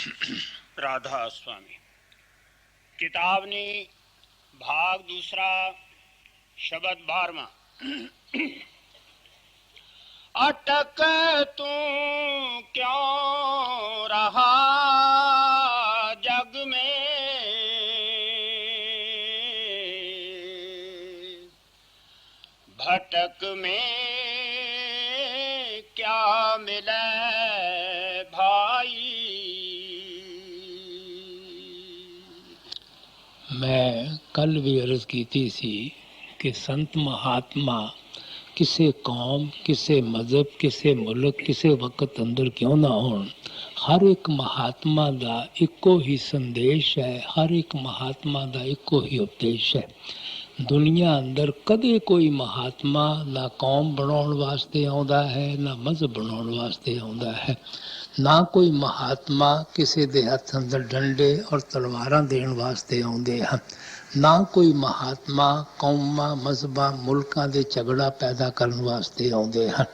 राधा स्वामी। किताबनी भाग दूसरा, शब्द 12वां। अटक तू क्यों रहा जग में, भटक में क्या मिले भाई। मैं कल भी अर्ज कीती सी कि संत महात्मा किसी कौम, किसी मजहब, किसी मुल्क, किसी वक्त अंदर क्यों ना होण, हर एक महात्मा का इको ही संदेश है, हर एक महात्मा का इको ही उपदेश है। दुनिया अंदर कदे कोई महात्मा ना कौम बनाने वास्ते आउंदा है, ना मजहब बनाने वास्ते आउंदा है। ना कोई महात्मा किसी दे हथ अंदर डंडे और तलवारां देण वास्ते आउंदे हैं। ना कोई महात्मा कौमां, मजहबां, मुल्कां दे झगड़ा पैदा करन वास्ते आउंदे हैं।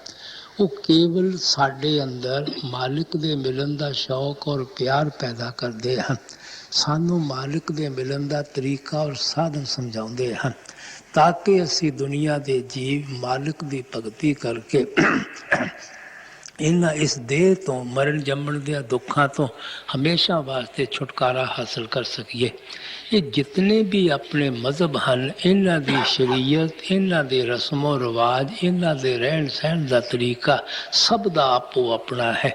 वो केवल साडे अंदर मालिक दे मिलन दा शौक और प्यार पैदा करदे हैं। सानू मालिक दे मिलन दा तरीका और साधन समझाउंदे हैं, ताकि असी दुनिया दे जीव मालिक दी भगती करके इन्हां इस देह तो मरण जम्मण दे दुखों तो हमेशा वास्ते छुटकारा हासिल कर सकीए। ये जितने भी अपने मजहब हैं, इन्हां दी शरीयत, इन्हां दे रस्मो रिवाज, इन्हां दे रहन सहन का तरीका सब दा आपो अपना है,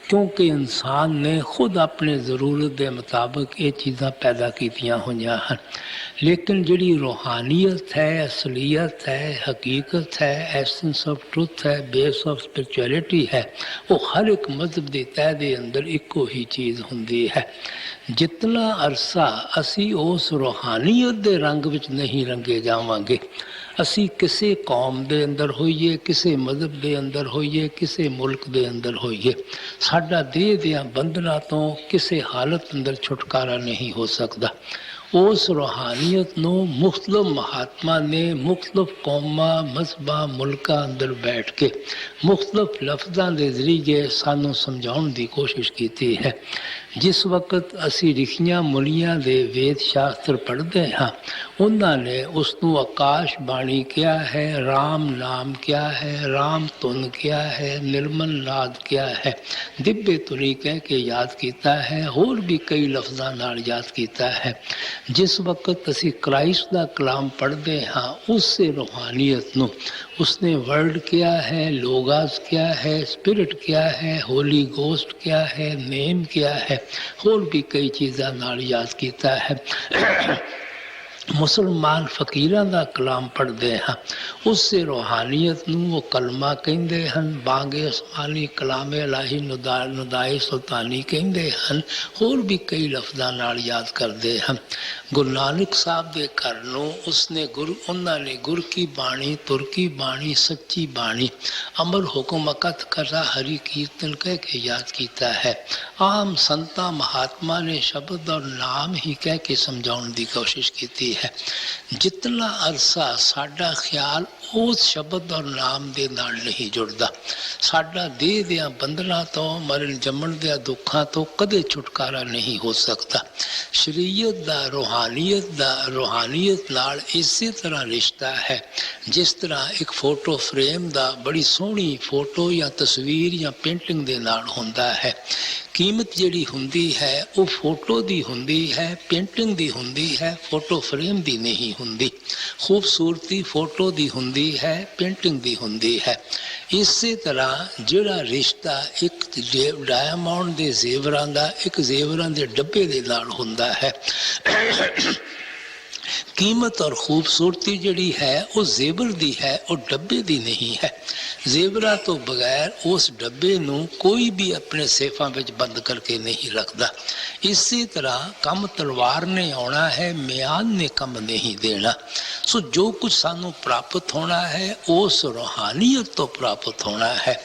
क्योंकि इंसान ने खुद अपने ज़रूरत के मुताबिक ये चीज़ां पैदा कीतियां होईयां हैं। लेकिन जिहड़ी रूहानियत है, असलियत है, हकीकत है, एसेंस ऑफ ट्रुथ है, बेस ऑफ स्पिरिचुअलिटी है, वो हर एक मजहब के तह के अंदर इको ही चीज़ होंदी है। जितना अरसा असी उस रूहानियत के रंग विच नहीं रंगे जावांगे, असी किसी कौम के अंदर होइए, किसी मजहब के अंदर होइए, किसी मुल्क के अंदर होइए, साडा देह दियां बंधना तो किसी हालत अंदर छुटकारा नहीं हो सकता। उस रूहानियत नूं मुख्तलिफ महात्मा ने मुख्तलिफ कौमां, मजहबां, मुल्कां अंदर बैठ के मुख्तलिफ लफ्ज़ां के जरिए सानू समझाउण की कोशिश की है। जिस वक्त असी ऋषियां मुनियां दे वेद शास्त्र पढ़ते हाँ, उन्होंने उसनू आकाश बाणी क्या है, राम नाम क्या है, राम तुन क्या है, निर्मल नाद क्या है, दिव्य तुनी कह के याद किया है, होर भी कई लफ्ज़ां नाल याद किया है। जिस वक्त असी क्राइस्ट का कलाम पढ़ते हाँ, उससे रूहानियत नू उसने वर्ड क्या है, लोगास क्या है, स्पिरिट क्या है, होली गोस्ट क्या है, नेम क्या है, होर भी कई चीज़ां नाल याद किया है। मुसलमान फकीरां दा कलाम पढ़ते हैं, उससे रूहानियत नूं वो कलमा कहंदे हन, बांगे आसमानी, कलामे इलाही, नुदाए सुल्तानी कहंदे हन, होर भी कई लफ्ज़ां नाल याद करते हैं। गुरु नानक साहब के घर नूं उसने उन्होंने गुर की बाणी, तुर की बाणी, सच्ची बाणी, अमर हुक्म अकथ कथा हरि कीर्तन कह के याद किया है। आम संता महात्मा ने शब्द और नाम ही कह के समझाने की कोशिश की है। जितना अरसा साडा ख्याल उस शब्द और नाम के नाल नहीं जुड़ता, साडा देह दियां बंधना तो, मरण जम्मण दियां दुखों तो कदे छुटकारा नहीं हो सकता। शरीयत दा, रूहानियत नाल इसी तरह रिश्ता है जिस तरह एक फोटो फ्रेम दा बड़ी सोहनी फोटो या तस्वीर या पेंटिंग दे नाल हुंदा है। कीमत जिहड़ी हुंदी है वो फोटो दी हुंदी है, पेंटिंग दी हुंदी है, फोटो फ्रेम दी नहीं हुंदी। खूबसूरती फोटो दी हुंदी है, पेंटिंग दी हुंदी है। इसी तरह जिहड़ा रिश्ता एक डायमंड दे जेवरां दा एक जेवरां दे डब्बे दे नाल हुंदा है, कीमत और खूबसूरती जिहड़ी है वो जेवर दी है, वो डब्बे दी नहीं है। जेवरा तो बगैर उस डब्बे नूं कोई भी अपने सेफां विच बंद करके नहीं रखता। इसी तरह कम तलवार ने आना है, म्यान ने कम नहीं देना। सो जो कुछ सानू प्राप्त होना है उस रूहानियत तो प्राप्त होना है।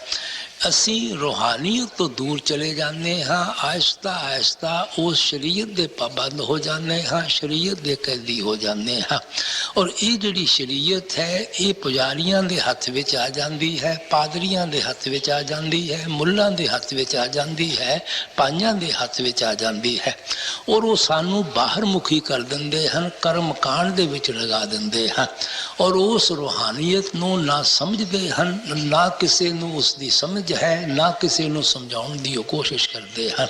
ਅਸੀਂ रूहानीयत तो दूर चले जाते हाँ, आहिस्ता आहिस्ता उस शरीयत के पाबंद हो जाते हाँ, शरीयत के कैदी हो जाते हाँ। और ये जिहड़ी शरीयत है ये पुजारियों के हथ विच आ जाती है, पादरियों के हथ विच आ जाती है, मुल्लां के हथ विच आ जाती है, पाइयां के हथ विच आ जाती है। और वो सानू बाहर मुखी कर देंदे हैं, कर्म कांड दे विच लगा देंदे हैं। और उस रूहानीयत नूं ना समझते हैं, ना किसी नूं उसकी समझ है, ना किसी नूं समझाउण दी कोशिश करते हैं।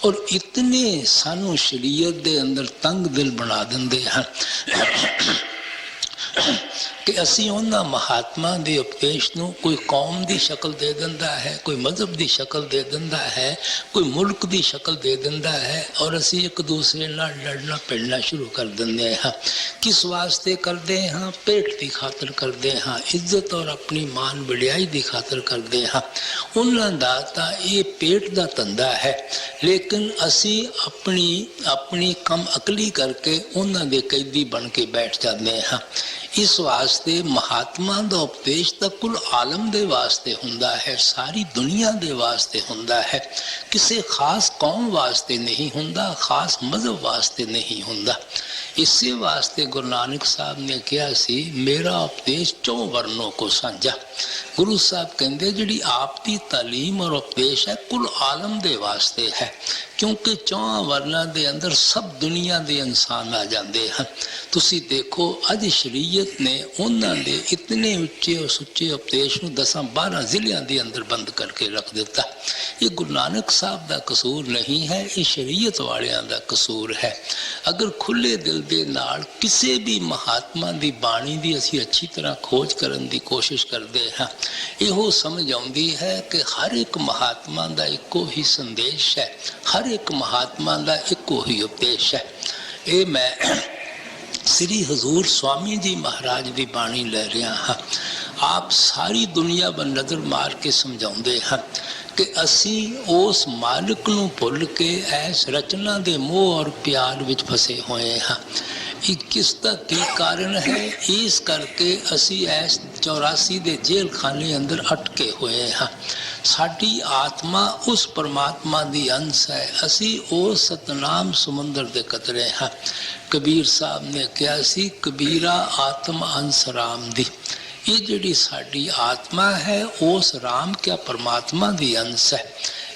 और इतने सानू शरीयत दे अंदर तंग दिल बना देंदे हैं कि असी उन्हां महात्मा के उपदेश नूं कोई कौम की शक्ल दे दिंदा है, कोई मजहब की शक्ल दे दिंदा है, कोई मुल्क की शक्ल दे दिंदा है। और असी एक दूसरे नाल लड़ना भिड़ना शुरू कर दिंदे हाँ। किस वास्ते करते हाँ? पेट की खातर करते हाँ, इज्जत और अपनी मान वडियाई की खातर करते हाँ। उन्हां दा तां ये पेट का धंधा है, लेकिन असी अपनी कम अकली करके उन्हां दे कैदी बन के बैठ जाते हाँ। इस वास्ते महात्मा का उपदेश तो कुल आलम दे वास्ते हुंदा है, सारी दुनिया दे वास्ते हुंदा है, किसी खास कौम वास्ते नहीं हुंदा, खास मजहब वास्ते नहीं हुंदा। इसी वास्ते गुरु नानक साहब ने कहा सी मेरा उपदेश 4 वर्णों को साझा। गुरु साहब कहते जिहड़ी आपकी तालीम और उपदेश है कुल आलम दे वास्ते है, क्योंकि 4 वर्णों के अंदर सब दुनिया के इंसान आ जाते हैं। तुसी देखो अज शरीयत ने उन्होंने इतने उच्चे और सुच्चे उपदेश को 10-12 जिलों के अंदर बंद करके रख दिता। ये गुरु नानक साहब का कसूर नहीं है, ये शरीयत वालियां का कसूर है। अगर खुले दिल के नाल किसी भी महात्मा की बाणी की असी अच्छी तरह खोज करने की कोशिश करते हैं, यो समझ आती है कि हर एक महात्मा का एको ही संदेश है, हर एक महात्मा का एको ही उपदेश है। ये मैं श्री हजूर स्वामी जी महाराज की बाणी ले रहा हाँ। आप सारी दुनिया पर नज़र मार के समझाते हैं कि असी उस मालिक नूं भुल के ऐस रचना के मोह और प्यार विच फसे हुए हाँ। किसका की कारण है? इस करके असी ऐस 84 के जेल खाने अंदर अटके हुए हाँ। साडी आत्मा उस परमात्मा की अंश है, असी उस सतनाम समुंदर के कतरे हाँ। कबीर साहब ने कहा सी कबीरा आत्म अंश राम दी। ये जिहड़ी साडी आत्मा है उस राम क्या परमात्मा की अंश है।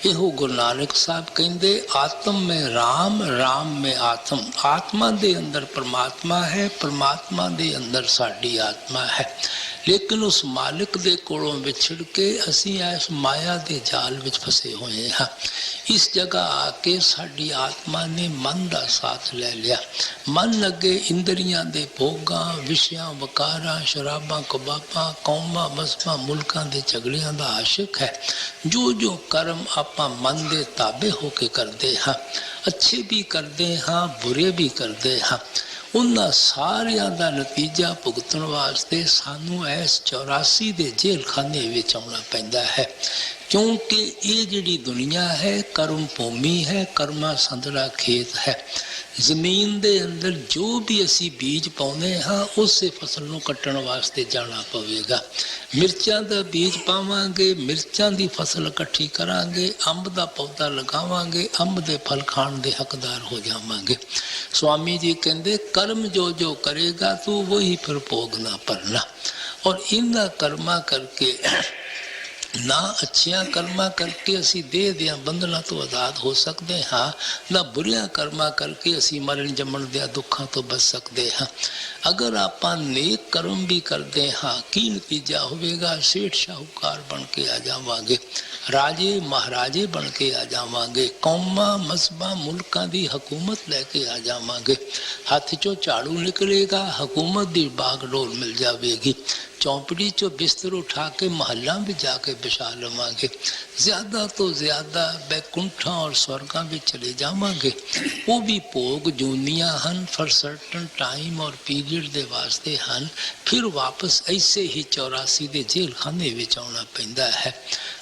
यो गुरु नानक साहब कहते आत्म में राम, राम में आत्म। आत्मा के अंदर परमात्मा है, परमात्मा के अंदर साडी आत्मा है। लेकिन उस मालिक के कोलों विछड़ के असी इस माया के जाल विच फसे हुए हाँ। इस जगह आके साडी आत्मा ने मन का साथ ले लिया। मन अगे इंद्रियां दे भोगां, विषयां, वकारां, शराबां, कबाबां, कौमां, मजहबां, मुल्कां दे झगड़ियां दा आशिक है। जो जो कर्म आपां मन दे ताबे होके करते हाँ, अच्छे भी करते हाँ, बुरे भी करते हाँ, उन्हां सारियां दा नतीजा भुगतण वास्ते सानू इस 84 के जेल खाने विच आउणा पैंदा है। क्योंकि ये जिहड़ी दुनिया है कर्म भूमि है, कर्मा संदरा खेत है। जमीन दे अंदर जो भी असी बीज पाउने हाँ उसे फसल को कट्टण वास्ते जाना पवेगा। मिर्चां दा बीज पावांगे, मिर्चां दी फसल इकट्ठी करांगे, अंब दा पौधा लगावांगे, अंब दे फल खाण दे हकदार हो जावांगे। स्वामी जी कहंदे कर्म जो जो करेगा तू वही फिर भोगना भरना। और इन्हां कर्मा करके ना अच्छियां कर्मा करके असी देह दियां बंधना तो आज़ाद हो सकते हाँ, ना बुरियां कर्मा करके असी मरण जमण दियां दुखों तो बच सकते हाँ। अगर आप नेक कर्म भी करते हाँ की नतीजा होगा? सेठ शाहूकार बन के आ जावांगे, राजे महाराजे बन के आ जावांगे, कौमां मजहबां मुल्कां दी हुकूमत लैके आ जावांगे। हाथ चो झाड़ू निकलेगा, हुकूमत दी बागडोर मिल जाएगी। चौंपड़ी चो बिस्तर उठा के महल्ला में जाके बिछा लवांगे। ज्यादा तो ज्यादा बैकुंठा और स्वर्गा में चले जावांगे। वो भी भोग जूनिया हन फॉर सर्टन टाइम और पीरियड दे वास्ते हन। फिर वापस ऐसे ही 84 के जेल खाने में आना पैंदा है।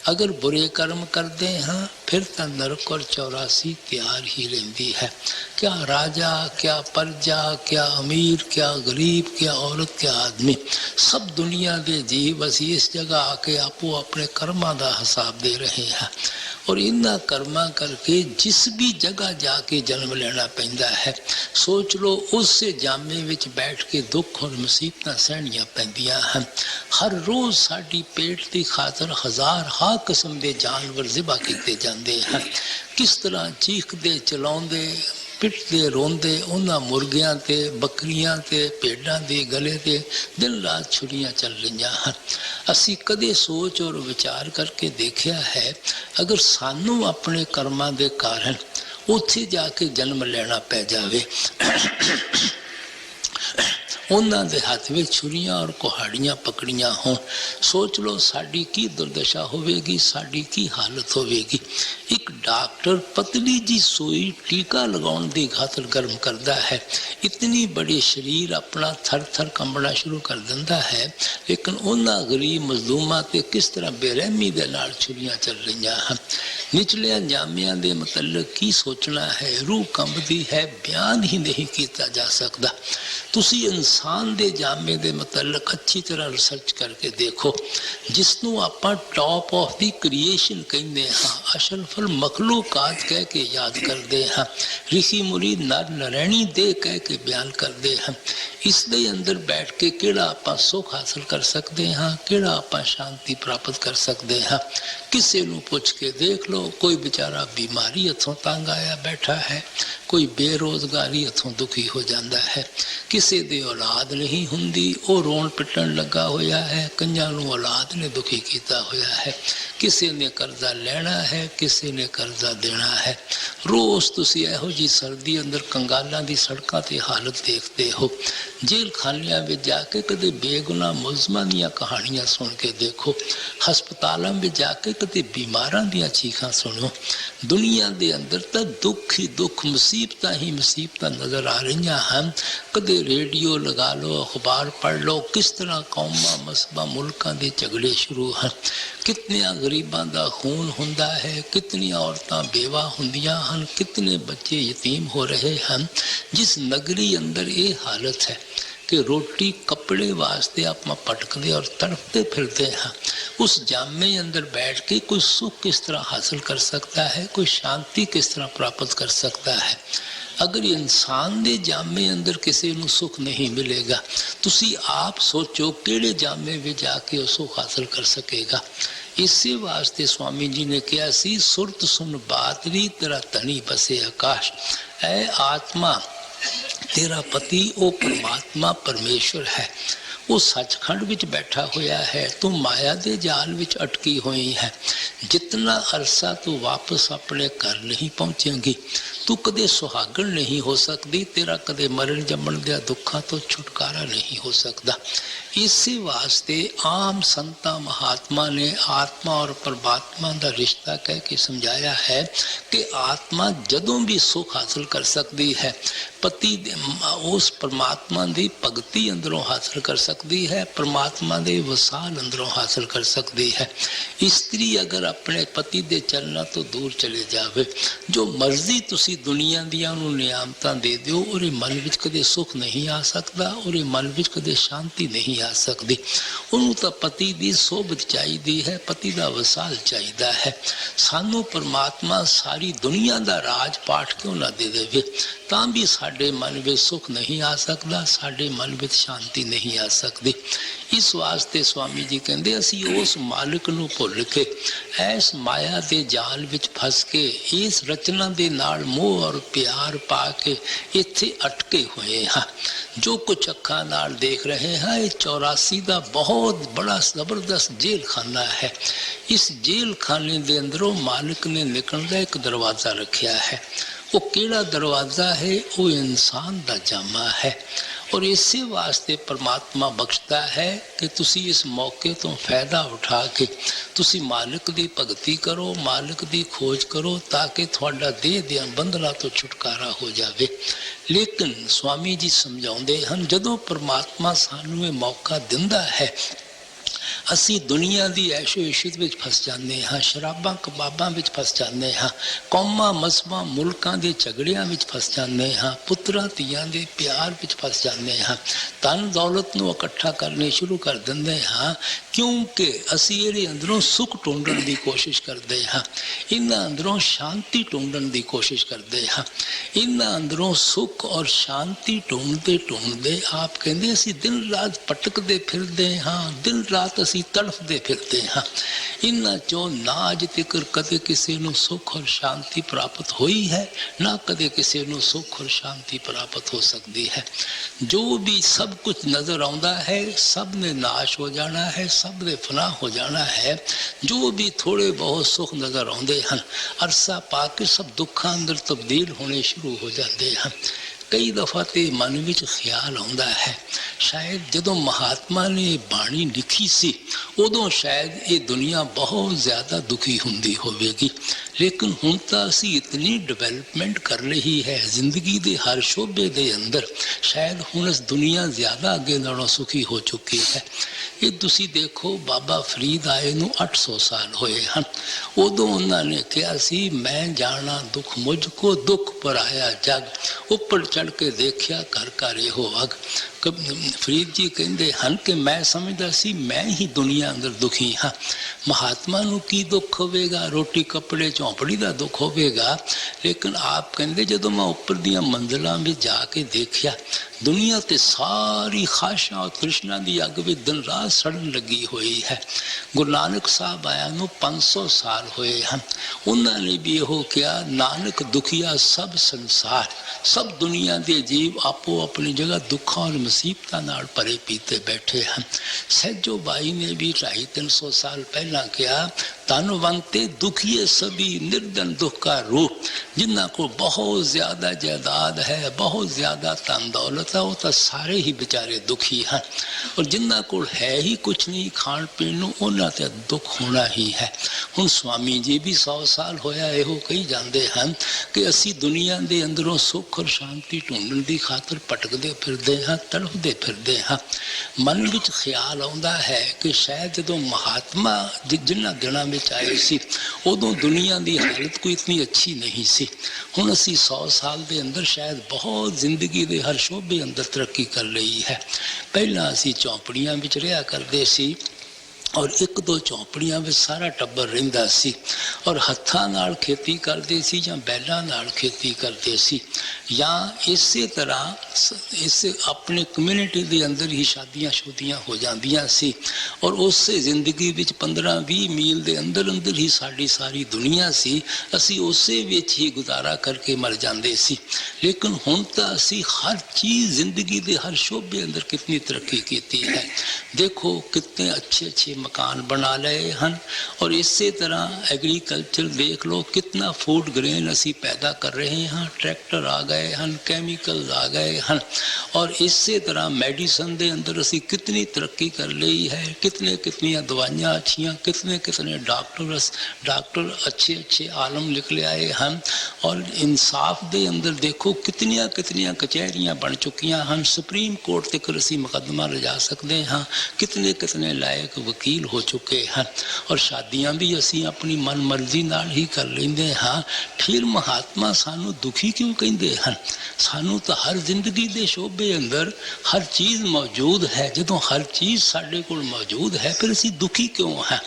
अगर बुरे कर्म करते हैं फिर तो नरक और 84 तैयार ही रहती है। क्या राजा, क्या प्रजा, क्या अमीर, क्या गरीब, क्या औरत, क्या आदमी, सब दुनिया दुनिया के जीव असी इस जगह आके आपो अपने कर्मां का हिसाब दे रहे हैं और इन्हां कर्मां करके जिस भी जगह जाके जन्म लेना पैंदा है, सोच लो उस जामे विच बैठ के दुख और मुसीबतां सहनियां पैंदियां हैं। हर रोज़ साडी पेट की खातर हज़ार हा किस्म के जानवर ज़िबा किए जाते हैं। किस तरह चीखते चलाउंदे पिटते रोंदे उन्हां मुर्गियां ते बकरियां ते भेड़ां दे गले ते दिन रात छुरियां चल रही हैं। असी कदे सोच और विचार करके देखा है, अगर सानू अपने कर्मां दे कारण उत्थे जाके जन्म लेना पै जावे, उन्हां दे हाथ में छुरियां और कुहाड़ियां पकड़ियां हों, सोच लो साड़ी की दुर्दशा होवेगी, साड़ी की हालत होवेगी। एक डॉक्टर पतली जी सुई टीका लगाने की खातर गर्म करता है, इतनी बड़ी शरीर अपना थर थर कंबना शुरू कर देता है, लेकिन उन्हां गरीब मजलूमां ते किस तरह बेरहमी दे नाल छुरियां चल रही हैं। निचलिया जामिया दे मतलब की सोचना है, रूह कंबदी है, बयान ही नहीं किया जा सकता। तुसी इंसान दे जामे दे मतलब अच्छी तरह रिसर्च करके देखो, जिसनों आपां टॉप ऑफ दी क्रिएशन कहते हाँ, अशरफुल मखलूकात कह के याद करते हैं, ऋषि मुरी नर नरैणी दे कह के बयान करते हैं। इस दे अंदर बैठ के केड़ा आपां सुख हासिल कर सकते हैं, केड़ा आपां शांति प्राप्त कर सकते हैं। किसी नूं पुछ के देख लो, कोई बेचारा बीमारी हथों तंग आया बैठा है, कोई बेरोजगारी हथों दुखी हो जाता है, किसी दी औलाद नहीं हुंदी वो रोण पिटन लगा होया है, कईयां नूं औलाद ने दुखी किया होया है, किसी ने कर्जा लेना है, किसी ने कर्जा देना है। रोज़ तुसी इहो जी सर्दी अंदर कंगालां दी सड़कां ते हालत देखते हो। जेल खानियां में जाके कदे बेगुनाह मुलजमां दीयां कहानियां सुन के देखो, हस्पतालों में जाके कदे बीमारां दीयां चीखां सुनो। दुनिया दे अंदर तो दुख ही दुख, मुसीबतां ही मुसीबतां नजर आ रही हैं। कदे रेडियो लगा लो, अखबार पढ़ लो, किस तरह कौमां मसबां मुल्कां दे झगड़े शुरू हैं, कितनियां गरीबां दा खून हुंदा है, कितनियां औरतां बेवा हुंदियां हैं, कितने बच्चे यतीम हो रहे हैं। जिस नगरी अंदर ये हालत है कि रोटी कपड़े वास्ते आप भटकते और तड़पते फिरते हैं, उस जामे अंदर बैठ के कोई सुख किस तरह हासिल कर सकता है, कोई शांति किस तरह प्राप्त कर सकता है। अगर इंसान दे जामे अंदर किसी को सुख नहीं मिलेगा, तुसी आप सोचो केड़े जामे में जाके वो सुख हासिल कर सकेगा। इसी वास्ते स्वामी जी ने कहा सी, सुरत सुन बातरी तेरा तनी बसे आकाश। ऐ आत्मा, तेरा पति वो परमात्मा परमेश्वर है, वो सचखंड विच बैठा होया है, तू माया दे जाल विच अटकी हुई है। जितना अरसा तू वापस अपने घर नहीं पहुँचेगी, तू कदे सुहागण नहीं हो सकती, तेरा कदे मरण जमण दे दुखा तो छुटकारा नहीं हो सकता। इसी वास्ते आम संता महात्मा ने आत्मा और परमात्मा का रिश्ता कह के समझाया है कि आत्मा जदों भी सुख हासिल कर सकती है, पति उस परमात्मा की भगती अंदरों हासिल कर सकती है, परमात्मा के वसाल अंदरों हासिल कर सकती है। स्त्री अगर अपने पति के चरणों तो दूर चले जावे, जो मर्जी तुसी दुनिया दियां नूं नियामतां दे दिओ, और मन विच कदे सुख नहीं आ सकता, और मन विच कदे शांति नहीं आ सकती। उन्होंने तो पति की सोबत चाहिए है, पति का वसाल चाहिए है। सानू परमात्मा सारी दुनिया का राज पाठ क्यों ना दे देवे, तां भी साडे मन में सुख नहीं आ सकता, साडे मन में शांति नहीं आ सकती। इस वास्ते स्वामी जी कहते असी उस मालिक नूं भुल के ऐस माया के जाल विच फस के इस रचना के नाल मोह और प्यार पा के इत्थे अटके हुए हाँ। जो कुछ अखां नाल देख रहे हैं, ये 84 का बहुत बड़ा जबरदस्त जेल खाना है। इस जेल खाने के अंदरों मालिक ने निकलने एक दरवाज़ा रखा है। वो केड़ा दरवाज़ा है, वो इंसान का जामा है। और इसी वास्ते परमात्मा बख्शता है कि तुसी इस मौके तो फायदा उठा के तुसी मालिक की भगती करो, मालिक की खोज करो, ताकि थोड़ा देह दे बंधना तो छुटकारा हो जाए। लेकिन स्वामी जी समझाते हैं, जदों परमात्मा सानू ये मौका दिंदा है, ਅਸੀਂ ਦੁਨੀਆ ਦੀ ਐਸ਼ੋ ਇਸ਼ਤ ਵਿੱਚ ਫਸ ਜਾਂਦੇ ਹਾਂ, ਸ਼ਰਾਬਾਂ ਕਬਾਬਾਂ ਵਿੱਚ ਫਸ ਜਾਂਦੇ ਹਾਂ, ਕੌਮਾਂ ਮਜ਼ਹਬਾਂ ਮੁਲਕਾਂ ਦੇ ਝਗੜਿਆਂ ਵਿੱਚ ਫਸ ਜਾਂਦੇ ਹਾਂ, ਪੁੱਤਰਾਂ ਧੀਆਂ ਦੇ ਪਿਆਰ ਵਿੱਚ ਫਸ ਜਾਂਦੇ ਹਾਂ, ਧਨ ਦੌਲਤ ਨੂੰ ਇਕੱਠਾ ਕਰਨੇ ਸ਼ੁਰੂ ਕਰ ਦਿੰਦੇ ਹਾਂ, ਕਿਉਂਕਿ ਅਸੀਂ ਇਹਦੇ ਅੰਦਰੋਂ ਸੁੱਖ ਢੂੰਡਣ ਦੀ ਕੋਸ਼ਿਸ਼ ਕਰਦੇ ਹਾਂ, ਇਹਨਾਂ ਅੰਦਰੋਂ ਸ਼ਾਂਤੀ ਢੂੰਡਣ ਦੀ ਕੋਸ਼ਿਸ਼ ਕਰਦੇ ਹਾਂ। ਇਹਨਾਂ ਅੰਦਰੋਂ ਸੁੱਖ ਔਰ ਸ਼ਾਂਤੀ ਢੂੰਡਦੇ ਢੂੰਡਦੇ ਆਪ ਕਹਿੰਦੇ ਅਸੀਂ ਦਿਨ ਰਾਤ ਭਟਕਦੇ ਫਿਰਦੇ ਹਾਂ, ਦਿਨ ਰਾਤ ਅਸੀਂ ਤੜਫਦੇ ਫਿਰਦੇ ਹਾਂ। ਇਹਨਾਂ ਚੋਂ ਨਾ ਅਜ ਤੱਕ ਕਦੇ ਕਿਸੇ ਨੂੰ ਸੁੱਖ ਔਰ ਸ਼ਾਂਤੀ ਪ੍ਰਾਪਤ ਹੋਈ ਹੈ, ਨਾ ਕਦੇ ਕਿਸੇ ਨੂੰ ਸੁੱਖ ਔਰ ਸ਼ਾਂਤੀ ਪ੍ਰਾਪਤ ਹੋ ਸਕਦੀ ਹੈ। ਜੋ ਵੀ ਸਭ ਕੁਝ ਨਜ਼ਰ ਆਉਂਦਾ ਹੈ ਸਭ ਨੇ ਨਾਸ਼ ਹੋ ਜਾਣਾ ਹੈ, ਸਭ ਨੇ ਫਨਾ ਹੋ ਜਾਣਾ ਹੈ। ਜੋ ਵੀ ਥੋੜੇ ਬਹੁਤ ਸੁੱਖ ਨਜ਼ਰ ਆਉਂਦੇ ਹਨ ਅਰਸਾ ਪਾ ਕੇ ਸਭ ਦੁੱਖਾਂ ਅੰਦਰ ਤਬਦੀਲ ਹੋਣੇ ਸ਼ੁਰੂ ਹੋ ਜਾਂਦੇ ਹਨ। ਕਈ ਦਫਾ ਤੇ ਮਨ ਵਿੱਚ ਖਿਆਲ ਆਉਂਦਾ ਹੈ ਸ਼ਾਇਦ ਜਦੋਂ ਮਹਾਤਮਾ ਨੇ ਬਾਣੀ ਲਿਖੀ ਸੀ ਉਦੋਂ ਸ਼ਾਇਦ ਇਹ ਦੁਨੀਆ ਬਹੁਤ ਜ਼ਿਆਦਾ ਦੁਖੀ ਹੁੰਦੀ ਹੋਵੇਗੀ, ਲੇਕਿਨ ਹੁਣ ਤਾਂ ਅਸੀਂ ਇਤਨੀ ਡਿਵੈਲਪਮੈਂਟ ਕਰ ਰਹੀ ਹੈ ਜ਼ਿੰਦਗੀ ਦੇ ਹਰ ਸ਼ੋਬੇ ਦੇ ਅੰਦਰ, ਸ਼ਾਇਦ ਹੁਣ ਇਸ ਦੁਨੀਆ ਜ਼ਿਆਦਾ ਅੱਗੇ ਨਾਲੋਂ ਸੁਖੀ ਹੋ ਚੁੱਕੀ ਹੈ। ਇਹ ਤੁਸੀਂ ਦੇਖੋ ਬਾਬਾ ਫਰੀਦ ਆਏ ਨੂੰ 800 ਸਾਲ ਹੋਏ ਹਨ। ਉਦੋਂ ਉਹਨਾਂ ਨੇ ਕਿਹਾ ਸੀ ਮੈਂ ਜਾਣਾ ਦੁੱਖ ਮੁਝ ਕੋ ਦੁੱਖ ਪਰ ਆਇਆ ਜਗ, ਉੱਪਰ ਚੜ ਕੇ ਦੇਖਿਆ ਘਰ ਘਰ ਇਹੋ ਅਗ। ਫਰੀਦ ਜੀ ਕਹਿੰਦੇ ਹਨ ਕਿ ਮੈਂ ਸਮਝਦਾ ਸੀ ਮੈਂ ਹੀ ਦੁਨੀਆ ਅੰਦਰ ਦੁਖੀ ਹਾਂ। ਮਹਾਤਮਾ ਨੂੰ ਕੀ ਦੁੱਖ ਹੋਵੇਗਾ, ਰੋਟੀ ਕੱਪੜੇ ਝੌਂਪੜੀ ਦਾ ਦੁੱਖ ਹੋਵੇਗਾ, ਲੇਕਿਨ ਆਪ ਕਹਿੰਦੇ ਜਦੋਂ ਮੈਂ ਉੱਪਰ ਦੀਆਂ ਮੰਜ਼ਲਾਂ ਵਿੱਚ ਜਾ ਕੇ ਦੇਖਿਆ ਦੁਨੀਆ ਤੇ ਸਾਰੀ ਖਾਸ਼ਾਂ ਔਰ ਤ੍ਰਿਸ਼ਨਾ ਦੀ ਅੱਗ ਵਿੱਚ ਦਿਨ ਰਾਤ ਸੜਨ ਲੱਗੀ ਹੋਈ ਹੈ। ਗੁਰੂ ਨਾਨਕ ਸਾਹਿਬ ਆਇਆ ਨੂੰ 500 ਸਾਲ ਹੋਏ ਹਨ। ਉਹਨਾਂ ਨੇ ਵੀ ਇਹੋ ਕਿਹਾ ਨਾਨਕ ਦੁਖੀਆ ਸਭ ਸੰਸਾਰ, ਸਭ ਦੁਨੀਆ ਦੇ ਜੀਵ ਆਪੋ ਆਪਣੀ ਜਗ੍ਹਾ ਦੁੱਖਾਂ ਔਰ ਮੁਸੀਬਤਾਂ ਨਾਲ ਭਰੇ ਪੀਤੇ ਬੈਠੇ ਹਨ। ਸਹਿਜੋ ਬਾਈ ਨੇ ਵੀ 250-300 ਸਾਲ ਪਹਿਲਾਂ ਕਿਹਾ ਧਨਵੰਤੇ ਦੁਖੀਏ ਸਭੀ ਨਿਰਧਨ ਦੁੱਖ ਕਾ ਰੂਪ, ਜਿਨ੍ਹਾਂ ਕੋਲ ਬਹੁਤ ਜ਼ਿਆਦਾ ਜਾਇਦਾਦ ਹੈ, ਬਹੁਤ ਜ਼ਿਆਦਾ ਧਨ ਦੌਲਤ ਹੈ, ਉਹ ਤਾਂ ਸਾਰੇ ਹੀ ਵਿਚਾਰੇ ਦੁਖੀ ਹਨ, ਔਰ ਜਿਨ੍ਹਾਂ ਕੋਲ ਹੈ ਹੀ ਕੁਛ ਨਹੀਂ ਖਾਣ ਪੀਣ ਨੂੰ ਉਹਨਾਂ ਤੇ ਦੁੱਖ ਹੋਣਾ ਹੀ ਹੈ। ਹੁਣ ਸਵਾਮੀ ਜੀ ਵੀ 100 ਸਾਲ ਹੋਇਆ ਇਹੋ ਕਹੀ ਜਾਂਦੇ ਹਨ ਕਿ ਅਸੀਂ ਦੁਨੀਆ ਦੇ ਅੰਦਰੋਂ ਸੁੱਖ ਔਰ ਸ਼ਾਂਤੀ ਢੂੰਡਣ ਦੀ ਖਾਤਰ ਭਟਕਦੇ ਫਿਰਦੇ ਹਾਂ, ਤੜਫਦੇ ਫਿਰਦੇ ਹਾਂ। ਮਨ ਵਿੱਚ ਖਿਆਲ ਆਉਂਦਾ ਹੈ ਕਿ ਸ਼ਾਇਦ ਜਦੋਂ ਮਹਾਤਮਾ ਜਿਨ੍ਹਾਂ ਦਿਨਾਂ ਵਿੱਚ ਆਏ ਸੀ ਉਦੋਂ ਦੁਨੀਆ ਦੀ ਹਾਲਤ ਕੋਈ ਇਤਨੀ ਅੱਛੀ ਨਹੀਂ ਸੀ। ਹੁਣ ਅਸੀਂ 100 ਸਾਲ ਦੇ ਅੰਦਰ ਸ਼ਾਇਦ ਬਹੁਤ ਜ਼ਿੰਦਗੀ ਦੇ ਹਰ ਸ਼ੋਬੇ ਅੰਦਰ ਤਰੱਕੀ ਕਰ ਲਈ ਹੈ। ਪਹਿਲਾਂ ਅਸੀਂ ਝੌਂਪੜੀਆਂ ਵਿੱਚ ਰਿਹਾ ਕਰਦੇ ਸੀ ਔਰ 1-2 ਝੌਂਪੜੀਆਂ ਵਿੱਚ ਸਾਰਾ ਟੱਬਰ ਰਹਿੰਦਾ ਸੀ, ਔਰ ਹੱਥਾਂ ਨਾਲ ਖੇਤੀ ਕਰਦੇ ਸੀ ਜਾਂ ਬੈਲਾਂ ਨਾਲ ਖੇਤੀ ਕਰਦੇ ਸੀ, ਜਾਂ ਇਸੇ ਤਰ੍ਹਾਂ ਇਸ ਆਪਣੇ ਕਮਿਊਨਿਟੀ ਦੇ ਅੰਦਰ ਹੀ ਸ਼ਾਦੀਆਂ ਸ਼ੁਦੀਆਂ ਹੋ ਜਾਂਦੀਆਂ ਸੀ, ਔਰ ਉਸੇ ਜ਼ਿੰਦਗੀ ਵਿੱਚ 15-20 ਮੀਲ ਦੇ ਅੰਦਰ ਅੰਦਰ ਹੀ ਸਾਡੀ ਸਾਰੀ ਦੁਨੀਆ ਸੀ। ਅਸੀਂ ਉਸੇ ਵਿੱਚ ਹੀ ਗੁਜ਼ਾਰਾ ਕਰਕੇ ਮਰ ਜਾਂਦੇ ਸੀ। ਲੇਕਿਨ ਹੁਣ ਤਾਂ ਅਸੀਂ ਹਰ ਚੀਜ਼ ਜ਼ਿੰਦਗੀ ਦੇ ਹਰ ਸ਼ੋਬੇ ਅੰਦਰ ਕਿਤਨੀ ਤਰੱਕੀ ਕੀਤੀ ਹੈ। ਦੇਖੋ ਕਿਤਨੇ ਅੱਛੇ मकान बना लए हैं, और इसी तरह एग्रीकल्चर देख लो कितना फूड ग्रेन असी पैदा कर रहे हैं, ट्रैक्टर आ गए हैं, कैमिकल आ गए हैं, और इसी तरह मेडिसन के अंदर असी कितनी तरक्की कर ली है, कितनियां दवाइयां अच्छियां, कितने डॉक्टर अच्छे आलम निकले आए हैं, और इंसाफ के अंदर देखो कितनियां कचहरियां बन चुकियां हैं, सुप्रीम कोर्ट तक असी मुकदमा लिजा सकते हैं, कितने लायक वकील हो चुके हैं, और शादियां भी असी अपनी मन मर्जी नाल ही कर लेंदे हाँ। फिर महात्मा सानू दुखी क्यों कहते हैं? सानू तो हर जिंदगी के शोबे अंदर हर चीज़ मौजूद है। जदों हर चीज़ साडे कोल मौजूद है फिर असी दुखी क्यों हैं?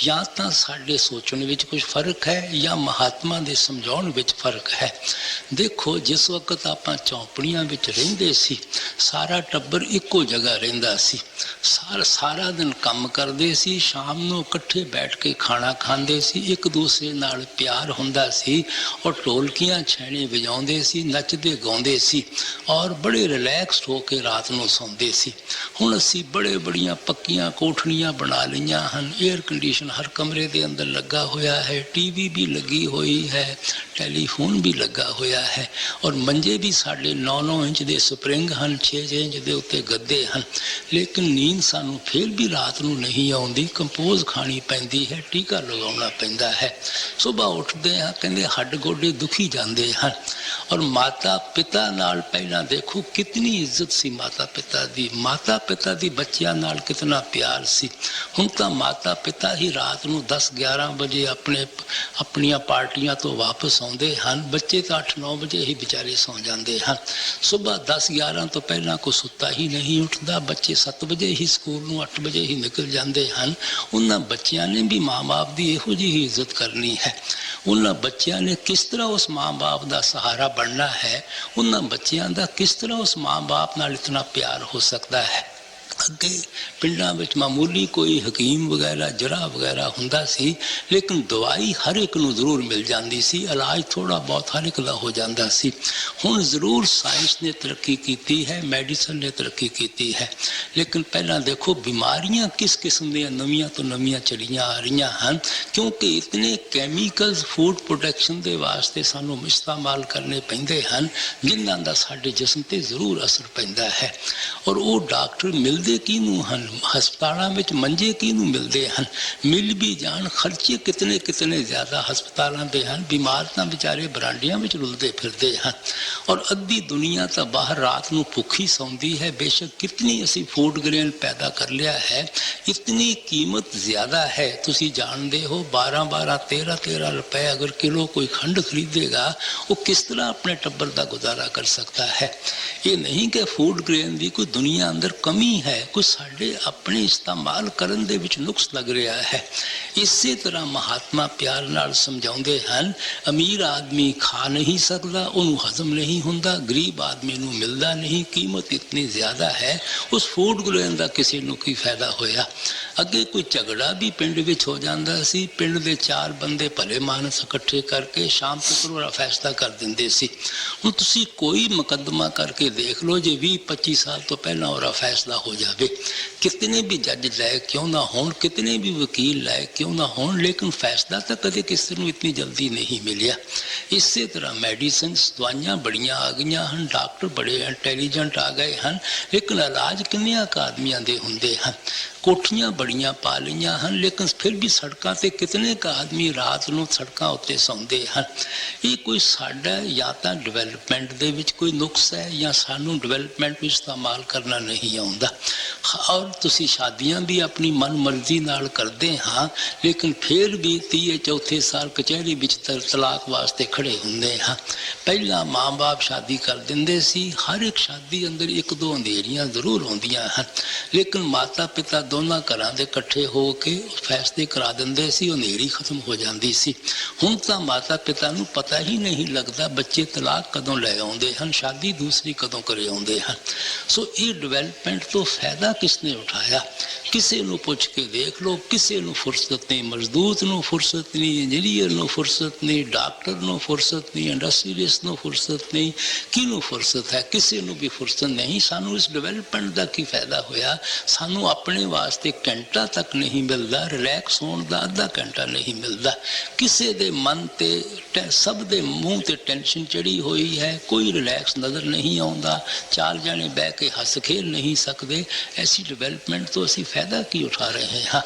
या तो साडे सोचण विच कुछ फर्क है या महात्मा दे समझाउण विच फर्क है। देखो जिस वक्त आपां चौंपड़ियां विच रहिंदे सी सारा टब्बर इक्को जगह रहिंदा सी, सारा दिन काम करते सी, शाम नूं इकट्ठे बैठ के खाना खांदे सी, एक दूसरे नाल प्यार हुंदा सी, और ढोलकियां छैने वजाउंदे सी, नचदे गाउंदे सी, और बड़े रिलैक्स होके रात नूं सौंदे सी। हुण असीं बड़ियां पक्कियां कोठड़ियां बना लईआं हन, एयर कंडीशन हर कमरे दे अंदर लगा होया है, टीवी भी लगी हुई है, टैलीफोन भी लगा होया है, और मंजे भी साडे 9-9 इंच दे स्प्रिंग हन, 6-6 इंच दे उत्ते गद्दे हन, लेकिन नींद सानू फिर भी रात नूं नहीं नहीं आउंदी, कंपोज खानी पैंदी है, टीका लगाउणा पैंदा है। सुबह उठते हैं कहते हड्ड गोडे दुखी जाते हैं। और माता पिता नाल पहला देखो कितनी इज्जत सी माता पिता दी, माता पिता दी बच्चियां नाल कितना प्यार सी। हुण तां माता पिता ही रात नूं 10-11 बजे अपनियां पार्टियां तो वापस आउंदे हन, बच्चे तो 8-9 बजे ही बेचारे सौ जाते हैं। सुबह 10-11 तो पहला कोई सुता ही नहीं उठता, बच्चे 7 बजे ही स्कूल नूं 8 बजे ही निकल जाते हैं। उन्हां बच्चियां ने भी माँ बाप की इहो जी ही इज्जत करनी है। उन्हां बच्चियां ने किस तरह उस माँ बाप का सहारा बनना है, उन्हां बच्चियां का किस तरह उस माँ बाप नाल इतना प्यार हो सकता है। अगे पिंडां विच मामूली कोई हकीम वगैरह जरा वगैरह हुंदा सी, लेकिन दवाई हर एक नूं जरूर मिल जाती सी, इलाज थोड़ा बहुत हर एक दा हो जाता सी। हुण जरूर साइंस ने तरक्की की है, मेडिसिन ने तरक्की की है, लेकिन पहला देखो बीमारियां किस किस्म दी नवीं तो नवीं चलियां आ रही हैं, क्योंकि इतने कैमिकल्स फूड प्रोडक्शन के वास्ते सानू इस्तेमाल करने पैंदे हैं, जिन्हां दा साडे जिस्म ते जरूर असर पैंदा है। और वो डॉक्टर मिलते किनू हैं, हस्पतालों में मंजे किनू मिलते हैं, मिल भी जान खर्चे कितने कितने ज्यादा हस्पतालों के हैं, बीमार तो बेचारे बरांडियां में रुलते फिरते हैं। और अद्धी दुनिया तो बाहर रात को भुखी सौंदी है। बेशक कितनी असी फूड ग्रेन पैदा कर लिया है, इतनी कीमत ज्यादा है, तुसी जानते हो 12-12, 13-13 रुपए अगर किलो कोई खंड खरीदेगा, वो किस तरह अपने टब्बर का गुजारा कर सकता है। ये नहीं कि फूड ग्रेन की कोई दुनिया अंदर कमी है, कुछ साढ़े अपने इस्तेमाल करन दे विच नुक्स लग रहा है। इसी तरह महात्मा प्यार नाल समझाउंदे हैं, अमीर आदमी खा नहीं सकता, उन्होंने हजम नहीं हुंदा, गरीब आदमी नूं मिलदा नहीं, कीमत इतनी ज्यादा है, उस फूड ग्रेन का किसी नूं की फायदा होया। अगे कोई झगड़ा भी पिंड विच हो जाता सी, पिंड दे 4 बंदे भले मानस इकट्ठे करके शाम तक पूरा फैसला कर दिंदे सी। हुण तुसीं कोई मुकदमा करके देख लो, जे 20-25 साल तो पहला और फैसला हो जाए, कितने भी जज लाए क्यों ना हों, कितने भी वकील लाए क्यों ना हों, लेकिन फैसला तो कदे किसी को इतनी जल्दी नहीं मिलिया। इसी तरह मेडिसिन दवाइयां बड़ियां आ गई हैं, डॉक्टर बड़े इंटैलीजेंट आ गए हैं, लेकिन इलाज किन्नियां आदमियों के होंदे हैं। कोठियां बड़ियां पा लिया हैं, लेकिन फिर भी सड़कों पर कितने का आदमी रात को सड़कों उत्ते सौंदे हैं। ये कोई साडा या तो डिवेलपमेंट दे विच कोई नुक्स है, या सानू डिवेलपमेंट इस्तेमाल करना नहीं आता। और तुसी शादियां भी अपनी मन मर्जी नाल करते हाँ, लेकिन फिर भी 3-4 साल कचहरी विच तलाक वास्ते खड़े होंदे हाँ। पहला माँ बाप शादी कर देंदे सी, हर एक शादी अंदर 1-2 अंधेरियां जरूर होंदियां हैं, लेकिन माता पिता दोनों घरां दे इकट्ठे हो के फैसले करा देंदे सी, अंधेरी खत्म हो जाती सी। हुण तां माता पिता नूं पता ही नहीं लगता बच्चे तलाक कदों ले आउंदे हन, शादी दूसरी कदों करे आउंदे हन। सो ये डिवेलपमेंट तो फायदा किसने उठाया, किसी नूं पुछ के देख लो, किसी नूं फुरसत नहीं, मजदूर नूं फुरसत नहीं, इंजीनियर नूं फुरसत नहीं, डॉक्टर नूं फुरसत नहीं, इंडस्ट्रीलिस्ट नूं फुरसत नहीं, किनूं फुरसत है, किसी नूं भी फुरसत नहीं। सानू इस डिवेलपमेंट का की फायदा होया, सानू अपने वास्ते घंटा तक नहीं मिलता, रिलैक्स होने का आधा घंटा नहीं मिलता। किसी दे मन ते सब दे मूँह ते टेंशन चढ़ी हुई है, कोई रिलैक्स नज़र नहीं आता, 4 जने बह के हस खेल नहीं सकते। ऐसी डिवेलपमेंट तो असी फायदा की उठा रहे हाँ।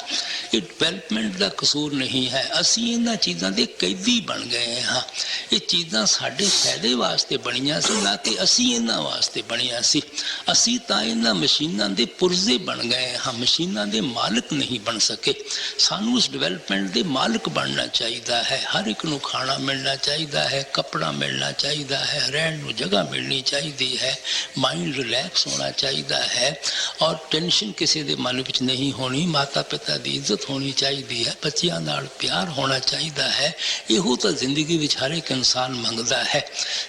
ये डिवेलपमेंट का कसूर नहीं है, असी इन्हां चीज़ों के कैदी बन गए हाँ। ये चीज़ां साडे फायदे वास्ते बनियां सी, ना कि असी इन्हां वास्ते बनियां सी। असी तां इन्हां मशीनां दे पुरजे बन गए हाँ, मशीनां दे मालिक नहीं बन सके। सानू उस डिवेलपमेंट दे मालिक बनना चाहिए है। हर एक नूं खाना मिलना चाहिए है, कपड़ा मिलना चाहिए है, रहने नूं जगह मिलनी चाहिए है, माइंड रिलैक्स होना चाहिए है, और टेंशन किसी के मन में नहीं होनी, माता पिता की इज्जत होनी चाहिए है, बच्चों नाल प्यार होना चाहिए है। इहो तो जिंदगी में हर एक इंसान मंगता है।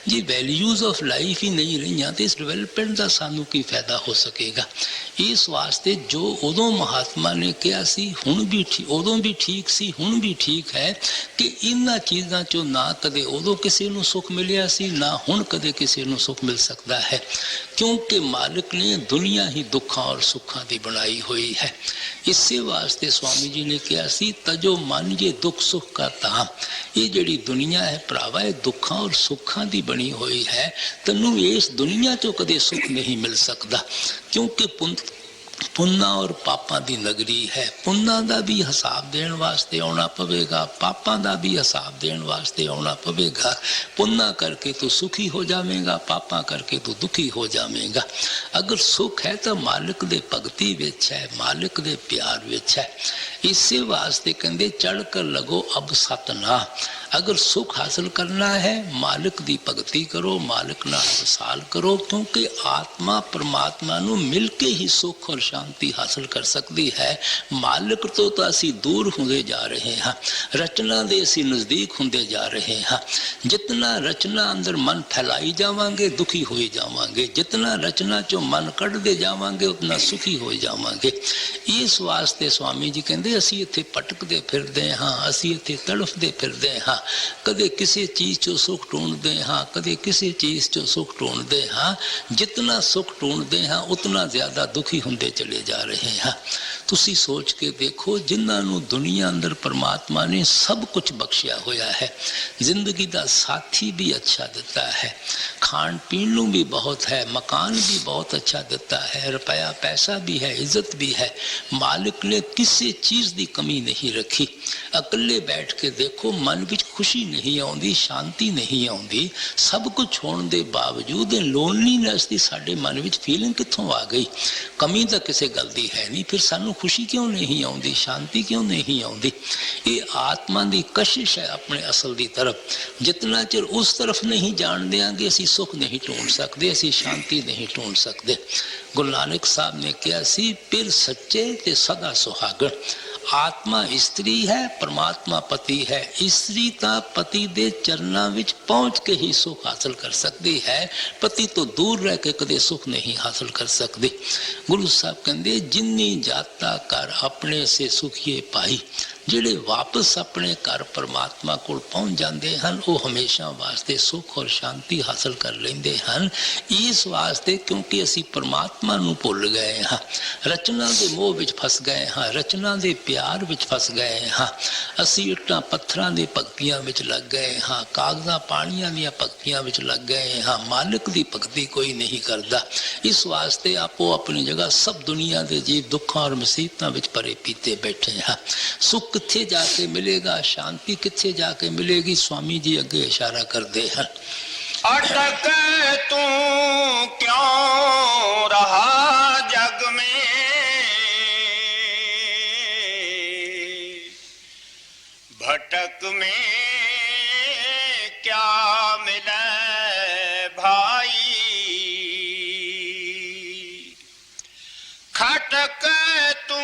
जी वैल्यूज ऑफ लाइफ ही नहीं रही तो इस डिवेलपमेंट का सानू की फायदा हो सकेगा। इस वास्ते जो उदों महात्मा ने कहा सी, हुण भी उदों भी ठीक सी, हुण भी ठीक है कि इन्हां चीज़ों चो ना कदे उदों किसी नूं सुख मिलिया सी, ना हुण कदे किसी नूं सुख मिल सकता है, क्योंकि मालिक ने दुनिया ही दुखा और सुखा की बनाई हुई है। इसी वास्ते स्वामी जी ने कहा सी, तजो मन ये दुख सुख का धाम। ये जिहड़ी दुनिया है भरावा, ये दुखा और सुखा की बनी हुई है, तैनूं इस दुनिया चो कदे सुख नहीं मिल सकता, क्योंकि ਪੁੰਨਾਂ ਔਰ ਪਾਪਾਂ ਦੀ ਨਗਰੀ ਹੈ। ਪੁੰਨਾਂ ਦਾ ਵੀ ਹਿਸਾਬ ਦੇਣ ਵਾਸਤੇ ਆਉਣਾ ਪਵੇਗਾ, ਪਾਪਾਂ ਦਾ ਵੀ ਹਿਸਾਬ ਦੇਣ ਵਾਸਤੇ ਆਉਣਾ ਪਵੇਗਾ। ਪੁੰਨਾਂ ਕਰਕੇ ਤੂੰ ਸੁਖੀ ਹੋ ਜਾਵੇਂਗਾ, ਪਾਪਾਂ ਕਰਕੇ ਤੂੰ ਦੁਖੀ ਹੋ ਜਾਵੇਂਗਾ। ਅਗਰ ਸੁਖ ਹੈ ਤਾਂ ਮਾਲਿਕ ਦੇ ਭਗਤੀ ਵਿੱਚ ਹੈ, ਮਾਲਿਕ ਦੇ ਪਿਆਰ ਵਿੱਚ ਹੈ। ਇਸੇ ਵਾਸਤੇ ਕਹਿੰਦੇ ਚੜ ਕਰ ਲਗੋ ਅਬ ਸਤਨਾ। अगर सुख हासिल करना है मालिक दी भगती करो, मालिक नाल वसाल करो, क्योंकि आत्मा परमात्मा नू मिल के ही सुख और शांति हासिल कर सकती है। मालिक तो असी दूर होंदे जा रहे हैं, रचना दे असी नज़दीक होंदे जा रहे हैं। जितना रचना अंदर मन फैलाई जावांगे दुखी हो जावांगे, जितना रचना चो मन कढ़ते जावांगे उतना सुखी हो जावांगे। इस वास्ते स्वामी जी कहते असी इत्थे भटकते फिरदे हाँ, असी इत्थे तड़फते फिरदे हाँ। कदे किसी चीज चो सुख ढूंढते हाँ, कदे किसी चीज चो सुख ढूंढते हाँ। जितना सुख ढूंढते हाँ उतना ज्यादा दुखी होंदे चले जा रहे हैं। तुसी सोच के देखो, जिन्होंने दुनिया अंदर परमात्मा ने सब कुछ बख्शिया होया है, जिंदगी का साथी भी अच्छा दिता है, खान पीन नू भी बहुत है, मकान भी बहुत अच्छा दिता है, रुपया पैसा भी है, इज्जत भी है। मालिक ने किसी चीज की कमी नहीं रखी। अकेले बैठ के देखो, मन विच खुशी नहीं आउंदी, शांति नहीं आउंदी। सब कुछ होने के बावजूद लोनलीनेस की साडे मन विच फीलिंग कित्थों आ गई? कमी तो किसी गल दी है नहीं, फिर सानू खुशी क्यों नहीं आउंदी, शांति क्यों नहीं आउंदी? ये आत्मा की कशिश है अपने असल की तरफ। जितना चिर उस तरफ नहीं जान देंगे असी सुख नहीं ढूंढ सकते, असी शांति नहीं ढूंढ सकते। गुरु नानक साहब ने कहा सी, पिर सच्चे ते सदा सुहागण। आत्मा स्त्री है, परमात्मा पति है। स्त्री तो पति दे चरना विच पहुंच के ही सुख हासिल कर सकती है, पति तो दूर रह के कदे सुख नहीं हासिल कर सकती। गुरु साहब कहते जिन्नी जाता कर अपने से सुखिए पाई। जिहड़े वापस अपने घर परमात्मा को पहुंच जाते हैं वो हमेशा वास्ते सुख और शांति हासिल कर लेंदे हैं। इस वास्ते क्योंकि असी परमात्मा नू भुल गए हाँ, रचना के मोह विच फस गए हाँ, रचना के प्यार विच फस गए हाँ। असी इट्टां पत्थरां दी भगतियां विच लग गए हाँ, कागज़ां पानियां दी भगतियां विच लग गए हाँ। मालिक दी भगती कोई नहीं करता। इस वास्ते आपो अपनी जगह सब दुनिया के जीव दुखों और मुसीबतों विच भरे पीते बैठे हाँ। सुख किथे जाके मिलेगा, शांति किथे जाके मिलेगी? स्वामी जी अगे इशारा करते हैं, अटक तू क्यों रहा जग में, भटक में क्या मिले भाई, खटक तू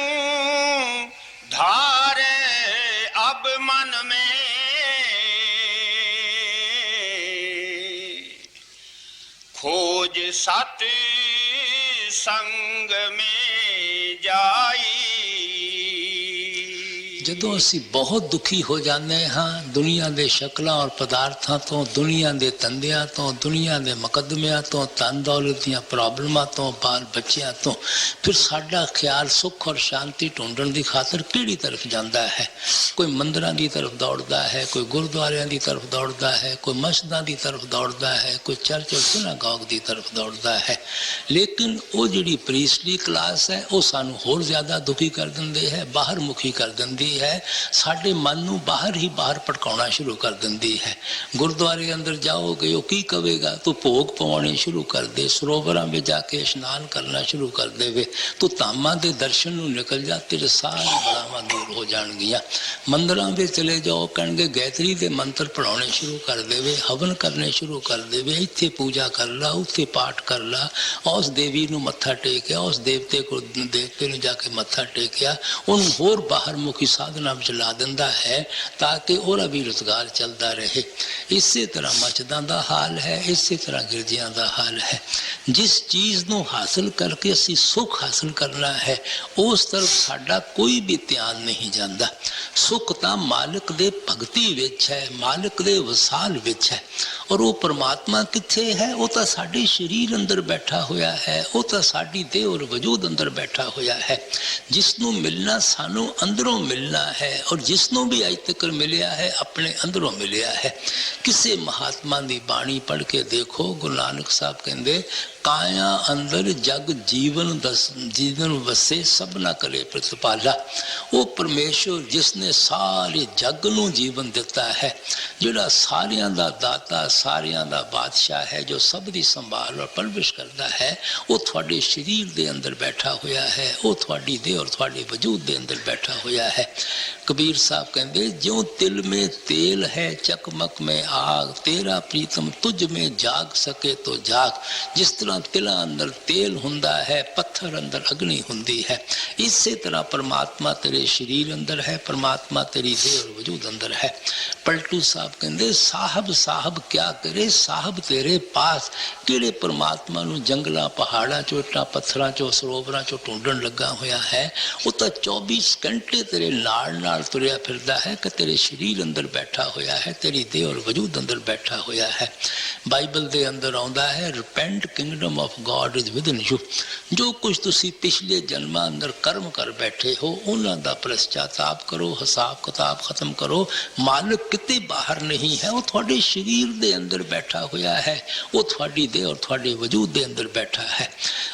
धारे अब मन में, खोज सत संग में जाई। जदों असी बहुत दुखी हो जाते हाँ दुनिया के शक्लों और पदार्थों तो, दुनिया के धंधियां तो, दुनिया के मुकदमियां तो, धन दौलत दी प्रॉब्लमां तो, बाल बच्चियां तो, फिर साडा ख्याल सुख और शांति ढूंढण की खातर किहड़ी तरफ जाता है? कोई मंदिरां की तरफ दौड़ता है, कोई गुरुद्वारियां की तरफ दौड़ता है, कोई मस्जिदां की तरफ दौड़ता है, कोई चर्च और सिनागॉग की तरफ दौड़ता है। लेकिन वो जिहड़ी प्रीस्टली क्लास है वो सानू होर ज्यादा दुखी कर दिंदी है, बाहर मुखी कर दिंदी है, साडे मन नू बाहर ही बाहर भटकाउणा शुरू कर दिंदी है। गुरुद्वारे अंदर जाओगे वो की कहेगा, तू भोग पवाने शुरू कर दे, सरोवरां में जाके स्नान करना शुरू कर देवे, तू धामां दे दर्शन नू निकल जा, तेरे सारी बलावां दूर हो जाणगियां। मंदिरां में चले जाओ, कहणगे गायत्री दे मंत्र पढ़ाने शुरू कर देवे, हवन करने शुरू कर देवे, इत्थे पूजा कर ला, उत्थे पाठ कर ला, उस देवी नू मत्था टेकिया, उस देवते को देवते नू जाके मत्था टेकिया, उन्होंने होर बाहर मुखी साधना में ला दिंदा है ताकि ओरा भी रोजगार चलता रहे। इसी तरह मस्जिदां दा हाल है, इसी तरह गिरजियां दा हाल है। जिस चीज़ नू हासिल करके असी सुख हासिल करना है उस तरफ साडा कोई भी ध्यान नहीं जाता। सुख तो मालिक दे भगती विच है, मालिक दे वसाल विच है। और वो परमात्मा किथे है? वो तो साडे शरीर अंदर बैठा होया है, वो तो साडी देह और वजूद अंदर बैठा होया है। जिसनू मिलना सानू अंदरों मिलना मिलना है और जिसनों भी अज तक मिलिया है अपने अंदरों मिलिया है। किसी महात्मा की बाणी पढ़ के देखो, गुरु नानक साहब कहते काया अंदर जग जीवन जीवन वसे सब ना करे प्रतिपाला। वो परमेश्वर जिसने सारे जग नू जीवन दिता है, जिहड़ा सारियां दा दाता सारियां दा बादशाह है, जो सब दी संभाल और परवरिश करता है, वो थोड़े शरीर दे अंदर बैठा होया है, वो थोड़ी देह और थोड़े वजूद दे अंदर बैठा होया है। कबीर साहब कहते ज्यों तिल में तेल है चकमक में आग, तेरा प्रीतम तुझ में जाग सके तो जाग। जिस तरह तिला अंदर तेल हुंदा है, पत्थर अंदर अग्नि हुंदी है, इसी तरह परमात्मा तेरे शरीर अंदर है, परमात्मा तेरी देह और वजूद अंदर है। पलटू साहब कहते साहब साहब क्या करे साहब तेरे पास, किहड़े परमात्मा नूं जंगलां पहाड़ां चों इट्टां पत्थरां चों सरोवरां चों ढूंढण लगा होया है। वो तो 24 घंटे तेरे नाल नाल तुरिया फिरदा है कि तेरे शरीर अंदर बैठा होया है, तेरी देह और वजूद अंदर बैठा होया है। बाइबल दे अंदर आउंदा है repent kingdom of God is with in you. जो कुछ तुसी पिछले जन्मां अंदर कर्म कर बैठे हो उन्हां दा पश्चाताप करो, हिसाब किताब खत्म करो। मालिक किते बाहर नहीं है, वो थोड़े शरीर दे अंदर बैठा होया है, वो थोड़ी देह और थोड़े वजूद दे अंदर बैठा है।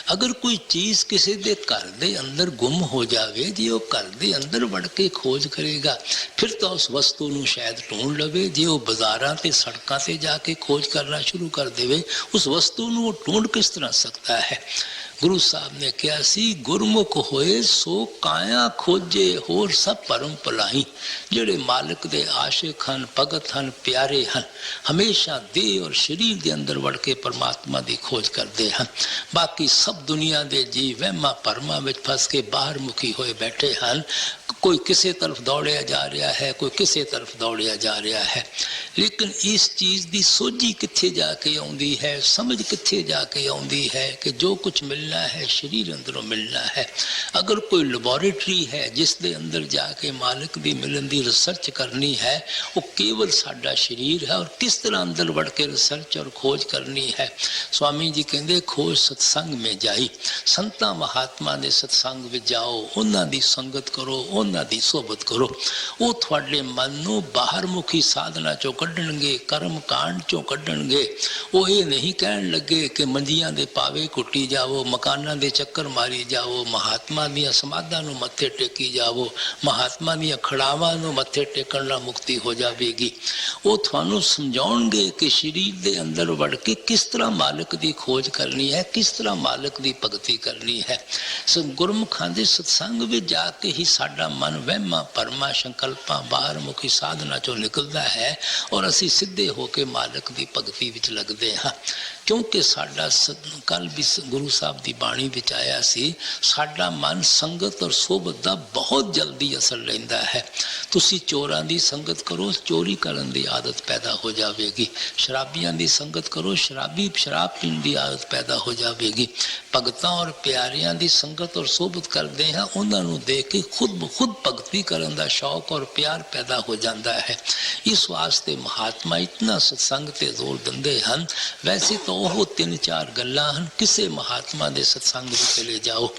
अगर कोई चीज़ किसी दे घर दे अंदर गुम हो जावे, जे वो घर दे अंदर वड़ के खोज करेगा फिर तो उस वस्तु नूं शायद ढूंढ लवे। जे वो बाजारां ते सड़कां ते जाके खोज करना शुरू कर देवे, उस वस्तु नूं ढूंढ किस तरह सकता है। गुरु साहब ने कहा सी गुरमुख होए सो काया खोजे होर सब परम भलाई। जेड़े मालिक दे आशिक हन, भगत हन, प्यारे हन, हमेशा देह और शरीर दे अंदर वड़ के परमात्मा दी खोज करते हैं। बाकी सब दुनिया दे जी वहमा भरमा विच फस के बाहर मुखी होए बैठे हैं। कोई किसी तरफ दौड़िया जा रहा है, कोई किसी तरफ दौड़िया जा रहा है, लेकिन इस चीज़ की सोझी कित्थे जाके आउंदी है, समझ कित्थे जाके आउंदी है कि जो कुछ मिलना है शरीर अंदरों मिलना है। अगर कोई लेबोरेटरी है जिस दे अंदर जाके मालिक दी मिलन दी रिसर्च करनी है, वो केवल साडा शरीर है और किस तरह अंदर बढ़ के रिसर्च और खोज करनी है। स्वामी जी कहते खोज सत्संग में जाई, संतां महात्मा दे सत्संग में जाओ, उन्हां दी संगत करो, उन्हां दी सोबत करो। वो थोड़े मन नूं बाहर मुखी साधना चों कड्ढणगे, कर्म कांड चों कड्ढणगे। वो ये नहीं कहण लगे कि मंजियां दे पावे कुटी जाओ, मकानां दे चक्कर मारी जाओ, महात्मा दीयां समाधां नूं मत्थे टेकी जाओ, महात्मा दीयां खड़ावां नूं मत्थे टेकण नाल मुक्ति हो जाएगी। वो तुहानूं समझाउणगे कि शरीर दे अंदर वड़ के किस तरह मालिक दी खोज करनी है, किस तरह मालिक दी भगती करनी है। गुरमुखां दे सत्संग विच जाके ही साडा मन वहमां भरमां संकल्पां बाहर मुखी साधना चों निकलदा है और असीं सिद्धे होके मालिक दी भगती विच लगदे हां। क्योंकि साडा कल भी गुरु साहब की बाणी विच आया सी, साडा मन संगत और सोबत का बहुत जल्दी असर लैंदा है। तुसी चोरां दी संगत करो, चोरी करन दी आदत पैदा हो जाएगी। शराबियां दी संगत करो, शराब पीण दी आदत पैदा हो जाएगी। भगतां और प्यारियां दी संगत और सोबत करते हैं, उन्हां नूं देख के खुद ब खुद भगती करन दा शौक और प्यार पैदा हो जाता है। इस वास्ते महात्मा इतना सत्संग ते जोर दिंदे हन। वैसे तो ਉਹ 3-4 ਗੱਲਾਂ ਹਨ, ਕਿਸੇ ਮਹਾਤਮਾ ਦੇ ਸਤਸੰਗ ਵਿੱਚ ਚਲੇ ਜਾਓ,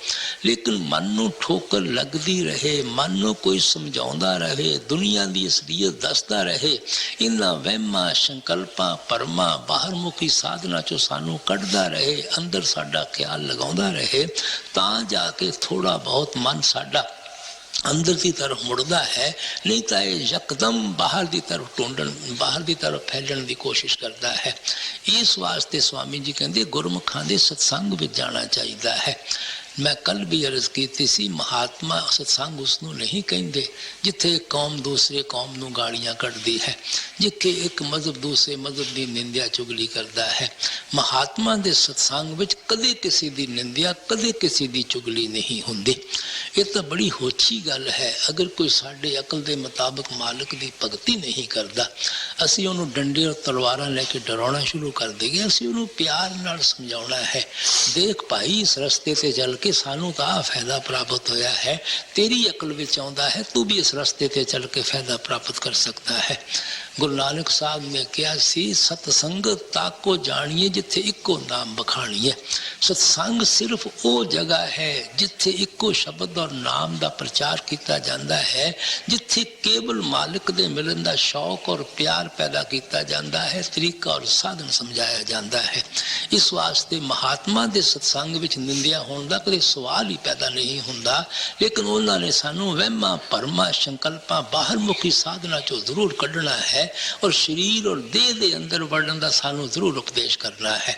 ਲੇਕਿਨ ਮਨ ਨੂੰ ਠੋਕਰ ਲੱਗਦੀ ਰਹੇ, ਮਨ ਨੂੰ ਕੋਈ ਸਮਝਾਉਂਦਾ ਰਹੇ, ਦੁਨੀਆ ਦੀ ਅਸਲੀਅਤ ਦੱਸਦਾ ਰਹੇ, ਇਹਨਾਂ ਵਹਿਮਾਂ ਸੰਕਲਪਾਂ ਭਰਮਾਂ ਬਾਹਰਮੁਖੀ ਸਾਧਨਾ ਚੋਂ ਸਾਨੂੰ ਕੱਢਦਾ ਰਹੇ, ਅੰਦਰ ਸਾਡਾ ਖਿਆਲ ਲਗਾਉਂਦਾ ਰਹੇ, ਤਾਂ ਜਾ ਕੇ ਥੋੜਾ ਬਹੁਤ ਮਨ ਸਾਡਾ अंदर की तरफ मुड़दा है। नहीं तो यह यकदम बाहर की तरफ ढूंढन, बाहर की तरफ फैलने की कोशिश करता है। इस वास्ते स्वामी जी कहते गुरमुखां दे सत्संग में जाना चाहिए है। मैं कल भी अर्ज की सी, महात्मा सत्संग उसनों नहीं कहते जिथे एक कौम दूसरे कौम नूं गालियां कढ़दी है, जिथे एक मजहब दूसरे मजहब की निंदिया चुगली करता है। महात्मा दे सत्संग विच कदे किसी की निंदिया, कदे किसी की चुगली नहीं हुंदी। ये तो बड़ी होछी गल है। अगर कोई साडे अकल के मुताबिक मालिक की भगती नहीं करता, असीं उहनूं डंडे और तलवारां लैके डराउणा शुरू कर देंगे। असीं उहनूं प्यार नाल समझाउणा है, देख भाई इस रस्ते से चल के सानू तो आ फायदा प्राप्त होया है, तेरी अकल विच आउंदा है, तू भी इस रस्ते ते चल के फायदा प्राप्त कर सकता है। गुरु नानक साहब ने कहा सी, सतसंगत ताको जानिए जिथे इको नाम बखाणीए। सत्संग सिर्फ वो जगह है जिथे इको शब्द और और नाम का प्रचार किया जाता है, जिथे केवल मालिक दे मिलन का शौक और प्यार पैदा किया जाता है, तरीका और साधन समझाया जाता है। इस वास्ते महात्मा के सत्संग विच निंदिया होने का कभी सवाल ही पैदा नहीं होता, लेकिन उन्होंने सानू वहमां भरमां संकल्पां बाहरमुखी साधना चो जरूर कढ़ना है और शरीर और देह के अंदर वड़न का सानू जरूर उपदेश करना है।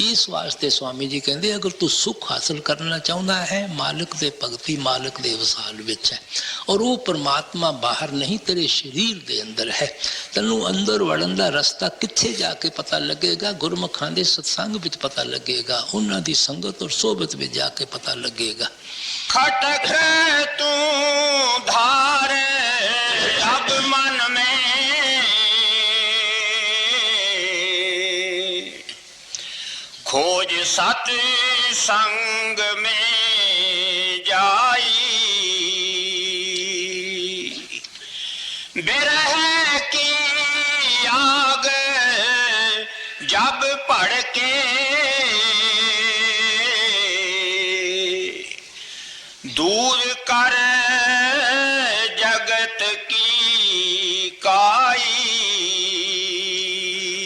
इस वास्ते स्वामी जी कहते अगर तू सुख हासिल करना चाहता है, मालिक दे भगती मालिक दे वसाल विच है, और वो परमात्मा बाहर नहीं तेरे शरीर दे अंदर है। तैनू अंदर वड़न का रस्ता कित्थे जाके पता लगेगा? गुरमुखां दे सत्संग विच पता लगेगा, उन्हां दी संगत और सोबत में जाके पता लगेगा। खटक तू धार अब मन में, खोज सत संग में जाई, बिरह की आग जब भड़के, दूर कर जगत की काई।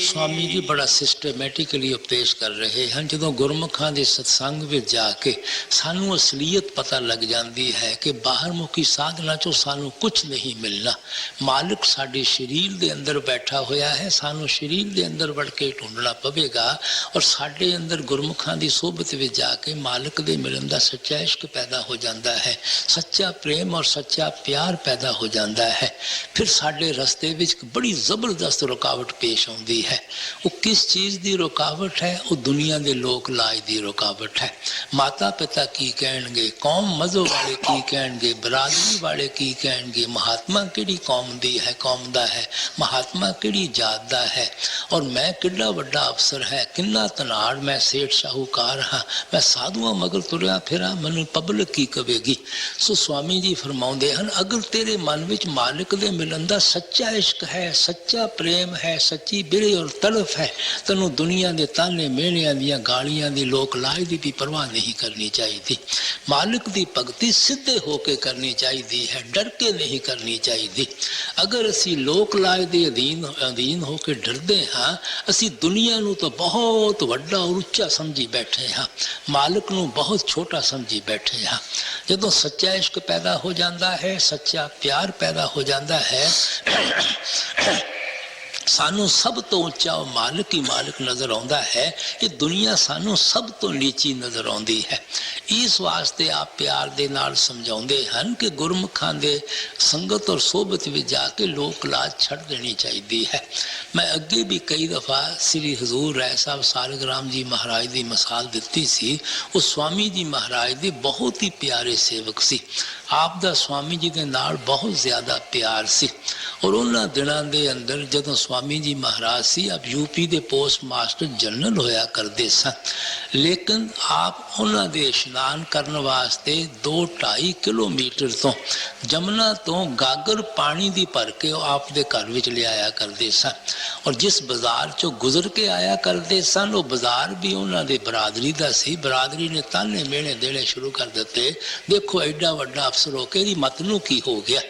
स्वामी जी बड़ा सिस्टमैटिकली उपदेश कर रहे हैं। जो गुरमुखां दे सत्संग में जाके सानू असलीयत पता लग जाती है कि बाहर मुखी साधना चो सानू कुछ नहीं मिलना। मालिक साडे शरीर के अंदर बैठा होया है, सानू शरीर के अंदर वड़ के ढूंढना पवेगा, और साडे अंदर गुरमुखां दी सोबत में जाके मालिक दे मिलन दा सच्चा इश्क पैदा हो जाता है, सच्चा प्रेम और सच्चा प्यार पैदा हो जाता है। फिर साडे रस्ते विच बड़ी जबरदस्त रुकावट पेश आउंदी है। वो किस चीज़ की रुकावट है? वो दुनिया के लोक लाज की रुकावट है। माता पिता की कहणगे, कौम मजो वाले की कहणगे, बरादरी वाले की कहणगे, महात्मा किहड़ी कौम दी है, कौम दा है, महात्मा किहड़ी जात दा है, और मैं किड्डा वड्डा अफसर है, किन्ना धनाड़, मैं सेठ शाहूकार हाँ, मैं साधुआं मगर तुरिया फिरा, मैनूं पब्लिक की कवेगी। सो स्वामी जी फरमाउंदे हन, अगर तेरे मन विच मालिक दे मिलन दा सच्चा इश्क है, सच्चा प्रेम है, सच्ची बिरह और तड़फ है, तेनों दुनिया के ताने मेहणियां दियां गालियां दी लोक लाज की भी परवाह नहीं करनी चाहिए। मालिक की भगती सीधे होके करनी चाहिए है, डर के नहीं करनी चाहिए। अगर असी लोक लाज के अधीन होके डरते हाँ, असी दुनिया नूं तो बहुत वड्डा और उच्चा समझी बैठे हाँ, मालिक नूं बहुत छोटा समझी बैठे हाँ। जदों सच्चा इश्क पैदा हो जाता है, सच्चा प्यार पैदा हो जाता है, सानू सब तो उच्चा मालिक ही मालिक नजर आता है, कि दुनिया सानू सब तो नीची नजर आती है। इस वास्ते आप प्यार दे नाल समझाते हैं कि गुरमुखां दे संगत और सोबत में जाके लोक लाज छड़ देनी चाहिए है। मैं अगे भी कई दफ़ा श्री हजूर राय साहब सालिग्राम जी महाराज की मिसाल दी सी। उस स्वामी जी महाराज दे बहुत ही प्यारे सेवक सी, आप दा स्वामी जी के नाल बहुत ज़्यादा प्यार सी। और उन्होंने दिनों के अंदर जदों स्वामी जी महाराज सी, आप यूपी के पोस्ट मास्टर जनरल होया करते सन, लेकिन आप उन्होंने इशनान करने वास्ते 2-2.5 किलोमीटर तो जमुना तो गागर पानी की भर के आप दे घर विच लियाया करते सन, और जिस बाजार चो गुजर के आया करते सन, वो बाजार भी उन्होंने बरादरी का सी। बरादरी ने ताने मेहने देने शुरू कर दिते, देखो एडा वड्डा अफसर हो के मत नूं की हो गया।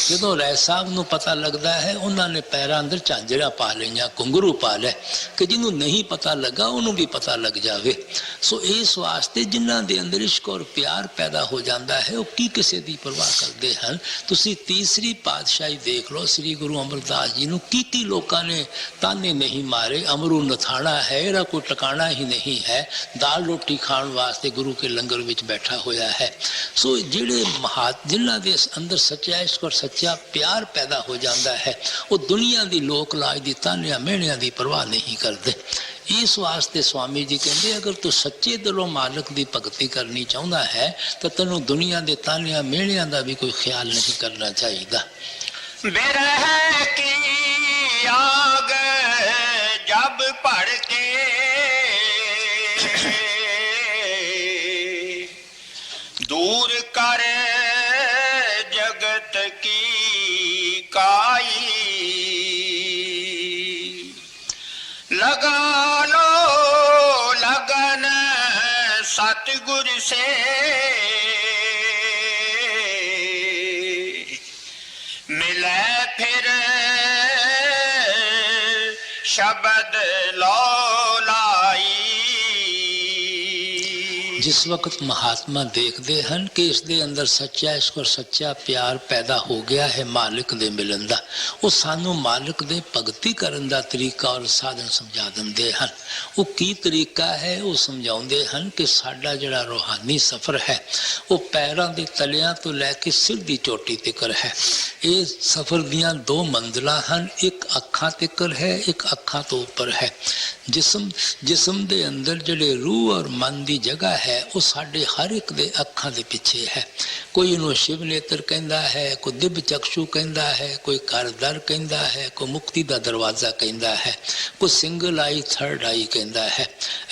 जदों राय साहब नूं पता लगता है, उन्होंने पैरों अंदर झांजरा पा लिया, घुंघरू पा लिया, कि जिन्हों नहीं पता लगा उन्होंने भी पता लग जाए। सो इस वास्ते जिन्हां दे अंदर इश्क और प्यार पैदा हो जाता है, वो की किसी की परवाह करते हैं। तुसी तीसरी पातशाही देख लो, श्री गुरु अमरदास जी नूं की लोगों ने ताने नहीं मारे, अमरू नथाना है, इहदा कोई टकाना ही नहीं है, दाल रोटी खाण वास्ते गुरु के लंगर विच बैठा होया है। सो जिहड़े जिन्हां दे अंदर सच्चा इश्क और सच्चा प्यार पैदा हो जाता है, वो दुनिया की लोक लाज की तानिया मेहणियां की परवाह नहीं करते। इस वास्ते स्वामी जी कहते, अगर तू सच्चे दिलों मालिक की भगती करनी चाहता है, तो तेनों दुनिया के तानिया मेहणियां का भी कोई ख्याल नहीं करना चाहिए। बिरह की आग जब भड़के, दूर कर जगत की काई, लगा लो लगन सतगुर से, ਸ਼ਬਦ ਲੋ ਲਾਈ। जिस वक्त महात्मा देखते हैं कि इस दे अंदर सच्चा इश्क और सच्चा प्यार पैदा हो गया है मालिक दे मिलन दा, वो सानू मालिक दे भगती करन दा तरीका और साधन समझा देंदे हैं। वो की तरीका है वो समझाउंदे हैं कि साडा जिहड़ा रूहानी सफ़र है वो पैरों के तलियां तो लैके सिर की चोटी तिकर है। ये सफ़र दियां दो मंजिलां हैं, एक अखां तिकर है, एक अखां तो ऊपर है। जिसम दे अंदर जिहड़े रूह और मन की जगह है वो साडे हर एक दे अखां दे पिछे है। कोई इन्हों शिव नेत्र कहता है, कोई दिव्य चक्षु कहता है, कोई घर दर कहता है, कोई मुक्ति का दरवाजा कहता है, कोई सिंगल आई थर्ड आई कहता है।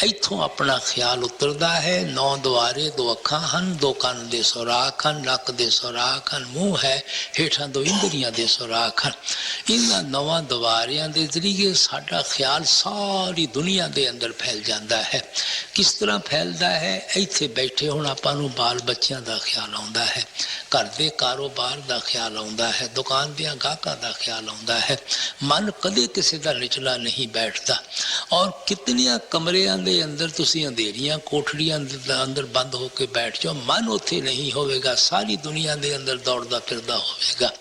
इथों अपना ख्याल उतरता है। 9 द्वारे 2 अखां हन, 2 कान दे सुराख हन, नक दे सुराख हन, मुँह है, हेठां 2 इंद्रियां दे सुराख हन। इन्हां 9 द्वारियां दे जरिए साडा ख्याल सारी दुनिया दे अंदर फैल जाता है। किस तरह फैलता है? इत्थे बैठे हुण आपां नूं बाल बच्चों का ख्याल आउंदा है, घर के कारोबार का ख्याल आउंदा है, दुकान दियां गाहकां का ख्याल आउंदा है। मन कदे किसी का निचला नहीं बैठता। और कितनियां कमरियां दे अंदर तुसीं अंधेरियां कोठड़ियां अंदर बंद होकर बैठ जाओ, मन उत्थे नहीं होवेगा, सारी दुनिया के अंदर दौड़दा फिरदा होवेगा।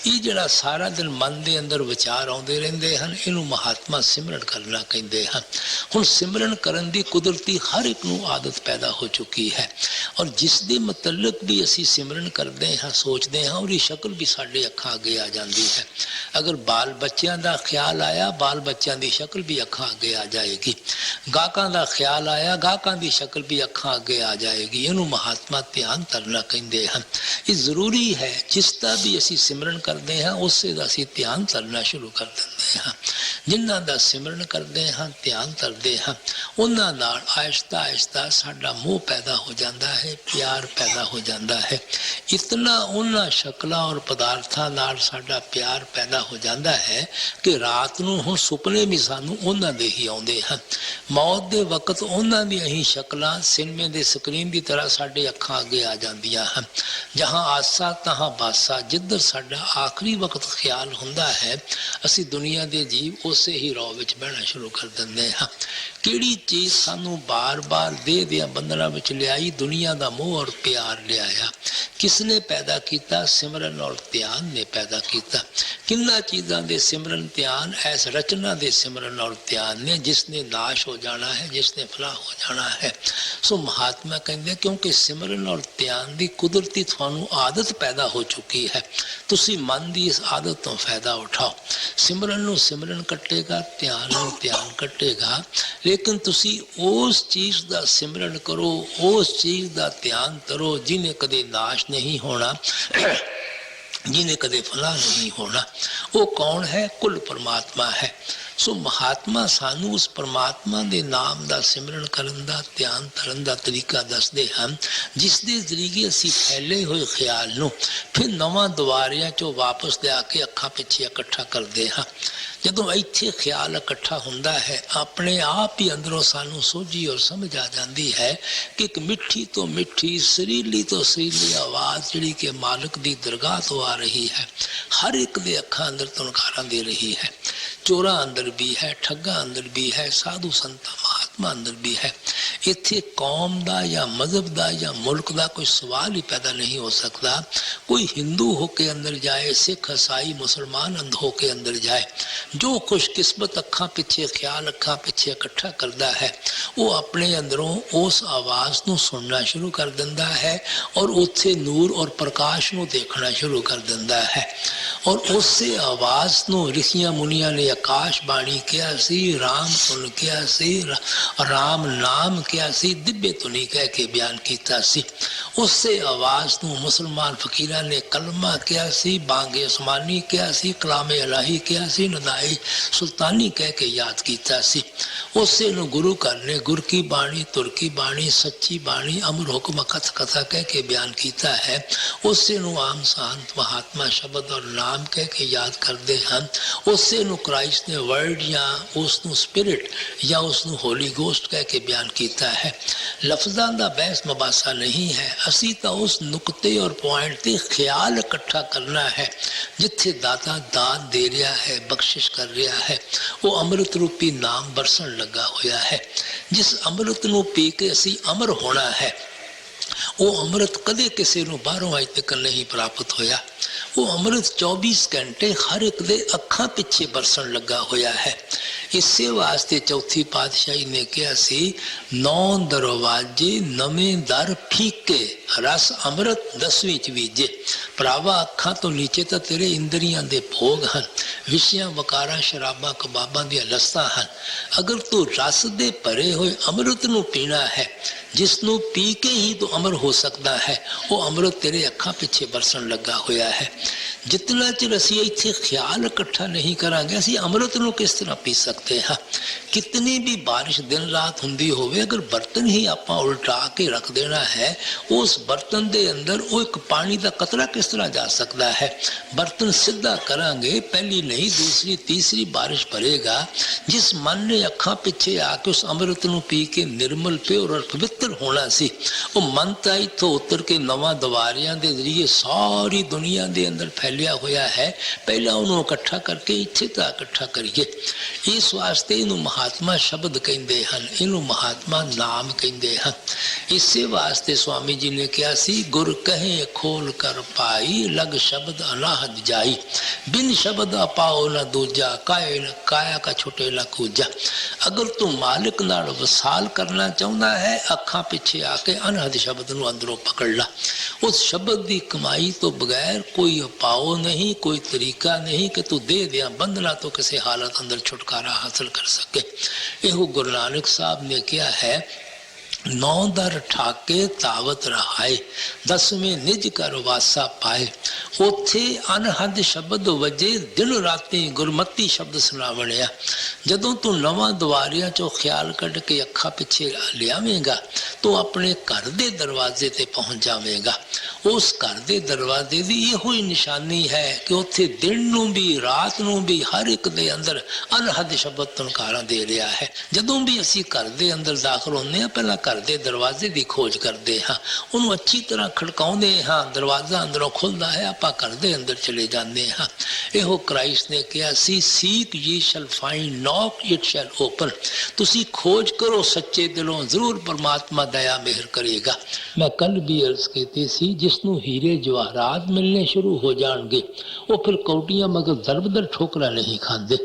ये जिहड़ा सारा दिन मन के अंदर विचार आउंदे रहिंदे हन, इहनूं महात्मा सिमरन करना कहंदे हन। हुण सिमरन करन दी कुदरती हर एक नूं आदत पैदा हो चुकी है और जिस दे मतलब भी असी सिमरन करते हाँ सोचते हाँ और शक्ल भी साढ़े अखां अगे आ जाती है। अगर बाल बच्चों का ख्याल आया, बाल बच्चों की शक्ल भी अखां अगे आ जाएगी। गाहकां का ख्याल आया, गाहकां की शक्ल भी अखां अगे आ जाएगी। इनू महात्मा ध्यान करना कहते हैं। ये जरूरी है, जिसका भी असी सिमरन करते हैं उससे असी ध्यान करना शुरू कर देंगे हाँ। जिन्हां दा सिमरन करते हाँ, ध्यान करते हाँ, उन्हां नाल आहिस्ता आहिस्ता साडा मोह पैदा हो जाता है, प्यार पैदा हो जाता है। इतना उन्हां शक्लां और पदार्थां नाल साडा प्यार पैदा हो जाता है कि रात नूं हुण सुपने भी सानूं उन्हां दे ही आउंदे हन। मौत दे वक्त उन्हां दी ही शक्लां सिनेमे दे स्क्रीन की तरह साडे अखां अगे आ जांदियां हन। जहां आसा तहां बासा, जिधर साडा आखिरी वक्त ख्याल हुंदा है, असी दुनिया दे जीव उसे ही रौ विच बहना शुरू कर दिंदे हां। किहड़ी चीज़ सानू बार बार दे दिया बंधना विच लियाई? दुनिया का मोह और प्यार लियाया। किसने पैदा किया? सिमरन और ध्यान ने पैदा किया। किन्ना चीज़ों के सिमरन ध्यान? ऐस रचना दे सिमरन और ध्यान ने, जिसने नाश हो जाना है, जिसने फलाह हो जाना है। सो महात्मा कहते क्योंकि सिमरन और ध्यान की कुदरती थानू आदत पैदा हो चुकी है, तुसी मन की इस आदत तो फायदा उठाओ। सिमरन नू सिमरन कटेगा, ध्यान नू ध्यान कटेगा, लेकिन तुसी उस चीज़ का सिमरन करो, उस चीज़ का ध्यान करो जिन्हें कदे नाश नहीं होना, जिन्हें कदे फलाह नहीं होना। वो कौन है? कुल परमात्मा है। सो महात्मा सानू उस परमात्मा के नाम का सिमरन करन दा, ध्यान करन दा तरीका दसदे हैं, जिस दे जरिए असी फैले हुए ख्याल नू फिर 9 द्वारियां चों वापस लिया के अखां पिछे इकट्ठा करते हैं। जदों इत्थे ख्याल इकट्ठा हुंदा है, अपने आप ही अंदरों सानू सोझी और समझ आ जाती है कि एक मिठी तो मिठी, सरीली तो सरीली आवाज़ जिहड़ी कि मालिक दी दरगाह तो आ रही है, हर एक दे अखां अंदर तुनकारा दे रही है। चोरा अंदर भी है, ठगा अंदर भी है, साधु संता महात्मा अंदर भी है। इत्थे कौम दा या मजहब दा या मुल्क दा कोई सवाल ही पैदा नहीं हो सकता। कोई हिंदू होके अंदर जाए, सिख ईसाई मुसलमान अंध होके अंदर जाए, जो खुशकिस्मत अखां पिछे ख्याल अखां पिछे इकट्ठा करता है, वो अपने अंदरों उस आवाज़ नूं सुनना शुरू कर दिंदा है और उत्थे नूर और प्रकाश नूं देखना शुरू कर दिंदा है। और उसे आवाज़ नूं ऋषियां मुनियां ने आकाश बाणी किया सी, राम धुन किया सी, राम नाम किया सी, दिव्य धुनी कह के बयान किया सी। उसे आवाज़ नूं मुसलमान फकीरां ने कलमा किया सी, बांगे उस्मानी किया सी, कलामे इलाही किया सी, नदाई सुल्तानी कह के याद किया सी। उसे नूं गुरु घर ने गुर की बाणी, तुर की बाणी, सच्ची बाणी, अमर हुक्म कथ कथा कह के बयान किया है। उसे नूं आम शांत महात्मा शब्द और नाम ਨਾਮ ਕਹਿ ਕੇ ਯਾਦ ਕਰਦੇ ਹਨ, ਉਸੇ ਨੂੰ ਕ੍ਰਾਈਸਟ ਨੇ ਵਰਡ ਜਾਂ ਉਸ ਨੂੰ ਸਪਿਰਿਟ ਜਾਂ ਉਸ ਨੂੰ ਹੋਲੀ ਗੋਸਟ ਕਹਿ ਕੇ ਬਿਆਨ ਕੀਤਾ ਹੈ। ਲਫ਼ਜ਼ਾਂ ਦਾ ਬਹਿਸ ਮਬਾਸਾ ਨਹੀਂ ਹੈ। ਅਸੀਂ ਤਾਂ ਉਸ ਨੁਕਤੇ ਔਰ ਪੁਆਇੰਟ ਤੇ ਖਿਆਲ ਇਕੱਠਾ ਕਰਨਾ ਹੈ ਜਿੱਥੇ ਦਾਤਾ ਦਾਨ ਦੇ ਰਿਹਾ ਹੈ, ਬਖਸ਼ਿਸ਼ ਕਰ ਰਿਹਾ ਹੈ। ਉਹ ਅੰਮ੍ਰਿਤ ਰੂਪੀ ਨਾਮ ਬਰਸਣ ਲੱਗਾ ਹੋਇਆ ਹੈ। ਜਿਸ ਅੰਮ੍ਰਿਤ ਨੂੰ ਪੀ ਕੇ ਅਸੀਂ ਅਮਰ ਹੋਣਾ ਹੈ, ਉਹ ਅੰਮ੍ਰਿਤ ਕਦੇ ਕਿਸੇ ਨੂੰ ਬਾਹਰੋਂ ਅੱਜ ਤੱਕ ਨਹੀਂ ਪ੍ਰਾਪਤ ਹੋਇਆ। ਉਹ ਅੰਮ੍ਰਿਤ 24 ਘੰਟੇ ਹਰ ਇੱਕ ਦੇ ਅੱਖਾਂ ਪਿੱਛੇ ਬਰਸਣ ਲੱਗਾ ਹੋਇਆ ਹੈ। ਇਸੇ ਵਾਸਤੇ ਚੌਥੀ ਪਾਤਸ਼ਾਹੀ ਨੇ ਕਿਹਾ ਸੀ, 9 ਦਰਵਾਜ਼ੇ ਨਵੇਂ ਦਰ ਫੀਕੇ, ਰਸ ਅੰਮ੍ਰਿਤ 10ਵੀਂ ਚ ਬੀਜੇ। ਭਰਾਵਾ, ਅੱਖਾਂ ਤੋਂ ਨੀਚੇ ਤਾਂ ਤੇਰੇ ਇੰਦਰੀਆਂ ਦੇ ਭੋਗ ਹਨ, ਵਿਸ਼ਿਆਂ ਵਕਾਰਾਂ ਸ਼ਰਾਬਾਂ ਕਬਾਬਾਂ ਦੀਆਂ ਲਸਤਾਂ ਹਨ। ਅਗਰ ਤੂੰ ਰਸ ਦੇ ਭਰੇ ਹੋਏ ਅੰਮ੍ਰਿਤ ਨੂੰ ਪੀਣਾ ਹੈ, ਜਿਸ ਨੂੰ ਪੀ ਕੇ ਹੀ ਤੂੰ ਅਮਰ ਹੋ ਸਕਦਾ ਹੈ, ਉਹ ਅੰਮ੍ਰਿਤ ਤੇਰੇ ਅੱਖਾਂ ਪਿੱਛੇ ਬਰਸਣ ਲੱਗਾ ਹੋਇਆ ਹੈ। ਜਿਤਨਾ ਚਿਰ ਅਸੀਂ ਇੱਥੇ ਖਿਆਲ ਇਕੱਠਾ ਨਹੀਂ ਕਰਾਂਗੇ, ਅਸੀਂ ਅੰਮ੍ਰਿਤ ਨੂੰ ਕਿਸ ਤਰ੍ਹਾਂ ਪੀ ਸਕਦੇ ਹਾਂ? ਕਿਤਨੀ ਵੀ ਬਾਰਿਸ਼ ਦਿਨ ਰਾਤ ਹੁੰਦੀ ਹੋਵੇ, ਅਗਰ ਬਰਤਨ ਹੀ ਆਪਾਂ ਉਲਟਾ ਕੇ ਰੱਖ ਦੇਣਾ ਹੈ, ਉਸ ਬਰਤਨ ਦੇ ਅੰਦਰ ਉਹ ਇੱਕ ਪਾਣੀ ਦਾ ਕਤਰਾ ਕਿਸ ਤਰ੍ਹਾਂ ਜਾ ਸਕਦਾ ਹੈ? ਬਰਤਨ ਸਿੱਧਾ ਕਰਾਂਗੇ, ਪਹਿਲੀ ਨਹੀਂ ਦੂਸਰੀ ਤੀਸਰੀ ਬਾਰਿਸ਼ ਭਰੇਗਾ। ਜਿਸ ਮਨ ਨੇ ਅੱਖਾਂ ਪਿੱਛੇ ਆ ਕੇ ਉਸ ਅੰਮ੍ਰਿਤ ਨੂੰ ਪੀ ਕੇ ਨਿਰਮਲ ਪਿਓਰ ਔਰ ਪਵਿੱਤਰ ਹੋਣਾ ਸੀ, ਉਹ ਮਨ ਤਾਂ ਇੱਥੋਂ ਉਤਰ ਕੇ ਨਵਾਂ ਦਵਾਰਿਆਂ ਦੇ ਜ਼ਰੀਏ ਸਾਰੀ ਦੁਨੀਆ ਦੇ ਅੰਦਰ ਫੈਲਿਆ ਹੋਇਆ ਹੈ। ਪਹਿਲਾਂ ਉਹਨੂੰ ਇਕੱਠਾ ਕਰਕੇ ਇੱਥੇ ਤਾਂ ਇਕੱਠਾ ਕਰੀਏ। ਇਸ ਵਾਸਤੇ ਇਹਨੂੰ ਮਹਾਤਮਾ ਸ਼ਬਦ ਕਹਿੰਦੇ ਹਨ, ਇਹਨੂੰ ਮਹਾਤਮਾ ਨਾਮ ਕਹਿੰਦੇ ਹਨ। ਇਸੇ ਵਾਸਤੇ ਸਵਾਮੀ ਜੀ ਨੇ ਕਿਹਾ ਸੀ, ਗੁਰ ਕਹੇ ਖੋਲ ਕਰ ਪਾਈ, ਲਗ ਸ਼ਬਦ ਅਨਾਹਦ ਜਾਈ, ਬਿਨ ਸ਼ਬਦ ਅਪਾਓ ਨਾ ਦੂਜਾ, ਕਾਇਆ ਕਾ ਛੁਟੇ ਨਾ ਕੂਜਾ। ਅਗਰ ਤੂੰ ਮਾਲਿਕ ਨਾਲ ਵਸਾਲ ਕਰਨਾ ਚਾਹੁੰਦਾ ਹੈ, ਅੱਖਾਂ ਪਿੱਛੇ ਆ ਕੇ ਅਨਹਦ ਸ਼ਬਦ ਨੂੰ ਅੰਦਰੋਂ ਪਕੜ ਲਾ। ਉਸ ਸ਼ਬਦ ਦੀ ਕਮਾਈ ਤੋਂ ਬਗੈਰ ਕੋਈ ਉਪਾਅ ਨਹੀਂ, ਕੋਈ ਤਰੀਕਾ ਨਹੀਂ ਕਿ ਤੂੰ ਦੇ ਦਿਆਂ ਬੰਧਨਾਂ ਤੋਂ ਕਿਸੇ ਹਾਲਤ ਅੰਦਰ ਛੁਟਕਾਰਾ ਹਾਸਲ ਕਰ ਸਕੇ। ਇਹੋ ਗੁਰੂ ਨਾਨਕ ਸਾਹਿਬ ਨੇ ਕਿਹਾ ਹੈ, 9 ਦਰ ਠਾਕੇ ਤਾਵਤ ਰਹਾਏ, 10ਵੇਂ ਨਿਜ ਕਰ ਵਾਸਾ ਪਾਏ। ਉੱਥੇ ਅਨਹਦ ਸ਼ਬਦ ਵਜੇ, ਦਿਨ ਰਾਤੀ ਗੁਰਮਤੀ ਸ਼ਬਦ ਸੁਣਾਵਣਿਆ। ਜਦੋਂ ਤੂੰ ਨਵਾਂ ਦੁਆਰਿਆਂ ਚੋਂ ਖਿਆਲ ਕੱਢ ਕੇ ਅੱਖਾਂ ਪਿੱਛੇ ਲਿਆਵੇਂਗਾ, ਤੂੰ ਆਪਣੇ ਘਰ ਦੇ ਦਰਵਾਜ਼ੇ ਤੇ ਪਹੁੰਚ ਜਾਵੇਂਗਾ। ਉਸ ਘਰ ਦੇ ਦਰਵਾਜ਼ੇ ਦੀ ਇਹੋ ਹੀ ਨਿਸ਼ਾਨੀ ਹੈ ਕਿ ਉੱਥੇ ਦਿਨ ਨੂੰ ਵੀ ਰਾਤ ਨੂੰ ਵੀ ਹਰ ਇੱਕ ਦੇ ਅੰਦਰ ਅਨਹਦ ਸ਼ਬਦ ਤੁਨਕਾਰਾਂ ਦੇ ਰਿਹਾ ਹੈ। ਜਦੋਂ ਵੀ ਅਸੀਂ ਘਰ ਦੇ ਅੰਦਰ ਦਾਖਲ ਹੁੰਦੇ ਹਾਂ, ਪਹਿਲਾਂ ਘਰ ਦੇ ਦਰਵਾਜ਼ੇ ਦੀ ਖੋਜ ਕਰਦੇ ਹਾਂ, ਉਹਨੂੰ ਅੱਛੀ ਤਰ੍ਹਾਂ ਖੜਕਾਉਂਦੇ ਹਾਂ, ਦਰਵਾਜ਼ਾ ਅੰਦਰੋਂ ਖੁੱਲਦਾ ਹੈ, ਆਪਾਂ ਘਰ ਦੇ ਅੰਦਰ ਚਲੇ ਜਾਂਦੇ ਹਾਂ। ਇਹੋ ਕ੍ਰਾਈਸਟ ਨੇ ਕਿਹਾ ਸੀ, ਸੀਕ ਯੇ shell find, knock it shell open. ਤੁਸੀਂ ਖੋਜ ਕਰੋ ਸੱਚੇ ਦਿਲੋਂ, ਜ਼ਰੂਰ ਪਰਮਾਤਮਾ ਦਇਆ ਮਿਹਰ ਕਰੇਗਾ। ਮੈਂ ਕੱਲ ਵੀ ਅਰਜ਼ ਕੀਤੀ ਸੀ, ਜਿਸ ਨੂੰ ਹੀਰੇ ਜਵਾਹਰਾਤ ਮਿਲਣੇ ਸ਼ੁਰੂ ਹੋ ਜਾਣਗੇ, ਉਹ ਫਿਰ ਕੌਡੀਆਂ ਮਗਰ ਦਰਬਦਰ ਠੋਕਰਾਂ ਨਹੀਂ ਖਾਂਦੇ।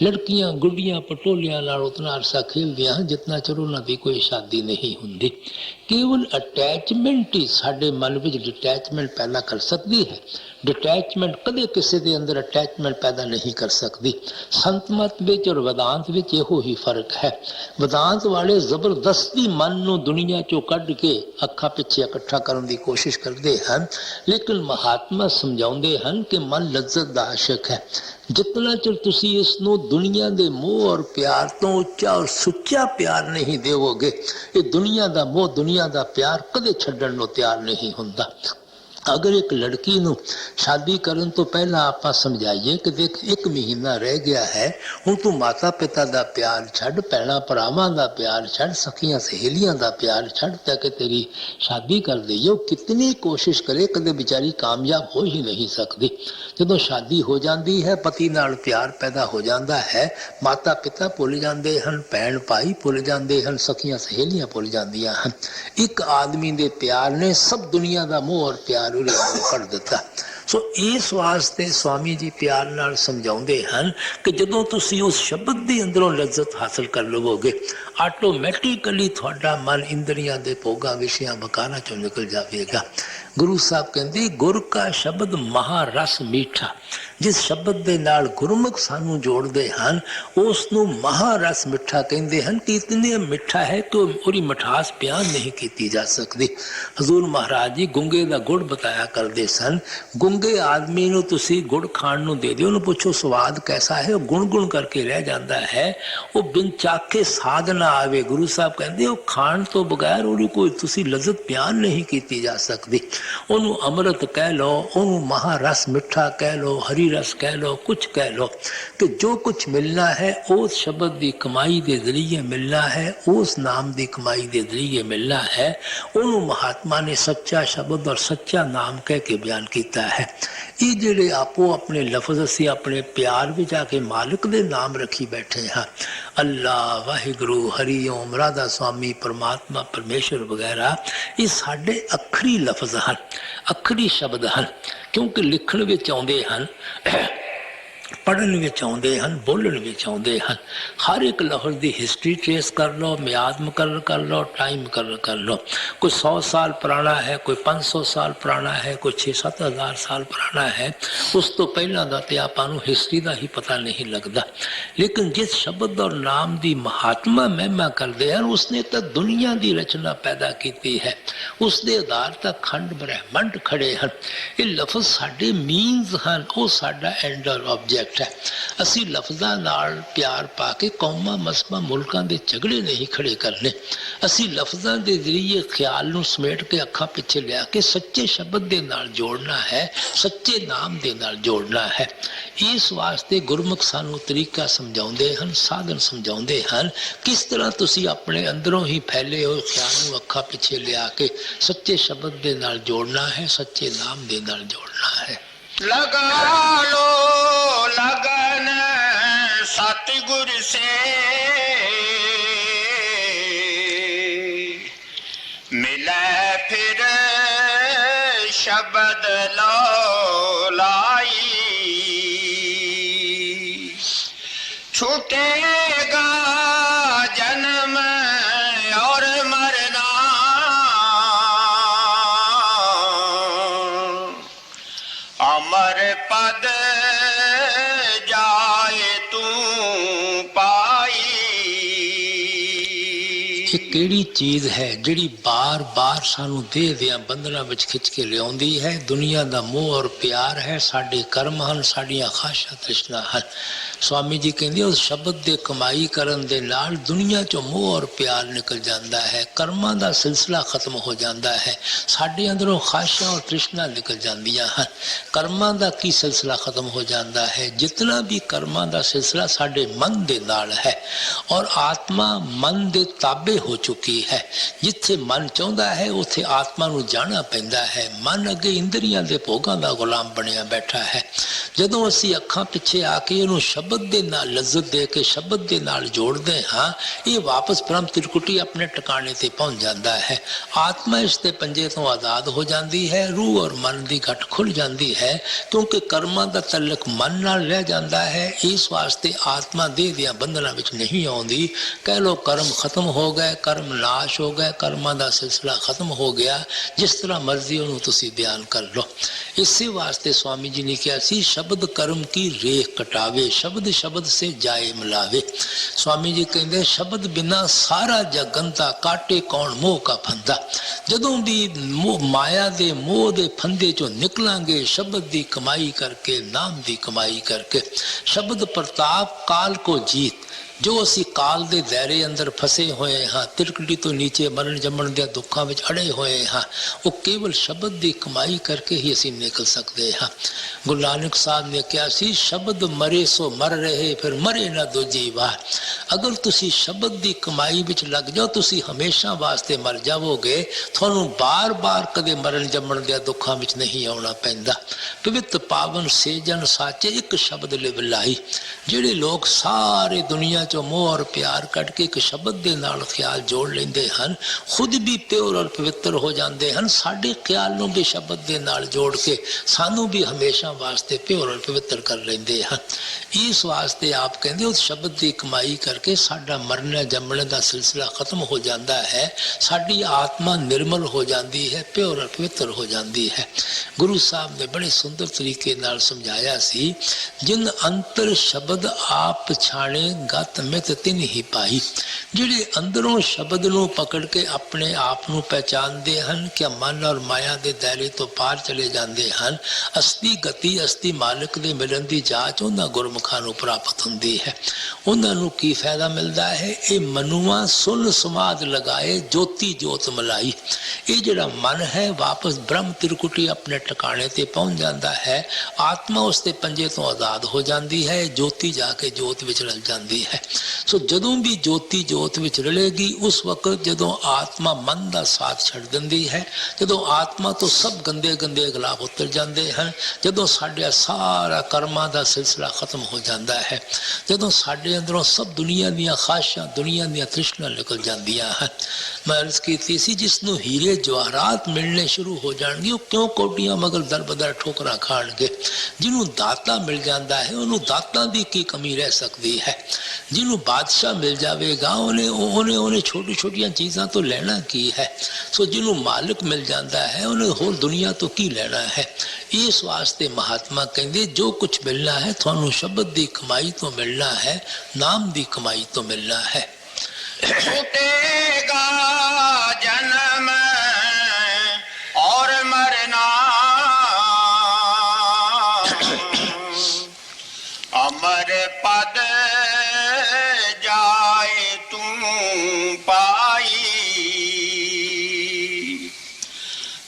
ਲੜਕੀਆਂ ਗੁੱਡੀਆਂ ਪਟੋਲਿਆਂ ਨਾਲ ਉਤਨਾ ਅਰਸਾ ਖੇਲਦੀਆਂ ਹਨ ਜਿਤਨਾ ਚਿਰ ਉਹਨਾਂ ਦੀ ਕੋਈ ਸ਼ਾਦੀ ਨਹੀਂ ਹੁੰਦੀ। ਕੇਵਲ ਅਟੈਚਮੈਂਟ ਹੀ ਸਾਡੇ ਮਨ ਵਿੱਚ ਡਿਟੈਚਮੈਂਟ ਪੈਦਾ ਕਰ ਸਕਦੀ ਹੈ। ਡਿਟੈਚਮੈਂਟ ਕਦੇ ਕਿਸੇ ਦੇ ਅੰਦਰ ਅਟੈਚਮੈਂਟ ਪੈਦਾ ਨਹੀਂ ਕਰ ਸਕਦੀ। ਸੰਤ ਮਤ ਵਿੱਚ ਔਰ वेदांत ਵਿੱਚ ਇਹੋ ਹੀ ਫਰਕ ਹੈ। वेदांत ਵਾਲੇ ਜ਼ਬਰਦਸਤੀ ਮਨ ਨੂੰ ਦੁਨੀਆ ਚੋਂ ਕੱਢ ਕੇ ਅੱਖਾਂ ਪਿੱਛੇ ਇਕੱਠਾ ਕਰਨ ਦੀ ਕੋਸ਼ਿਸ਼ ਕਰਦੇ ਹਨ, ਲੇਕਿਨ ਮਹਾਤਮਾ ਸਮਝਾਉਂਦੇ ਹਨ ਕਿ ਮਨ ਲਜ਼ਤ ਦਾ ਆਸ਼ਿਕ ਹੈ। ਜਿਤਨਾ ਚਿਰ ਤੁਸੀਂ ਇਸ ਨੂੰ ਦੁਨੀਆ ਦੇ ਮੋਹ ਔਰ ਪਿਆਰ ਤੋਂ ਉੱਚਾ ਔਰ ਸੁੱਚਾ ਪਿਆਰ ਨਹੀਂ ਦੇਵੋਗੇ, ਇਹ ਦੁਨੀਆ ਦਾ ਮੋਹ, ਦੁਨੀਆ ਦਾ ਪਿਆਰ ਕਦੇ ਛੱਡਣ ਨੂੰ ਤਿਆਰ ਨਹੀਂ ਹੁੰਦਾ। ਅਗਰ ਇੱਕ ਲੜਕੀ ਨੂੰ ਸ਼ਾਦੀ ਕਰਨ ਤੋਂ ਪਹਿਲਾਂ ਆਪਾਂ ਸਮਝਾਈਏ ਕਿ ਦੇਖ 1 ਮਹੀਨਾ ਰਹਿ ਗਿਆ ਹੈ, ਹੁਣ ਤੂੰ ਮਾਤਾ ਪਿਤਾ ਦਾ ਪਿਆਰ ਛੱਡ, ਭੈਣਾਂ ਭਰਾਵਾਂ ਦਾ ਪਿਆਰ ਛੱਡ, ਸਖੀਆਂ ਸਹੇਲੀਆਂ ਦਾ ਪਿਆਰ ਛੱਡ ਤਾਂ ਕਿ ਤੇਰੀ ਸ਼ਾਦੀ ਕਰ ਦਈਏ, ਉਹ ਕਿਤਨੀ ਕੋਸ਼ਿਸ਼ ਕਰੇ ਕਦੇ ਵਿਚਾਰੀ ਕਾਮਯਾਬ ਹੋ ਹੀ ਨਹੀਂ ਸਕਦੀ। ਜਦੋਂ ਸ਼ਾਦੀ ਹੋ ਜਾਂਦੀ ਹੈ, ਪਤੀ ਨਾਲ ਪਿਆਰ ਪੈਦਾ ਹੋ ਜਾਂਦਾ ਹੈ, ਮਾਤਾ ਪਿਤਾ ਭੁੱਲ ਜਾਂਦੇ ਹਨ, ਭੈਣ ਭਾਈ ਭੁੱਲ ਜਾਂਦੇ ਹਨ, ਸਖੀਆਂ ਸਹੇਲੀਆਂ ਭੁੱਲ ਜਾਂਦੀਆਂ ਹਨ। ਇੱਕ ਆਦਮੀ ਦੇ ਪਿਆਰ ਨੇ ਸਭ ਦੁਨੀਆ ਦਾ ਮੋਹ ਔਰ ਪਿਆਰ ਕਰ ਦਿੱਤਾ। ਸੋ ਇਸ ਵਾਸਤੇ ਸਵਾਮੀ ਜੀ ਪਿਆਰ ਨਾਲ ਸਮਝਾਉਂਦੇ ਹਨ ਕਿ ਜਦੋਂ ਤੁਸੀਂ ਉਸ ਸ਼ਬਦ ਦੇ ਅੰਦਰੋਂ ਲਜ਼ਤ ਹਾਸਲ ਕਰ ਲਵੋਗੇ, ਆਟੋਮੈਟਿਕਲੀ ਤੁਹਾਡਾ ਮਨ ਇੰਦਰੀਆਂ ਦੇ ਭੋਗਾਂ ਵਿਸ਼ਿਆਂ ਵਕਾਰਾਂ ਚੋਂ ਨਿਕਲ ਜਾਵੇਗਾ। ਗੁਰੂ ਸਾਹਿਬ ਕਹਿੰਦੇ, ਗੁਰ ਕਾ ਸ਼ਬਦ ਮਹਾਰਸ ਮੀਠਾ। ਜਿਸ ਸ਼ਬਦ ਦੇ ਨਾਲ ਗੁਰਮੁਖ ਸਾਨੂੰ ਜੋੜਦੇ ਹਨ, ਉਸ ਨੂੰ ਮਹਾਰਸ ਮਿੱਠਾ ਕਹਿੰਦੇ ਹਨ ਕਿ ਇਤਨੇ ਮਿੱਠਾ ਹੈ ਕਿ ਉਹਦੀ ਮਿਠਾਸ ਬਿਆਨ ਨਹੀਂ ਕੀਤੀ ਜਾ ਸਕਦੀ। ਹਜ਼ੂਰ ਮਹਾਰਾਜ ਜੀ ਗੁੰਗੇ ਦਾ ਗੁੜ ਬਤਾਇਆ ਕਰਦੇ ਸਨ। ਗੁੰਗੇ ਆਦਮੀ ਨੂੰ ਤੁਸੀਂ ਗੁੜ ਖਾਣ ਨੂੰ ਦੇ ਦਿਓ, ਉਹਨੂੰ ਪੁੱਛੋ ਸਵਾਦ ਕੈਸਾ ਹੈ, ਉਹ ਗੁਣ ਕਰਕੇ ਰਹਿ ਜਾਂਦਾ ਹੈ। ਉਹ ਬਿਨ ਚਾਖੇ ਸਾਧ ਨਾ ਆਵੇ। ਗੁਰੂ ਸਾਹਿਬ ਕਹਿੰਦੇ ਉਹ ਖਾਣ ਤੋਂ ਬਗੈਰ ਉਹਦੀ ਕੋਈ ਤੁਸੀਂ ਲਜ਼ਤ ਬਿਆਨ ਨਹੀਂ ਕੀਤੀ ਜਾ ਸਕਦੀ। ਉਹਨੂੰ ਅੰਮ੍ਰਿਤ ਕਹਿ ਲਓ, ਉਹਨੂੰ ਮਹਾਰਸ ਮਿੱਠਾ ਕਹਿ ਲਓ, ਹਰੀ रस कह लो, कुछ कह लो, कि जो कुछ मिलना है उस शब्द की कमाई के जरिए मिलना है, उस नाम की कमाई के जरिए मिलना है। उन्होंने महात्मा ने सच्चा शब्द और सच्चा नाम कह के बयान किया है। ये जेडे आपो अपने लफज असी अपने प्यार भी जाके मालिक दे नाम रखी बैठे हाँ, अल्लाह, वाहिगुरु, हरि ओम, राधा स्वामी, परमात्मा, परमेश्वर वगैरह, ये साढ़े अखरी लफज हैं, अखरी शब्द हैं, क्योंकि लिखण विच आउंदे हन, पढ़न विच आउंदे हन, बोलन विच आउंदे हन। हर एक लफज की हिस्टरी ट्रेस कर लो, म्याद मुकर्रर कर लो, टाइम मुकर्रर कर लो। कोई 100 साल पुराना है, कोई 500 साल पुराना है, कोई 6-7 हज़ार साल पुराना है। उस तो पहला दा ते आपां नूं हिस्टरी का ही पता नहीं लगता। लेकिन जिस शब्द और नाम की महात्मा महिमा करते हैं, उसने तो दुनिया की रचना पैदा की है। उसके आधार तक खंड ब्रह्मंड खड़े हैं। ये लफज साडे मीनस हैं, वो साडा एंडर ऑब्जेक्ट है। असी लफजां नाल प्यार पा के कौमां, मसबां, मुल्कां दे झगड़े नहीं खड़े करने। असी लफजां दे जरिए ख्याल नूं समेट के अखां पिछे लिया के सच्चे शब्द दे नाल जोड़ना है, सच्चे नाम दे नाल जोड़ना है। इस वास्ते गुरमुख सानू तरीका समझाउंदे हन, साधन समझाउंदे हन, किस तरह तुसी अपने अंदरों ही फैले हुए ख्याल नूं अखां पिछे लिया के सच्चे शब्द दे नाल जोड़ना है, सच्चे नाम दे नाल जोड़ना है। लगा लो लगन सतगुर से, मिले फिर शब्द लौलाई, छूटेगा जन्म और मरना, अमर पद जाए तू पाई। ये केड़ी चीज़ है जिहड़ी बार बार सानू देह दियां बंधनां विच खिंच के लियाउंदी है? दुनिया दा मोह और प्यार है, साडे कर्म हन, साडियां खाशां तृष्णा हन। स्वामी जी कहंदे उस शब्द दे कमाई करन दे नाल दुनिया चों मोह और प्यार निकल जाता है, कर्मां दा सिलसिला खत्म हो जाता है, साडे अंदरों खाशां और तृष्णा निकल जांदियां हन। कर्मां दा की सिलसिला खत्म हो जाता है? जितना भी कर्मां दा सिलसिला साडे मन दे नाल है, और आत्मा मन दे ताबे हो चुकी है। जिथे मन चाहता है उथे आत्मा नूं जाना पैंदा है। मन अगे इंद्रियां दे भोगां दा गुलाम बनिया बैठा है। जदों असीं अखां पिछे आके इहनूं शब्द दे नाल लज्जत दे के शब्द दे नाल जोड़दे हां, ये वापस ब्रह्म त्रिकुटी अपने ठिकाने ते पहुंच जाता है। आत्मा इसके पंजे तो आज़ाद हो जाती है, रूह और मन की गठ खुल जाती है, क्योंकि कर्मां दा तल्लक मन नाल रह जाता है। इस वास्ते आत्मा देह दियां बंधनां विच नहीं आउंदी। कह लो कर्म खत्म हो गए, कर्म नाश हो गए, कर्मां दा सिलसिला खत्म हो गया। जिस तरह मर्जी उन्होंने तुसीं बयान कर लो। इसी वास्ते स्वामी जी ने कहा सी, शब्द कर्म की रेख कटावे, शब्द शब्द से जाए मिलावे। स्वामी जी कहते शब्द बिना सारा जगंता, काटे कौन मोह का फंदा। जदों भी माया दे मोह दे फंदे चो निकलांगे, शब्द की कमाई करके, नाम की कमाई करके, शब्द प्रताप काल को जीत। जो असी काल दे दायरे अंदर फसे हुए हाँ, तिरकटी तो नीचे मरण जमण दे दुखों में अड़े हुए हाँ, वो केवल शब्द की कमाई करके ही असी निकल सकते हाँ। गुरु नानक साहब ने कहा सी, शब्द मरे सो मर रहे, फिर मरे ना दूजी बार। अगर तुसी शब्द की कमाई विच लग जाओ, तुसी हमेशा वास्ते मर जाओगे। थानू बार बार कदे मरण जमण दे दुखों में नहीं आना पैंदा। पवित्र पावन सेजन साचे एक शब्द ले बिलाई। जिहड़े लोग सारे दुनिया चो मोह और प्यार कट के एक शब्द दे नाल ख्याल जोड़ लेंदे हन, खुद भी प्योर और पवित्र हो जाते हैं। साडे ख्याल नूं भी शब्द दे नाल जोड़ के सानू भी हमेशा वास्ते प्योर और पवित्र कर लेंदे हन। इस वास्ते आप कहंदे उस शब्द की कमाई करके साडा मरने जमने का सिलसिला खत्म हो जाता है, साडी आत्मा निर्मल हो जाती है, प्योर और पवित्र हो जाती है। गुरु साहब ने बड़े सुंदर तरीके नाल समझाया सी, जिन अंतर शब्द आप पछाणे गत ਮਿਤ ਤਿਨਹੀ ਪਾਈ। ਜਿਹੜੇ ਅੰਦਰੋਂ ਸ਼ਬਦ ਨੂੰ ਪਕੜ ਕੇ ਆਪਣੇ ਆਪ ਨੂੰ ਪਹਿਚਾਨਦੇ ਹਨ ਕਿ ਮਨ ਔਰ ਮਾਇਆ ਦੇ ਦਾਇਰੇ ਤੋਂ ਪਾਰ ਚਲੇ ਜਾਂਦੇ ਹਨ, ਅਸਲੀ ਗਤੀ ਅਸਲੀ ਮਾਲਕ ਦੇ ਮਿਲਣ ਦੀ ਜਾਂਚ ਉਹਨਾਂ ਗੁਰਮੁਖਾਂ ਨੂੰ ਪ੍ਰਾਪਤ ਹੁੰਦੀ ਹੈ। ਉਹਨਾਂ ਨੂੰ ਕੀ ਫਾਇਦਾ ਮਿਲਦਾ ਹੈ? ਇਹ ਮਨੁਆ ਸੁਨ ਸਮਾਦ ਲਗਾਏ ਜੋਤੀ ਜੋਤ ਮਲਾਈ। ਇਹ ਜਿਹੜਾ ਮਨ ਹੈ ਵਾਪਸ ਬ੍ਰਹਮ ਤਿਰਕੁਟੀ ਆਪਣੇ ਟਿਕਾਣੇ ਤੇ ਪਹੁੰਚ ਜਾਂਦਾ ਹੈ। ਆਤਮਾ ਉਸ ਦੇ ਪੰਜੇ ਤੋਂ ਆਜ਼ਾਦ ਹੋ ਜਾਂਦੀ ਹੈ। ਜੋਤੀ ਜਾ ਕੇ ਜੋਤ ਵਿੱਚ ਰਲ ਜਾਂਦੀ ਹੈ। ਸੋ ਜਦੋਂ ਵੀ ਜੋਤੀ ਜੋਤ ਵਿੱਚ ਰਲੇਗੀ, ਉਸ ਵਕਤ ਜਦੋਂ ਆਤਮਾ ਮਨ ਦਾ ਸਾਥ ਛੱਡ ਦਿੰਦੀ ਹੈ, ਜਦੋਂ ਆਤਮਾ ਤੋਂ ਸਭ ਗੰਦੇ ਗੰਦੇ ਗਲਾਬ ਉਤਰ ਜਾਂਦੇ ਹਨ, ਜਦੋਂ ਸਾਡਾ ਸਾਰਾ ਕਰਮਾਂ ਦਾ ਸਿਲਸਿਲਾ ਖਤਮ ਹੋ ਜਾਂਦਾ ਹੈ, ਜਦੋਂ ਸਾਡੇ ਅੰਦਰੋਂ ਸਭ ਦੁਨੀਆ ਦੀਆਂ ਖਾਸ਼ਾਂ, ਦੁਨੀਆ ਦੀਆਂ ਤ੍ਰਿਸ਼ਨਾ ਨਿਕਲ ਜਾਂਦੀਆਂ ਹਨ। ਮੈਂ ਅਰਜ਼ ਕੀਤੀ ਸੀ, ਜਿਸ ਨੂੰ ਹੀਰੇ ਜਵਾਹਰਾਤ ਮਿਲਣੇ ਸ਼ੁਰੂ ਹੋ ਜਾਣਗੇ, ਉਹ ਕਿਉਂ ਕੋਡੀਆਂ ਮਗਰ ਦਰ ਬਦਰ ਠੋਕਰਾਂ ਖਾਣਗੇ। ਜਿਹਨੂੰ ਦਾਤਾ ਮਿਲ ਜਾਂਦਾ ਹੈ, ਉਹਨੂੰ ਦਾਤਾਂ ਦੀ ਕੀ ਕਮੀ ਰਹਿ ਸਕਦੀ ਹੈ। ਜਿਹਨੂੰ ਬਾਦਸ਼ਾਹ ਮਿਲ ਜਾਵੇਗਾ, ਉਹਨੇ ਛੋਟੀ ਛੋਟੀਆਂ ਚੀਜ਼ਾਂ ਤੋਂ ਲੈਣਾ ਕੀ ਹੈ। ਸੋ ਜਿਹਨੂੰ ਮਾਲਕ ਮਿਲ ਜਾਂਦਾ ਹੈ, ਉਹਨੇ ਹੋਰ ਦੁਨੀਆ ਤੋਂ ਕੀ ਲੈਣਾ ਹੈ। ਇਸ ਵਾਸਤੇ ਮਹਾਤਮਾ ਕਹਿੰਦੇ, ਜੋ ਕੁਝ ਮਿਲਣਾ ਹੈ ਤੁਹਾਨੂੰ ਸ਼ਬਦ ਦੀ ਕਮਾਈ ਤੋਂ ਮਿਲਣਾ ਹੈ, ਨਾਮ ਦੀ ਕਮਾਈ ਤੋਂ ਮਿਲਣਾ ਹੈ। छूटेगा जन्म और मरना, अमर पद जाए तुम पाई,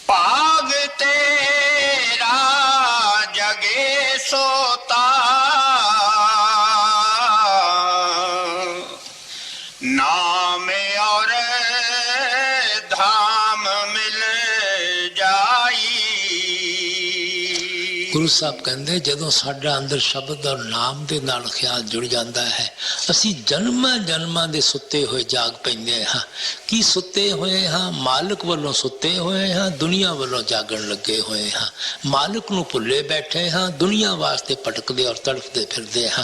पाग तेरा जगे सोता, नाम और धाम मिल जाई। ਗੁਰੂ ਸਾਹਿਬ ਕਹਿੰਦੇ, ਜਦੋਂ ਸਾਡਾ ਅੰਦਰ ਸ਼ਬਦ ਔਰ ਨਾਮ ਦੇ ਨਾਲ ਖਿਆਲ ਜੁੜ ਜਾਂਦਾ ਹੈ, ਅਸੀਂ ਜਨਮਾਂ ਜਨਮਾਂ ਦੇ ਸੁੱਤੇ ਹੋਏ ਜਾਗ ਪੈਂਦੇ ਹਾਂ। ਕੀ ਸੁੱਤੇ ਹੋਏ ਹਾਂ? ਮਾਲਕ ਵੱਲੋਂ ਸੁੱਤੇ ਹੋਏ ਹਾਂ, ਦੁਨੀਆ ਵੱਲੋਂ ਜਾਗਣ ਲੱਗੇ ਹੋਏ ਹਾਂ। ਮਾਲਕ ਨੂੰ ਭੁੱਲੇ ਬੈਠੇ ਹਾਂ, ਦੁਨੀਆ ਵਾਸਤੇ ਭਟਕਦੇ ਔਰ ਤੜਫਦੇ ਫਿਰਦੇ ਹਾਂ।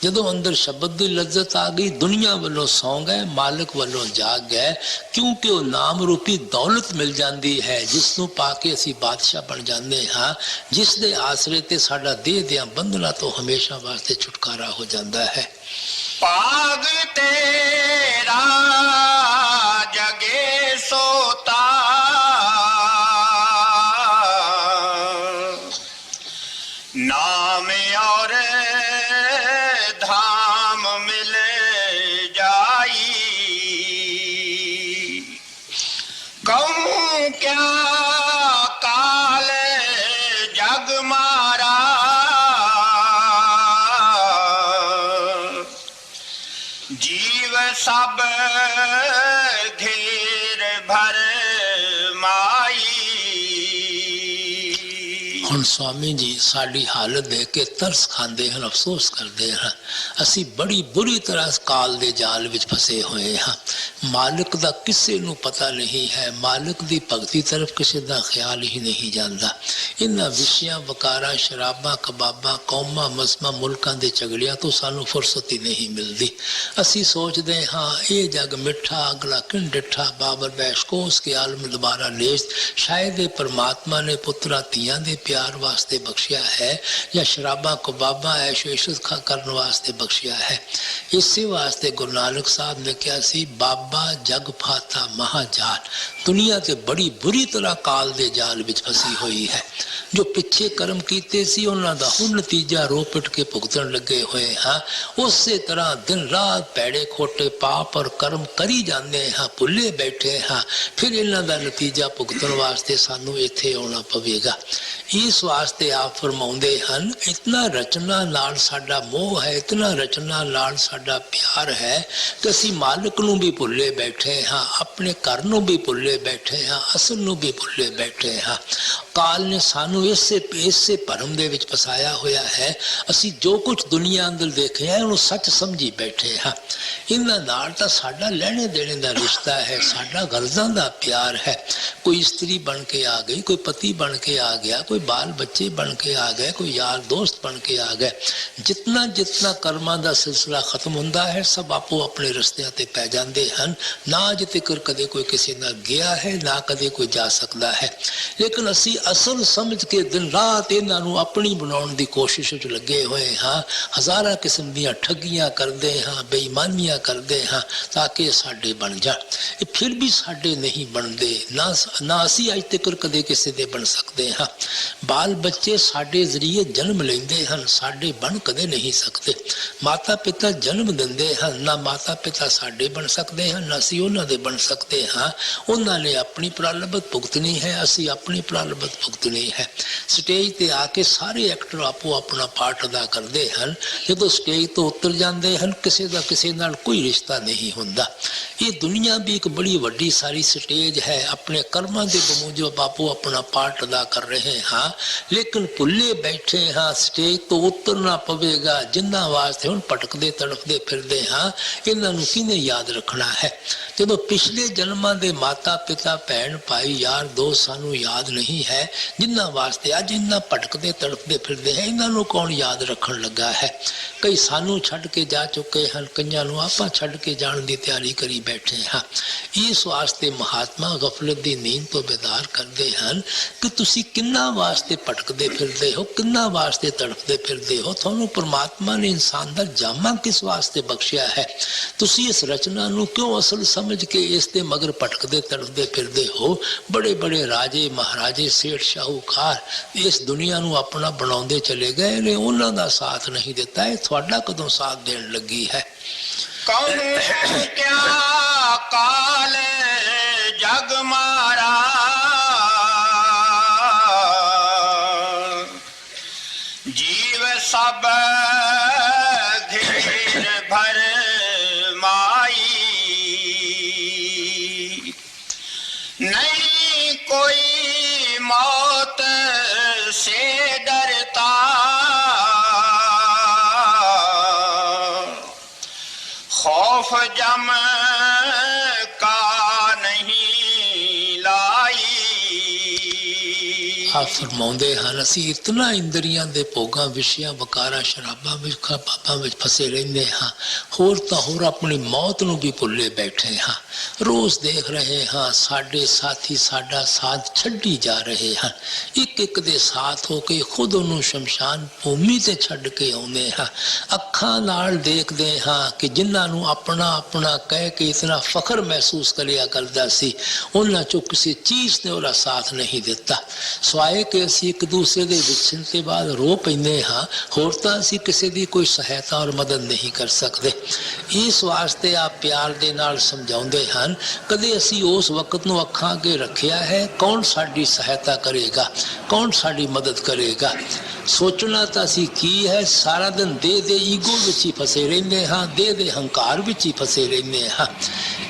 ਜਦੋਂ ਅੰਦਰ ਸ਼ਬਦ ਦੀ ਲੱਜ਼ਤ ਆ ਗਈ, ਦੁਨੀਆ ਵੱਲੋਂ ਸੌਂ ਗਏ, ਮਾਲਕ ਵੱਲੋਂ ਜਾਗ ਗਏ, ਕਿਉਂਕਿ ਉਹ ਨਾਮ ਰੂਪੀ ਦੌਲਤ ਮਿਲ ਜਾਂਦੀ ਹੈ, ਜਿਸ ਨੂੰ ਪਾ ਕੇ ਅਸੀਂ ਬਾਦਸ਼ਾਹ ਬਣ ਜਾਂਦੇ ਹਾਂ, ਜਿਸ ਦੇ ਆਸਰੇ ਤੇ ਸਾਡਾ ਦੇਹ ਦੀਆਂ ਬੰਧਨਾਂ ਤੋਂ ਹਮੇਸ਼ਾ ਵਾਸਤੇ ਛੁਟਕਾਰਾ ਹੋ ਜਾਂਦਾ ਹੈ। पाग तेरा जगे सोता, नाम और धाम मिल जाई। कहूँ क्या काल जग मारा, जीव सब घेर भर माई। ਹੁਣ स्वामी जी ਸਾਡੀ ਹਾਲਤ ਦੇਖ ਕੇ ਤਰਸ ਖਾਂਦੇ ਹਨ, ਅਫਸੋਸ ਕਰਦੇ ਹਨ। ਅਸੀਂ ਬੜੀ ਬੁਰੀ ਤਰ੍ਹਾਂ ਕਾਲ ਦੇ ਜਾਲ ਵਿੱਚ ਫਸੇ ਹੋਏ ਹਾਂ। ਮਾਲਕ ਦਾ ਕਿਸੇ ਨੂੰ ਪਤਾ ਨਹੀਂ ਹੈ, ਮਾਲਕ ਦੀ ਭਗਤੀ ਤਰਫ ਕਿਸੇ ਦਾ ਖਿਆਲ ਹੀ ਨਹੀਂ ਜਾਂਦਾ। ਇਹਨਾਂ ਵਿਸ਼ਿਆਂ, ਵਕਾਰਾਂ, ਸ਼ਰਾਬਾਂ, ਕਬਾਬਾਂ, ਕੌਮਾਂ, ਮਜ਼ਮਾਂ, ਮੁਲਕਾਂ ਦੇ ਝਗੜਿਆਂ ਤੋਂ ਸਾਨੂੰ ਫੁਰਸਤ ਹੀ ਨਹੀਂ ਮਿਲਦੀ। ਅਸੀਂ ਸੋਚਦੇ ਹਾਂ ਇਹ ਜਗ ਮਿੱਠਾ, ਅਗਲਾ ਕਿਨ ਡਿੱਠਾ, ਬਾਬਰ ਬੈਸ਼ ਕੋਸ ਕੇ ਆਲਮ ਦੁਬਾਰਾ ਲੇਸ। ਸ਼ਾਇਦ ਇਹ ਪਰਮਾਤਮਾ ਨੇ ਪੁੱਤਰਾਂ ਧੀਆਂ ਦੇ ਪਿਆਰ ਵਾਸਤੇ ਬਖਸ਼ਿਆ ਹੈ, ਜਾਂ ਸ਼ਰਾਬਾਂ ਕਬਾਬਾਂ ਐਸ਼ੋ ਇਸ਼ਰਤ ਕਰਨ ਵਾਸਤੇ ਬਖਸ਼ਿਆ ਹੈ। ਇਸੇ ਵਾਸਤੇ ਗੁਰੂ ਨਾਨਕ ਸਾਹਿਬ ਨੇ ਕਿਹਾ ਸੀ, ਬਾਬਾ ਜਗ ਫਾਤਾ ਮਹਾਜਾਲ। ਦੁਨੀਆ ਤੇ ਬੜੀ ਬੁਰੀ ਤਰ੍ਹਾਂ ਕਾਲ ਦੇ ਜਾਲ ਵਿੱਚ ਫਸੀ ਹੋਈ ਹੈ। ਜੋ ਪਿੱਛੇ ਕਰਮ ਕੀਤੇ ਸੀ, ਉਹਨਾਂ ਦਾ ਹੁਣ ਨਤੀਜਾ ਰੋ ਪਿੱਟ ਕੇ ਭੁਗਤਣ ਲੱਗੇ ਹੋਏ ਹਾਂ। ਉਸੇ ਤਰ੍ਹਾਂ ਦਿਨ ਰਾਤ ਭੈੜੇ ਖੋਟੇ ਪਾਪ ਔਰ ਕਰਮ ਕਰੀ ਜਾਂਦੇ ਹਾਂ, ਭੁੱਲੇ ਬੈਠੇ ਹਾਂ। ਫਿਰ ਇਹਨਾਂ ਦਾ ਨਤੀਜਾ ਭੁਗਤਣ ਵਾਸਤੇ ਸਾਨੂੰ ਇੱਥੇ ਆਉਣਾ ਪਵੇਗਾ। ਇਸ ਵਾਸਤੇ ਆਪ ਫਰਮਾਉਂਦੇ ਹਨ, ਇਤਨਾ ਰਚਨਾ ਨਾਲ ਸਾਡਾ ਮੋਹ ਹੈ, ਇਤਨਾ ਰਚਨਾ ਨਾਲ ਸਾਡਾ ਪਿਆਰ ਹੈ ਕਿ ਅਸੀਂ ਮਾਲਕ ਨੂੰ ਵੀ ਭੁੱਲੇ ਬੈਠੇ ਹਾਂ, ਆਪਣੇ ਘਰ ਨੂੰ ਵੀ ਭੁੱਲੇ ਬੈਠੇ ਹਾਂ, ਅਸਲ ਨੂੰ ਵੀ ਭੁੱਲੇ ਬੈਠੇ ਹਾਂ। ਕਾਲ ਨੇ ਸਾਨੂੰ ਇਸੇ ਭਰਮ ਦੇ ਵਿੱਚ ਫਸਾਇਆ ਹੋਇਆ ਹੈ। ਅਸੀਂ ਜੋ ਕੁਝ ਦੁਨੀਆ ਅੰਦਰ ਦੇਖਿਆ ਉਹਨੂੰ ਸੱਚ ਸਮਝੀ ਬੈਠੇ ਹਾਂ। ਇਹਨਾਂ ਨਾਲ ਤਾਂ ਸਾਡਾ ਲੈਣੇ ਦੇਣੇ ਦਾ ਰਿਸ਼ਤਾ ਹੈ, ਸਾਡਾ ਗਰਜ਼ਾਂ ਦਾ ਪਿਆਰ ਹੈ। ਕੋਈ ਇਸਤਰੀ ਬਣ ਕੇ ਆ ਗਈ, ਕੋਈ ਪਤੀ ਬਣ ਕੇ ਆ ਗਿਆ, ਕੋਈ ਬਾਲ ਬੱਚੇ ਬਣ ਕੇ ਆ ਗਏ, ਕੋਈ ਯਾਰ ਦੋਸਤ ਬਣ ਕੇ ਆ ਗਏ। ਜਿਤਨਾ ਜਿਤਨਾ ਕਰਮਾਂ ਦਾ ਸਿਲਸਿਲਾ ਖਤਮ ਹੁੰਦਾ ਹੈ, ਸਭ ਆਪੋ ਆਪਣੇ ਰਸਤਿਆਂ ਤੇ ਪੈ ਜਾਂਦੇ ਹਨ। ਨਾ ਅਜੇ ਤੱਕ ਕਦੇ ਕੋਈ ਕਿਸੇ ਨਾਲ ਗਿਆ ਹੈ, ਨਾ ਕਦੇ ਕੋਈ ਜਾ ਸਕਦਾ ਹੈ। ਲੇਕਿਨ ਅਸੀਂ ਅਸਲ ਸਮਝ ਕੇ ਦਿਨ ਰਾਤ ਇਹਨਾਂ ਨੂੰ ਆਪਣੀ ਬਣਾਉਣ ਦੀ ਕੋਸ਼ਿਸ਼ ਵਿੱਚ ਲੱਗੇ ਹੋਏ ਹਾਂ। ਹਜ਼ਾਰਾਂ ਕਿਸਮ ਦੀਆਂ ਠੱਗੀਆਂ ਕਰਦੇ ਹਾਂ, ਬੇਈਮਾਨੀਆਂ ਕਰਦੇ ਹਾਂ ਤਾਂ ਕਿ ਸਾਡੇ ਬਣ ਜਾਣ। ਇਹ ਫਿਰ ਵੀ ਸਾਡੇ ਨਹੀਂ ਬਣਦੇ, ਨਾ ਅਸੀਂ ਅੱਜ ਤੱਕ ਕਦੇ ਕਿਸੇ ਦੇ ਬਣ ਸਕਦੇ ਹਾਂ। ਬਾਲ ਬੱਚੇ ਸਾਡੇ ਜ਼ਰੀਏ ਜਨਮ ਲੈਂਦੇ ਹਨ, ਸਾਡੇ ਬਣ ਕਦੇ ਨਹੀਂ ਸਕਦੇ। ਮਾਤਾ ਪਿਤਾ ਜਨਮ ਦਿੰਦੇ ਹਨ, ਨਾ ਮਾਤਾ ਪਿਤਾ ਸਾਡੇ ਬਣ ਸਕਦੇ ਹਨ, ਨਾ ਅਸੀਂ ਉਹਨਾਂ ਦੇ ਬਣ ਸਕਦੇ ਹਾਂ। ਉਹਨਾਂ ਨੇ ਆਪਣੀ ਪ੍ਰਾਲਬਤ ਭੁਗਤਣੀ ਹੈ, ਅਸੀਂ ਆਪਣੀ ਪ੍ਰਾਲਬਤ ਭੁਗਤਣੀ ਹੈ। ਸਟੇਜ ਤੇ ਆ ਕੇ ਸਾਰੇ ਐਕਟਰ ਆਪੋ ਆਪਣਾ ਪਾਰਟ ਅਦਾ ਕਰਦੇ ਹਨ। ਜਦੋਂ ਸਟੇਜ ਤੋਂ ਉਤਰ ਜਾਂਦੇ ਹਨ, ਕਿਸੇ ਦਾ ਕਿਸੇ ਨਾਲ ਕੋਈ ਰਿਸ਼ਤਾ ਨਹੀਂ ਹੁੰਦਾ। ਇਹ ਦੁਨੀਆ ਵੀ ਇੱਕ ਬੜੀ ਵੱਡੀ ਸਾਰੀ ਸਟੇਜ ਹੈ। ਆਪਣੇ ਕਰਮਾਂ ਦੇ ਬਮੂਜਬ ਆਪੋ ਆਪਣਾ ਪਾਰਟ ਅਦਾ ਕਰ ਰਹੇ ਹਾਂ, ਲੇਕਿਨ ਭੁੱਲੇ ਬੈਠੇ ਹਾਂ ਸਟੇਜ ਤੋਂ ਉਤਰਨਾ ਪਵੇਗਾ। ਜਿਨ੍ਹਾਂ ਵਾਸਤੇ ਹੁਣ ਭਟਕਦੇ ਤੜਫਦੇ ਫਿਰਦੇ ਹਾਂ, ਇਹਨਾਂ ਨੂੰ ਕਿਹਨੇ ਯਾਦ ਰੱਖਣਾ ਹੈ? ਜਦੋਂ ਪਿਛਲੇ ਜਨਮਾਂ ਦੇ ਮਾਤਾ ਪਿਤਾ ਭੈਣ ਭਾਈ ਯਾਰ ਦੋਸਤ ਸਾਨੂੰ ਯਾਦ ਨਹੀਂ ਹੈ, ਜਿਨ੍ਹਾਂ ਵਾਸਤੇ ਅੱਜ ਇਹਨਾਂ ਭਟਕਦੇ ਤੜਫਦੇ ਫਿਰਦੇ ਹੈ, ਇਹਨਾਂ ਨੂੰ ਕੌਣ ਯਾਦ ਰੱਖਣ ਲੱਗਾ ਹੈ? ਕਈ ਸਾਨੂੰ ਛੱਡ ਕੇ ਜਾ ਚੁੱਕੇ ਹਨ, ਕਈਆਂ ਨੂੰ ਆਪਾਂ ਛੱਡ ਕੇ ਜਾਣ ਦੀ ਤਿਆਰੀ ਕਰੀ ਬੈਠੇ ਹਾਂ। ਇਸ ਵਾਸਤੇ ਮਹਾਤਮਾ ਗਫਲਤ ਦੀ ਨੀਂਦ ਤੋਂ ਬੇਦਾਰ ਕਰਦੇ ਹਨ ਕਿ ਤੁਸੀਂ ਕਿੰਨਾ ਵਾਸਤੇ ਭਟਕਦੇ ਫਿਰਦੇ ਹੋ, ਕਿੰਨਾ ਵਾਸਤੇ ਤੜਫਦੇ ਫਿਰਦੇ ਹੋ। ਤੁਹਾਨੂੰ ਪਰਮਾਤਮਾ ਨੇ ਇਨਸਾਨ ਦਾ ਜਾਮਾ ਕਿਸ ਵਾਸਤੇ ਬਖਸ਼ਿਆ ਹੈ? ਤੁਸੀਂ ਇਸ ਰਚਨਾ ਨੂੰ ਕਿਉਂ ਅਸਲ ਸਮਝ ਕੇ ਇਸ ਦੇ ਮਗਰ ਭਟਕਦੇ ਤੜਫਦੇ ਫਿਰਦੇ ਹੋ? ਬੜੇ ਬੜੇ ਰਾਜੇ ਮਹਾਰਾਜੇ ਸੇਠ ਸ਼ਾਹੂਕਾਰ ਇਸ ਦੁਨੀਆ ਨੂੰ ਆਪਣਾ ਬਣਾਉਂਦੇ ਚਲੇ ਗਏ ਨੇ, ਉਹਨਾਂ ਦਾ ਸਾਥ ਨਹੀਂ ਦਿੱਤਾ। ਇਹ ਤੁਹਾਡਾ ਕਦੋਂ ਸਾਥ ਦੇਣ ਲੱਗੀ ਹੈ? ਕਹੂੰ ਕਿਆ ਕਾਲ ਜਗ ਮਾਰਾ, ਜੀਵ ਸਭ ਧੀਰ ਭਰ ਮਾਈ, नहीं कोई मौत से डरता, खौफ जम का नहीं लाई। ਆਪ ਫਰਮਾਉਂਦੇ ਹਨ, ਅਸੀਂ ਇਤਨਾ ਇੰਦਰੀਆਂ ਦੇ ਭੋਗਾਂ ਵਿਸ਼ਿਆਂ ਵਕਾਰਾਂ ਸ਼ਰਾਬਾਂ ਵਿੱਚ ਖਾਬਾਂ ਵਿੱਚ ਫਸੇ ਰਹਿੰਦੇ ਹਾਂ, ਹੋਰ ਤਾਂ ਹੋਰ ਆਪਣੀ ਮੌਤ ਨੂੰ ਵੀ ਭੁੱਲੇ ਬੈਠੇ ਹਾਂ। ਰੋਜ਼ ਦੇਖ ਰਹੇ ਹਾਂ ਸਾਡੇ ਸਾਥੀ ਸਾਡਾ ਸਾਥ ਛੱਡੀ ਜਾ ਰਹੇ ਹਨ। ਇੱਕ ਇੱਕ ਦੇ ਸਾਥ ਹੋ ਕੇ ਖੁਦ ਉਹਨੂੰ ਸ਼ਮਸ਼ਾਨ ਭੂਮੀ ਤੇ ਛੱਡ ਕੇ ਆਉਂਦੇ ਹਾਂ। ਅੱਖਾਂ ਨਾਲ ਦੇਖਦੇ ਹਾਂ ਕਿ ਜਿਨ੍ਹਾਂ ਨੂੰ ਆਪਣਾ ਆਪਣਾ ਕਹਿ ਕੇ ਇਤਨਾ ਫਖਰ ਮਹਿਸੂਸ ਕਰਿਆ ਕਰਦਾ ਸੀ, ਉਹਨਾਂ ਚੋਂ ਕਿਸੇ ਚੀਜ਼ ਨੇ ਉਹਦਾ ਸਾਥ ਨਹੀਂ ਦਿੱਤਾ। ਸਵਾਏ ਕਿ ਅਸੀਂ ਇੱਕ ਦੂਸਰੇ ਦੇ ਵਿਛੜਨ ਤੋਂ ਬਾਅਦ ਰੋ ਪੈਂਦੇ ਹਾਂ, ਹੋਰ ਤਾਂ ਅਸੀਂ ਕਿਸੇ ਦੀ ਕੋਈ ਸਹਾਇਤਾ ਔਰ ਮਦਦ ਨਹੀਂ ਕਰ ਸਕਦੇ। ਇਸ ਵਾਸਤੇ ਆਪ ਪਿਆਰ ਦੇ ਨਾਲ ਸਮਝਾਉਂਦੇ ਹਨ, ਕਦੇ ਅਸੀਂ ਉਸ ਵਕਤ ਨੂੰ ਅੱਖਾਂ ਅੱਗੇ ਰੱਖਿਆ ਹੈ ਕੌਣ ਸਾਡੀ ਸਹਾਇਤਾ ਕਰੇਗਾ, ਕੌਣ ਸਾਡੀ ਮਦਦ ਕਰੇਗਾ? ਸੋਚਣਾ ਤਾਂ ਅਸੀਂ ਕੀ ਹੈ, ਸਾਰਾ ਦਿਨ ਦੇ ਈਗੋ ਵਿੱਚ ਹੀ ਫਸੇ ਰਹਿੰਦੇ ਹਾਂ, ਦੇ ਹੰਕਾਰ ਵਿੱਚ ਹੀ ਫਸੇ ਰਹਿੰਦੇ ਹਾਂ।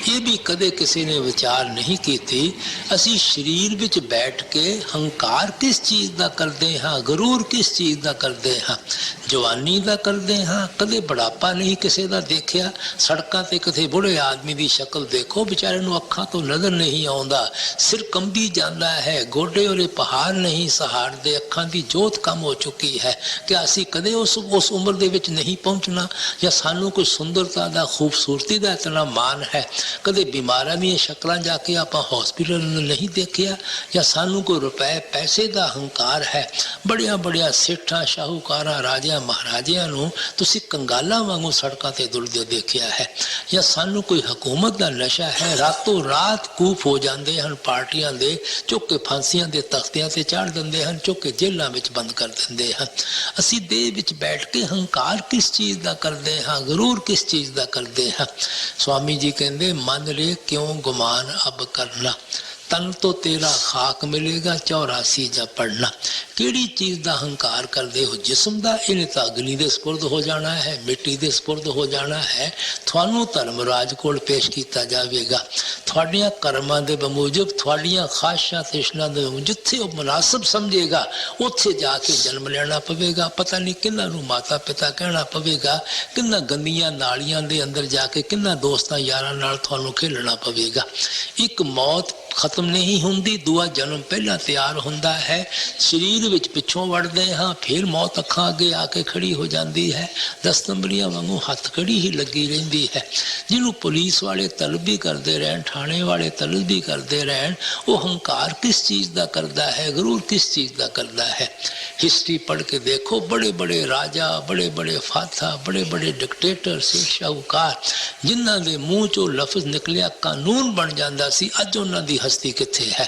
ਇਹ ਵੀ ਕਦੇ ਕਿਸੇ ਨੇ ਵਿਚਾਰ ਨਹੀਂ ਕੀਤੀ ਅਸੀਂ ਸਰੀਰ ਵਿੱਚ ਬੈਠ ਕੇ ਹੰਕਾਰ ਕਿਸ ਚੀਜ਼ ਦਾ ਕਰਦੇ ਹਾਂ, ਗਰੂਰ ਕਿਸ ਚੀਜ਼ ਦਾ ਕਰਦੇ ਹਾਂ? ਜਵਾਨੀ ਦਾ ਕਰਦੇ ਹਾਂ। ਕਦੇ ਬੁਢਾਪਾ ਨਹੀਂ ਕਿਸੇ ਦਾ ਦੇਖਿਆ। ਸੜਕਾਂ ਤੇ ਕਿਸੇ ਬੁੜੇ ਆਦਮੀ ਦੀ ਸ਼ਕਲ ਦੇਖੋ, ਵਿਚਾਰੇ ਨੂੰ ਅੱਖਾਂ ਤੋਂ ਨਜ਼ਰ ਨਹੀਂ ਆਉਂਦਾ, ਸਿਰ ਕੰਬੀ ਜਾਂਦਾ ਹੈ, ਗੋਡੇ ਉਹਦੇ ਪਹਾੜ ਨਹੀਂ ਸਹਾਰਦੇ, ਅੱਖਾਂ ਦੀ ਜੋਤ ਕਮ ਹੋ ਚੁੱਕੀ ਹੈ। ਕਿ ਅਸੀਂ ਕਦੇ ਉਸ ਉਮਰ ਦੇ ਵਿੱਚ ਨਹੀਂ ਪਹੁੰਚਣਾ? ਜਾਂ ਸਾਨੂੰ ਕੋਈ ਸੁੰਦਰਤਾ ਦਾ ਖੂਬਸੂਰਤੀ ਦਾ ਇਤਨਾ ਮਾਣ ਹੈ? ਕਦੇ ਬਿਮਾਰਾਂ ਦੀਆਂ ਸ਼ਕਲਾਂ ਜਾ ਕੇ ਆਪਾਂ ਹਸਪੀਟਲ ਨਹੀਂ ਦੇਖਿਆ? ਜਾਂ ਸਾਨੂੰ ਕੋਈ ਰੁਪਏ ਪੈਸੇ ਦਾ ਹੰਕਾਰ ਹੈ? ਬੜੀਆਂ ਬੜੀਆਂ ਸੇਠਾਂ ਸ਼ਾਹੂਕਾਰਾਂ ਰਾਜਿਆਂ ਮਹਾਰਾਜਿਆਂ ਨੂੰ ਤੁਸੀਂ ਕੰਗਾਲਾਂ ਵਾਂਗੂ ਸੜਕਾਂ ਤੇ ਦੁਲਦੇ ਦੇਖਿਆ ਹੈ? ਜਾਂ ਸਾਨੂੰ ਕੋਈ ਹਕੂਮਤ ਦਾ ਨਸ਼ਾ ਹੈ? ਰਾਤੋਂ ਰਾਤ ਕੂਫ ਹੋ ਜਾਂਦੇ ਹਨ ਪਾਰਟੀਆਂ ਦੇ, ਚੁੱਕ ਕੇ ਫਾਂਸੀਆਂ ਦੇ ਤਖਤਿਆਂ ਤੇ ਚਾੜ ਦਿੰਦੇ ਹਨ, ਚੁੱਕ ਕੇ ਜੇਲ੍ਹਾਂ ਵਿੱਚ ਬੰਦ ਕਰ ਦਿੰਦੇ ਹਨ। ਅਸੀਂ ਦੇਹ ਵਿੱਚ ਬੈਠ ਕੇ ਹੰਕਾਰ ਕਿਸ ਚੀਜ਼ ਦਾ ਕਰਦੇ ਹਾਂ, ਗਰੂਰ ਕਿਸ ਚੀਜ਼ ਦਾ ਕਰਦੇ ਹਾਂ? ਸਵਾਮੀ ਜੀ ਕਹਿੰਦੇ, ਮਨ ਰੇ ਕਿਉਂ ਗੁਮਾਨ ਅਬ ਕਰਨਾ, ਤਨ ਤੋਂ ਤੇਰਾ ਖਾਕ ਮਿਲੇਗਾ 84 ਜਾਂ ਪੜਨਾ। ਕਿਹੜੀ ਚੀਜ਼ ਦਾ ਹੰਕਾਰ ਕਰਦੇ ਹੋ? ਜਿਸਮ ਦਾ? ਇਹਨੇ ਤਾਂ ਅਗਨੀ ਦੇ ਸਪੁਰਦ ਹੋ ਜਾਣਾ ਹੈ, ਮਿੱਟੀ ਦੇ ਸਪੁਰਦ ਹੋ ਜਾਣਾ ਹੈ। ਤੁਹਾਨੂੰ ਧਰਮਰਾਜ ਕੋਲ ਪੇਸ਼ ਕੀਤਾ ਜਾਵੇਗਾ। ਤੁਹਾਡੀਆਂ ਕਰਮਾਂ ਦੇ ਬਮੂਜਬ, ਤੁਹਾਡੀਆਂ ਖਾਸ਼ਾਂ ਤ੍ਰਿਸ਼ਨਾ ਦੇ ਜਿੱਥੇ ਉਹ ਮੁਨਾਸਬ ਸਮਝੇਗਾ ਉੱਥੇ ਜਾ ਕੇ ਜਨਮ ਲੈਣਾ ਪਵੇਗਾ। ਪਤਾ ਨਹੀਂ ਕਿੰਨਾਂ ਨੂੰ ਮਾਤਾ ਪਿਤਾ ਕਹਿਣਾ ਪਵੇਗਾ, ਕਿੰਨਾ ਗੰਦੀਆਂ ਨਾਲੀਆਂ ਦੇ ਅੰਦਰ ਜਾ ਕੇ ਕਿੰਨਾ ਦੋਸਤਾਂ ਯਾਰਾਂ ਨਾਲ ਤੁਹਾਨੂੰ ਖੇਲਣਾ ਪਵੇਗਾ। ਇੱਕ ਮੌਤ ਖਤਮ ਨਹੀਂ ਹੁੰਦੀ, ਦੂਆ ਜਨਮ ਪਹਿਲਾਂ ਤਿਆਰ ਹੁੰਦਾ ਹੈ। ਸਰੀਰ ਵਿੱਚ ਪਿੱਛੋਂ ਵੜਦੇ ਹਾਂ, ਫਿਰ ਮੌਤ ਅੱਖਾਂ ਅੱਗੇ ਆ ਕੇ ਖੜੀ ਹੋ ਜਾਂਦੀ ਹੈ। ਦਸਤੰਬਰੀਆਂ ਵਾਂਗੂ ਹੱਥ ਖੜੀ ਹੀ ਲੱਗੀ ਰਹਿੰਦੀ ਹੈ। ਜਿਹਨੂੰ ਪੁਲਿਸ ਵਾਲੇ ਤਲਬ ਵੀ ਕਰਦੇ ਰਹਿਣ, ਥਾਣੇ ਵਾਲੇ ਤਲਬ ਵੀ ਕਰਦੇ ਰਹਿਣ, ਉਹ ਹੰਕਾਰ ਕਿਸ ਚੀਜ਼ ਦਾ ਕਰਦਾ ਹੈ, ਗਰੂਰ ਕਿਸ ਚੀਜ਼ ਦਾ ਕਰਦਾ ਹੈ। हिस्ट्री पढ़ के देखो, बड़े बड़े राजा, बड़े बड़े फाथा, बड़े बड़े डिक्टेटर से शाहूकार, जिन्हां दे मूँह चों लफ्ज़ निकलिया कानून बन जाता सी, अज उन्हां दी हस्ती कित्थे है।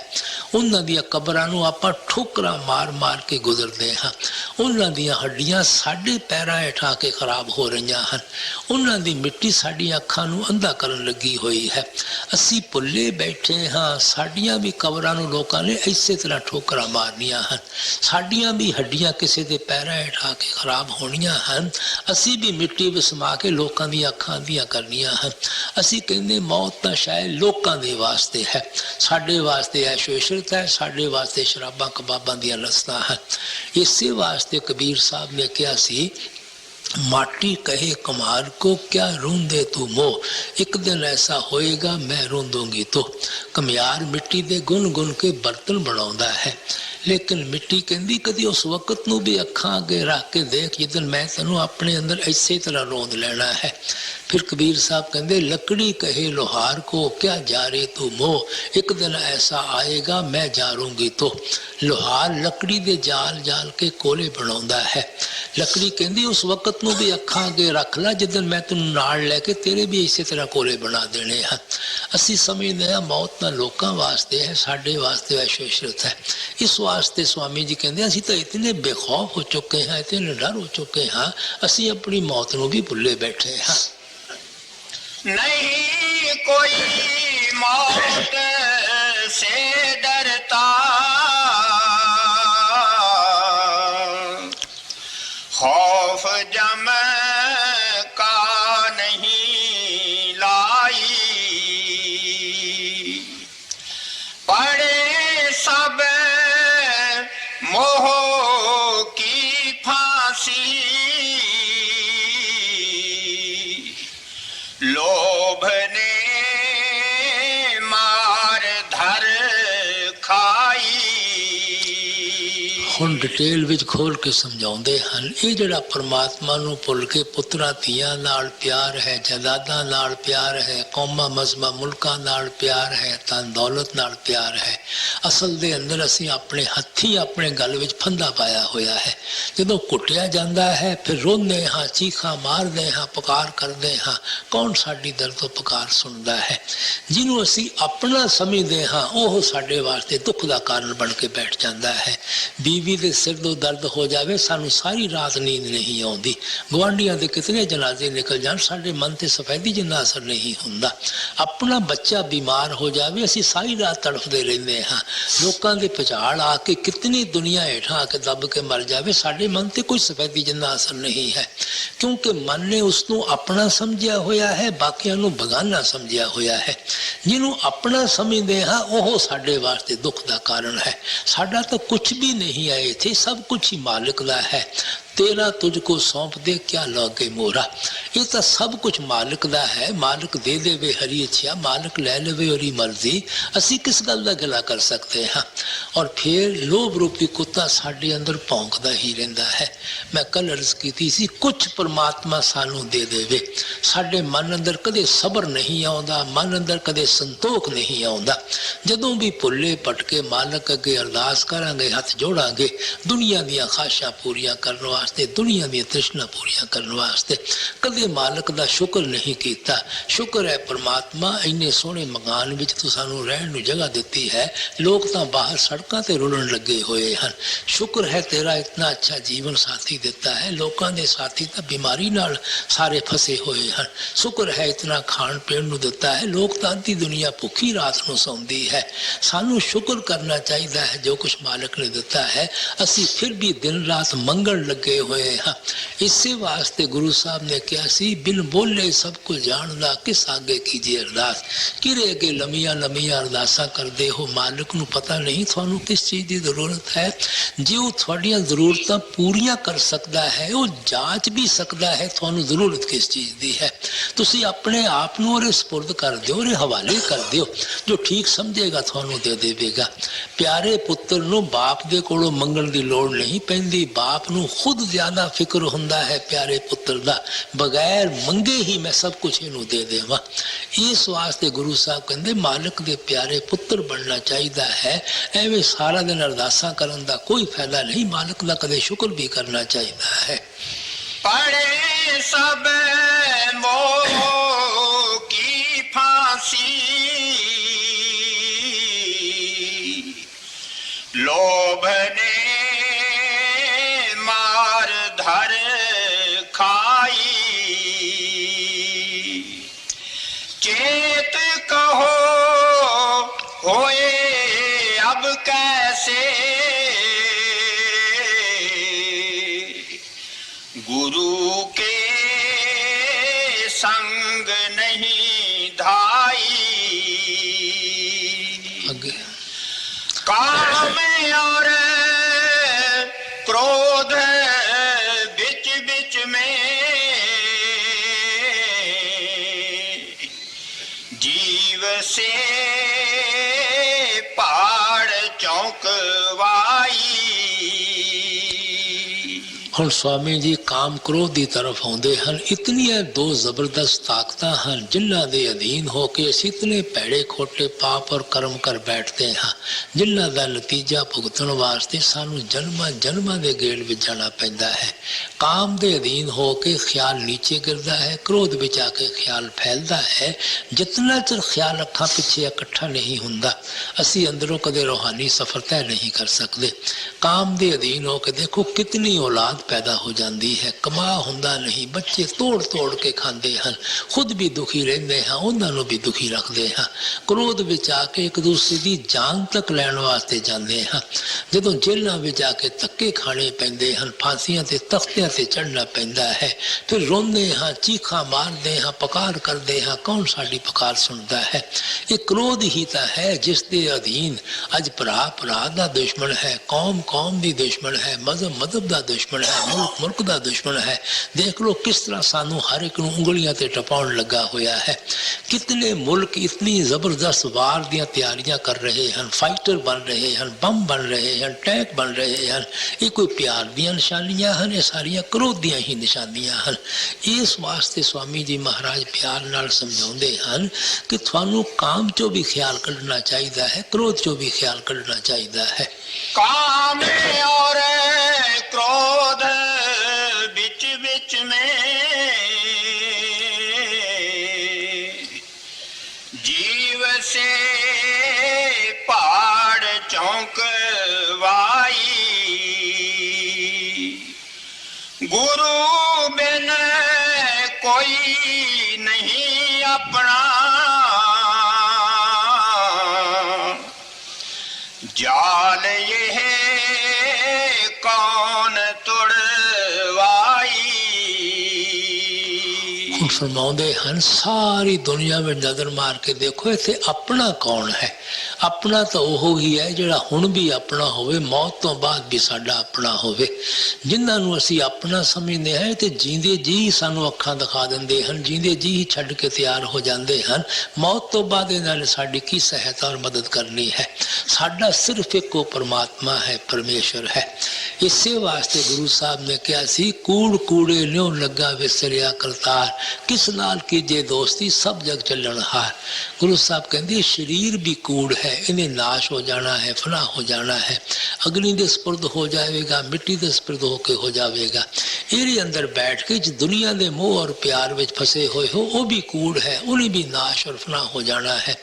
उन्हां दियां कबरां नूं आपां ठोकरां मार मार के गुजरदे हां। उन्हां दियां हड्डियां साडे पैरां हेठ आके खराब हो रहीआं हन। उन्हां दी मिट्टी साडीआं अखां नूं अंधा करन लगी होई है। असीं भुल्ले बैठे हां, साडीआं भी कबरां नूं लोकां ने इसे तरह ठोकरां मारनियां हन। साडीआं भी हड्डियां किसी के पैरों हेठ आके खराब होनियां हन। असी भी मिट्टी विसमा के लोगों दी अखां अंधियां करनियां हन। असी कहंदे मौत तां शायद लोगों दे वास्ते है, साडे वास्ते ऐशो इशरत है, साडे वास्ते शराबां कबाबां दियां लस्तां हन। इसे वास्ते कबीर साहब ने कहा सी, माटी कहे कुम्हार को क्या रूंदे तू मोह, एक दिन ऐसा होएगा मैं रूंदूंगी तो। कुम्हार मिट्टी दे गुन गुन के बर्तन बनाउंदा है, लेकिन मिट्टी कहती कभी उस वक्त नूं भी अखां अगे रख के देख जिदन मैं तेनों अपने अंदर इसे तरह रोंद लेना है। फिर कबीर साहब कहते लकड़ी कहे लोहार को क्या जा रे तू मोह, एक दिन ऐसा आएगा मैं जारूंगी तो। लोहार लकड़ी दे जाल जाल के कोले बनाउंदा है। लकड़ी कहती उस वक्त नूं भी अखां अगे रख ला जिदन मैं तेनों नाल लैके तेरे भी इसे तरह कोले बना देने हैं। असी समझते हैं मौत ना लोकां वास्ते है, साडे वास्ते ऐशो इशरत है। इस वास्ते स्वामी जी कहते असी तो इतने बेखौफ हो चुके हैं, इतने डर हो चुके हैं, असी अपनी मौत नूं भी भुल्ले बैठे हैं। नहीं कोई मौत से डरता, खौफ जम का नहीं लाई, पड़े सब मोह की फांसी, लोभ ने मार धर खाई। ਹੁਣ ਡਿਟੇਲ ਵਿੱਚ ਖੋਲ ਕੇ ਸਮਝਾਉਂਦੇ ਹਨ ਇਹ ਜਿਹੜਾ ਪਰਮਾਤਮਾ ਨੂੰ ਭੁੱਲ ਕੇ ਪੁੱਤਰਾਂ ਧੀਆਂ ਨਾਲ ਪਿਆਰ ਹੈ, ਜਾਇਦਾਦਾਂ ਨਾਲ ਪਿਆਰ ਹੈ, ਕੌਮਾਂ ਮਜ਼ਹਬਾਂ ਮੁਲਕਾਂ ਨਾਲ ਪਿਆਰ ਹੈ, ਧਨ ਦੌਲਤ ਨਾਲ ਪਿਆਰ ਹੈ। ਅਸਲ ਦੇ ਅੰਦਰ ਅਸੀਂ ਆਪਣੇ ਹੱਥੀਂ ਆਪਣੇ ਗਲ ਵਿੱਚ ਫੰਦਾ ਪਾਇਆ ਹੋਇਆ ਹੈ। ਜਦੋਂ ਕੁੱਟਿਆ ਜਾਂਦਾ ਹੈ ਫਿਰ ਰੋਂਦੇ ਹਾਂ, ਚੀਖਾਂ ਮਾਰਦੇ ਹਾਂ, ਪੁਕਾਰ ਕਰਦੇ ਹਾਂ, ਕੌਣ ਸਾਡੀ ਦਰਦ ਤੋਂ ਪੁਕਾਰ ਸੁਣਦਾ ਹੈ। ਜਿਹਨੂੰ ਅਸੀਂ ਆਪਣਾ ਸਮਝਦੇ ਹਾਂ ਉਹ ਸਾਡੇ ਵਾਸਤੇ ਦੁੱਖ ਦਾ ਕਾਰਨ ਬਣ ਕੇ ਬੈਠ ਜਾਂਦਾ ਹੈ। बीवी के सिर तो दर्द हो जाए सानू सारी रात नींद नहीं आती, गुआढ़ियां के कितने जनाजे निकल जान साडे मन से सफेदी जिन्ना असर नहीं हुंदा। अपना बच्चा बीमार हो जाए असी सारी रात तड़फते रहते हाँ। लोगों के भुचाल आके कितनी दुनिया हेठा आके दब के मर जाए साडे मन से कोई सफेदी जिन्ना असर नहीं है, क्योंकि मन ने उसनू अपना समझिया होया है, बाकियां नू बगाना समझिया होया है। जिन्हों अपना समझते हाँ वह साडे वास्ते दुख का कारण है। साडा तो कुछ भी नहीं आए थे, सब कुछ ही मालिक दा है। तेरा तुझको सौंप दे क्या लौके मोरा, ये तो सब कुछ मालिक दा है। मालिक दे दे वे हरी इच्छा, मालिक ले ले वे हरी मर्जी, असी किस गल दा गिला कर सकते हाँ। और फिर लोभ रूपी कुत्ता साडे अंदर भौंकदा ही रहिंदा है। मैं कल अर्ज कीती सी कुछ परमात्मा सानू दे देवे, साडे मन अंदर कदे सबर नहीं आउंदा, मन अंदर कदे संतोख नहीं आउंदा। जदों भी भुल्ले भटके मालिक अगे अरदास करांगे, हथ जोड़ांगे दुनिया दीयां ख्वाहिशां पूरियां करन वास्ते, दुनिया दी तृष्णा पूरियां करने वास्ते, कदे मालिक दा शुक्र नहीं कीता। शुक्र है परमात्मा इन्ने सोहने मकान विच तू सानू रहण नू जगह दित्ती है, लोग तां बाहर सड़कां ते रुलण लगे होए हन। शुक्र है तेरा इतना अच्छा जीवन साथी दिता है, लोकां दे साथी तां बीमारी नाल सारे फसे होए हन। शुक्र है इतना खाण पीण नू दिता है, लोग तां अद्धी दुनिया भुखी रात नू सौंदी है। सानू शुक्र करना चाहिदा है जो कुछ मालिक ने दिता है। असी फिर भी दिन रात मंगण लगे ਲੱਗੇ ਹੋਏ ਹਾਂ। ਇਸੇ ਵਾਸਤੇ ਗੁਰੂ ਸਾਹਿਬ ਨੇ ਕਿਹਾ ਸੀ, ਬਿਨ ਬੋਲੇ ਸਭ ਕੁਝ ਜਾਣਦਾ, ਕਿਸ ਆਗੇ ਕੀਜੀਏ ਅਰਦਾਸ। ਕਿਰੇ ਅੱਗੇ ਲੰਮੀਆਂ ਲੰਮੀਆਂ ਅਰਦਾਸਾਂ ਕਰਦੇ ਹੋ, ਮਾਲਕ ਨੂੰ ਪਤਾ ਨਹੀਂ ਤੁਹਾਨੂੰ ਕਿਸ ਚੀਜ਼ ਦੀ ਜ਼ਰੂਰਤ ਹੈ। ਜੇ ਉਹ ਤੁਹਾਡੀਆਂ ਜ਼ਰੂਰਤਾਂ ਪੂਰੀਆਂ ਕਰ ਸਕਦਾ ਹੈ, ਉਹ ਜਾਂਚ ਵੀ ਸਕਦਾ ਹੈ ਤੁਹਾਨੂੰ ਜ਼ਰੂਰਤ ਕਿਸ ਚੀਜ਼ ਦੀ ਹੈ। ਤੁਸੀਂ ਆਪਣੇ ਆਪ ਨੂੰ ਉਹਦੇ ਸਪੁਰਦ ਕਰ ਦਿਓ, ਉਹਦੇ ਹਵਾਲੇ ਕਰ ਦਿਓ, ਜੋ ਠੀਕ ਸਮਝੇਗਾ ਤੁਹਾਨੂੰ ਦੇ ਦੇਵੇਗਾ। ਪਿਆਰੇ ਪੁੱਤਰ ਨੂੰ ਬਾਪ ਦੇ ਕੋਲੋਂ ਮੰਗਣ ਦੀ ਲੋੜ ਨਹੀਂ ਪੈਂਦੀ, ਬਾਪ ਨੂੰ ਖੁਦ ਜ਼ਿਆਦਾ ਫਿਕਰ ਹੁੰਦਾ ਹੈ ਪਿਆਰੇ ਪੁੱਤਰ ਦਾ, ਬਗੈਰ ਮੰਗੇ ਹੀ ਮੈਂ ਸਭ ਕੁਝ ਇਹਨੂੰ ਦੇ ਦੇਵਾਂ। ਇਸ ਵਾਸਤੇ ਗੁਰੂ ਸਾਹਿਬ ਕਹਿੰਦੇ ਮਾਲਕ ਦੇ ਪਿਆਰੇ ਪੁੱਤਰ ਬਣਨਾ ਚਾਹੀਦਾ ਹੈ। ਐਵੇਂ ਸਾਰਾ ਦਿਨ ਅਰਦਾਸਾਂ ਕਰਨ ਦਾ ਕੋਈ ਫਾਇਦਾ ਨਹੀਂ, ਮਾਲਕ ਦਾ ਕਦੇ ਸ਼ੁਕਰ ਵੀ ਕਰਨਾ ਚਾਹੀਦਾ ਹੈ। पड़े सब मोह की फांसी, लोभ ने मार धर खाई, चेत कहो होए अब कैसे, गुरु के संग नहीं धाई, काम और क्रोध बिच बिच में, जीव से पहाड़ चौंकवाई। ਹੁਣ स्वामी जी काम क्रोध की तरफ आते हैं। इतनियां दो जबरदस्त ताकत हैं जिन्हों के अधीन होकर असीं इतने भैड़े खोटे पाप और कर्म कर बैठते हैं, जिन्हों का नतीजा भुगतन वास्ते सानू जन्मां जन्मां के गेड़ में जाना पैंदा है। काम के अधीन होकर ख्याल नीचे गिरता है, क्रोध में आके ख्याल फैलता है। जितना चिर ख्याल अखां पिछे इकट्ठा नहीं हुंदा, असीं अंदरों कदे रूहानी सफर तय नहीं कर सकते। काम के अधीन होकर देखो कितनी औलाद पैदा हो जाती है, कमा हुंदा नहीं, बच्चे तोड़ तोड़ के खाते हैं, खुद भी दुखी रहते हैं, उन्होंने भी दुखी रखते हैं। क्रोध विच आके एक दूसरे की जान तक लैण वास्ते जाते हैं। जदों जेलों में जाके धक्के खाने पैंदे हैं, फांसियां ते तख्तियां ते चढ़ना पैंदा है, फिर रोंदे हैं, चीखा मारते हैं, पुकार करते हैं, कौन साडी पुकार सुनता है? ये क्रोध ही तो है जिसके अधीन अज भरा भरा दा दुश्मन है, कौम कौम दी दुश्मन है, मजहब मजहब दा दुश्मन है, मुल्क मुल्क का दुश्मन है। देख लो किस तरह सानू हर एक उंगलियां ते टपाउण लगा होया है। कितने मुल्क इतनी जबरदस्त वार दी तैयारियां कर रहे हैं, फाइटर बन रहे हैं, बम बन रहे हैं, टैंक बन रहे हैं। ये कोई प्यार दी निशानियां हैं, ये सारियां क्रोध दी ही निशानियां हैं। इस वास्ते स्वामी जी महाराज प्यार नाल समझाउंदे हैं कि थानू काम चो भी ख्याल कढ़ना चाहिए है, क्रोध चो भी ख्याल कढ़ना चाहिए है। काम और क्रोध बिच बिच में, जीव से पहाड़ चौंकवाई, गुरु बिन कोई नहीं अपना, जाल ये है कौन तुड़वाई। फरमाउंदे हैं सारी दुनिया में नजर मार के देखो इत्थे अपना कौन है? अपना तो वो ही है जिहड़ा हुण भी अपना होवे, मौत तो बाद भी साडा अपना होवे। जिन्हां नूं असीं अपना समझदे हैं ते जींदे जी सानू अखां दिखा दिंदे हैं, जींदे जी ही छड्ड के तैयार हो जाते हैं। मौत तो बाद इन्हां ने साडी की सहायता और मदद करनी है? साडा सिर्फ एक परमात्मा है, परमेश्वर है। इसे वास्ते गुरु साहब ने कहा सी, कूड़ कूड़े न्यों लगा विसरिया करतार, किस नाल कीजे दोस्ती सब जग चलन हार। गुरु साहब कहते शरीर भी कूड़ है, इन्हें नाश हो जाना है, फना हो जाना है, अग्नि दे स्पुर्द हो जाएगा, मिट्टी दे स्पुर्द होके हो जाएगा। ये अंदर बैठ के जिस दुनिया के मोह और प्यार में फंसे हुए हो, वो भी कूड़ है, उन्हें भी नाश और फना हो जाना है।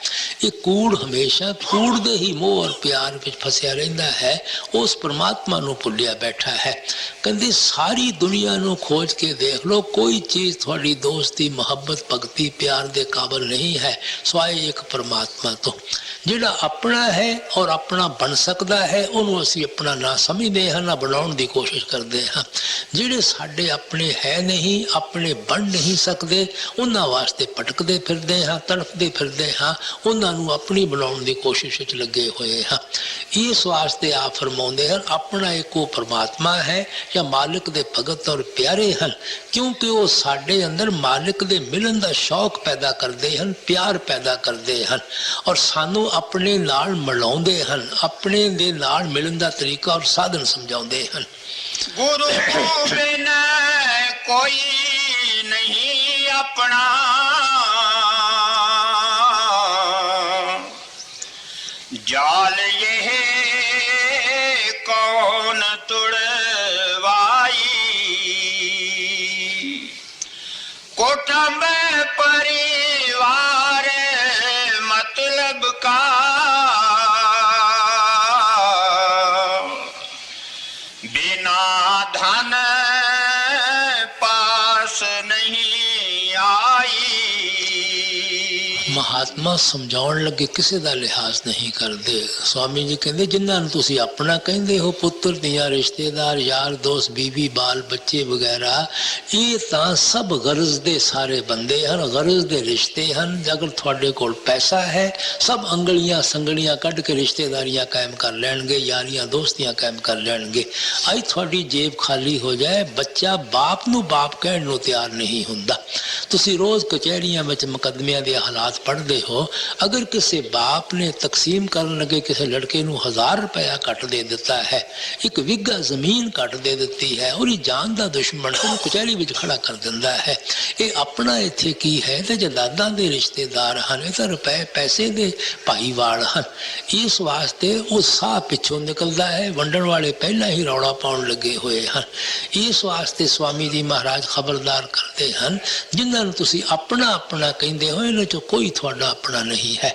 ये कूड़ हमेशा कूड़ दे ही मोह और प्यार में फंसिया रहता है, उस परमात्मा नूं भुलिया बैठा है। कहते सारी दुनिया नूं खोज के देख लो, कोई चीज थोड़ी दोस्ती मोहब्बत भगती प्यार दे काबिल नहीं है सिवाय एक परमात्मा तो, जिहड़ा ਆਪਣਾ ਹੈ ਔਰ ਆਪਣਾ ਬਣ ਸਕਦਾ ਹੈ, ਉਹਨੂੰ ਅਸੀਂ ਆਪਣਾ ਨਾ ਸਮਝਦੇ ਹਾਂ, ਨਾ ਬਣਾਉਣ ਦੀ ਕੋਸ਼ਿਸ਼ ਕਰਦੇ ਹਾਂ। ਜਿਹੜੇ ਸਾਡੇ ਆਪਣੇ ਹੈ ਨਹੀਂ, ਆਪਣੇ ਬਣ ਨਹੀਂ ਸਕਦੇ, ਉਹਨਾਂ ਵਾਸਤੇ ਭਟਕਦੇ ਫਿਰਦੇ ਹਾਂ, ਤੜਫਦੇ ਫਿਰਦੇ ਹਾਂ, ਉਹਨਾਂ ਨੂੰ ਆਪਣੀ ਬਣਾਉਣ ਦੀ ਕੋਸ਼ਿਸ਼ ਵਿੱਚ ਲੱਗੇ ਹੋਏ ਹਾਂ। ਇਸ ਵਾਸਤੇ ਆਪ ਫਰਮਾਉਂਦੇ ਹਨ ਆਪਣਾ ਇੱਕੋ ਪਰਮਾਤਮਾ ਹੈ ਜਾਂ ਮਾਲਿਕ ਦੇ ਭਗਤ ਔਰ ਪਿਆਰੇ ਹਨ, ਕਿਉਂਕਿ ਉਹ ਸਾਡੇ ਅੰਦਰ ਮਾਲਿਕ ਦੇ ਮਿਲਣ ਦਾ ਸ਼ੌਕ ਪੈਦਾ ਕਰਦੇ ਹਨ, ਪਿਆਰ ਪੈਦਾ ਕਰਦੇ ਹਨ ਔਰ ਸਾਨੂੰ ਆਪਣੇ ਨਾਲ ਮਿਲਾਉਂਦੇ ਹਨ, ਆਪਣੇ ਦੇ ਨਾਲ ਮਿਲਣ ਦਾ ਤਰੀਕਾ ਔਰ ਸਾਧਨ ਸਮਝਾਉਂਦੇ ਹਨ। ਗੁਰੂ ਬਿਨ ਕੋਈ ਨਹੀਂ ਆਪਣਾ, ਜਾਲ ਇਹ ਕੌਣ ਤੁੜਵਾਈ, कुटुंब परिवार मतलब का बिना धन पास नहीं आई। महात्मा समझाउण लगे किसी का लिहाज नहीं करते। स्वामी जी कहते जिन्हां नूं तुसीं अपना कहंदे हो, पुत्र दियां रिश्तेदार यार दोस्त बीवी बाल बच्चे वगैरह, ये तां सब गरज दे सारे बंदे हैं, गरज दे रिश्ते हैं। अगर तुहाडे कोल पैसा है सब अंगलियां संगलियां कढ़ के रिश्तेदारियां कायम कर लैणगे, यारियां दोस्तियां कायम कर लैणगे। अज तुहाडी जेब खाली हो जाए, बच्चा बाप नूं बाप कहण नूं तैयार नहीं हुंदा। तुसीं रोज़ कचहरियां विच मुकदमियां दे हालात पढ़ते हो, अगर किसी बाप ने तकसीम करन लगे किसी लड़के नूं 1000 रुपया घट दे दिता है, एक विघा जमीन घट दे दी है, और जान का दुश्मन उन्हें कचहरी में खड़ा कर दिंदा है। ये अपना इत्थे की है ते जदादां दे रिश्तेदार हैं, ये तो रुपए पैसे दे भाईवाल हैं। इस वास्ते वो साह पिछों निकलता है, वंडण वाले पहला ही रौला पाउण लगे हुए हैं। इस वास्ते स्वामी जी महाराज खबरदार करते हैं, जिन्हां नूं तुसीं अपना अपना कहंदे हो, इन्हां चों कोई तुहाडा अपना नहीं है।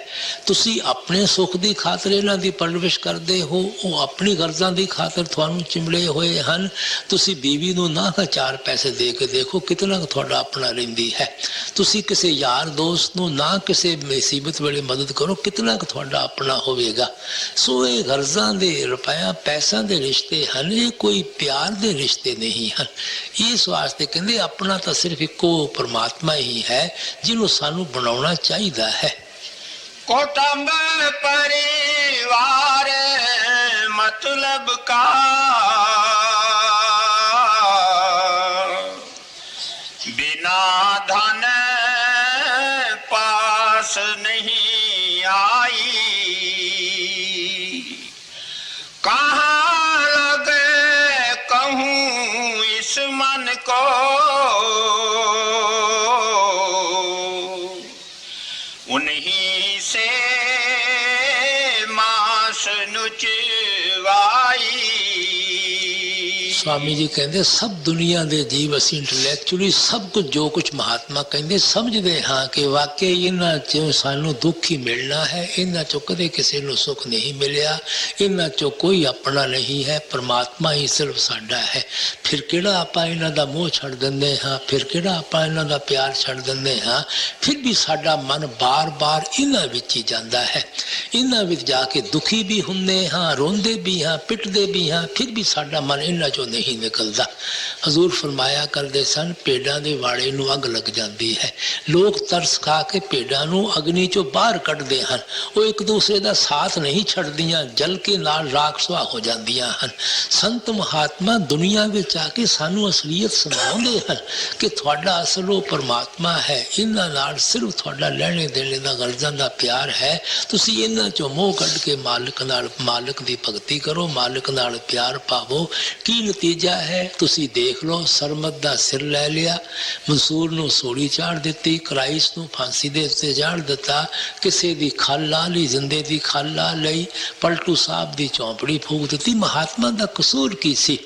तुसीं अपने सुख की खातर इन्हां दी परवरिश करते हो, वो अपनी गर्जां की खातर तुहानूं चिमड़े हुए हैं। तुसीं बीवी नूं ना 4 पैसे दे के देखो कितना तुहाडा अपना रहिंदी है। तुसीं किसी यार दोस्त नूं ना किसी मुसीबत वेले मदद करो, कितना तुहाडा अपना होवेगा। सो ये गर्जां दे रुपया पैसा दे रिश्ते हैं, ये कोई प्यार दे रिश्ते नहीं हैं। इस वास्ते कहंदे अपना तो सिर्फ इको परमात्मा ही है जिन्हों सानू बनाउणा चाहिदा है। कुटुंब परिवार मतलब का बिना धन पास नहीं आई, कहाँ लगे कहूँ इस मन को, उन्हीं से मास नुचवाई। स्वामी जी कहते सब दुनिया के जीव असी इंटलैक्चुअली सब कुछ जो कुछ महात्मा कहते समझते हाँ कि वाकई इन्हां चों सानू दुख ही मिलना है, इन्हां चों कदे किसी नूं सुख नहीं मिलिया, इन्हां चों कोई अपना नहीं है, परमात्मा ही सिर्फ साडा है। फिर किहड़ा आपां इन्हां दा मोह छड़ दिंदे हाँ, फिर किहड़ा आपां इन्हां दा प्यार छड़ दिंदे हाँ, फिर भी साडा मन बार बार इन्हां विच ही जांदा है। इन्हां विच जाके दुखी भी हुंदे हाँ, रोंदे भी हाँ, पिटदे भी हाँ, फिर भी साडा मन इन्हां चों नहीं निकलता। हजूर फरमाया करते सन भेड़ां दे वाड़े नूं अग लग जाती है, लोग तरस खा के भेड़ां नूं अग्नि चों बाहर कढ़दे हन, वो एक दूसरे का साथ नहीं छड्दियां, जल के नाल राख सुहा हो जांदियां हन। संत महात्मा दुनिया विच आके सानू असलीयत समझाउंदे हन कि तुहाडा असल वो परमात्मा है, इन्हां नाल सिर्फ तुहाडा लैणे देणे दा गर्जां दा प्यार है। तुसीं इन्हां चों मोह कढ के मालिक दी भगती करो, मालिक नाल प्यार पावो। की नतीजा है तुसी देख लो, सरमत दा सिर लै लिया, मंसूर नूं सोड़ी चाड़ दित्ती, कराइस नूं फांसी दे उत्ते चाड़ दिता, किसी दी खल ला ली, जिंदे दी खल ला लई, पलटू साहब दी चौंपड़ी फूक दित्ती। महात्मा दा कसूर की सी?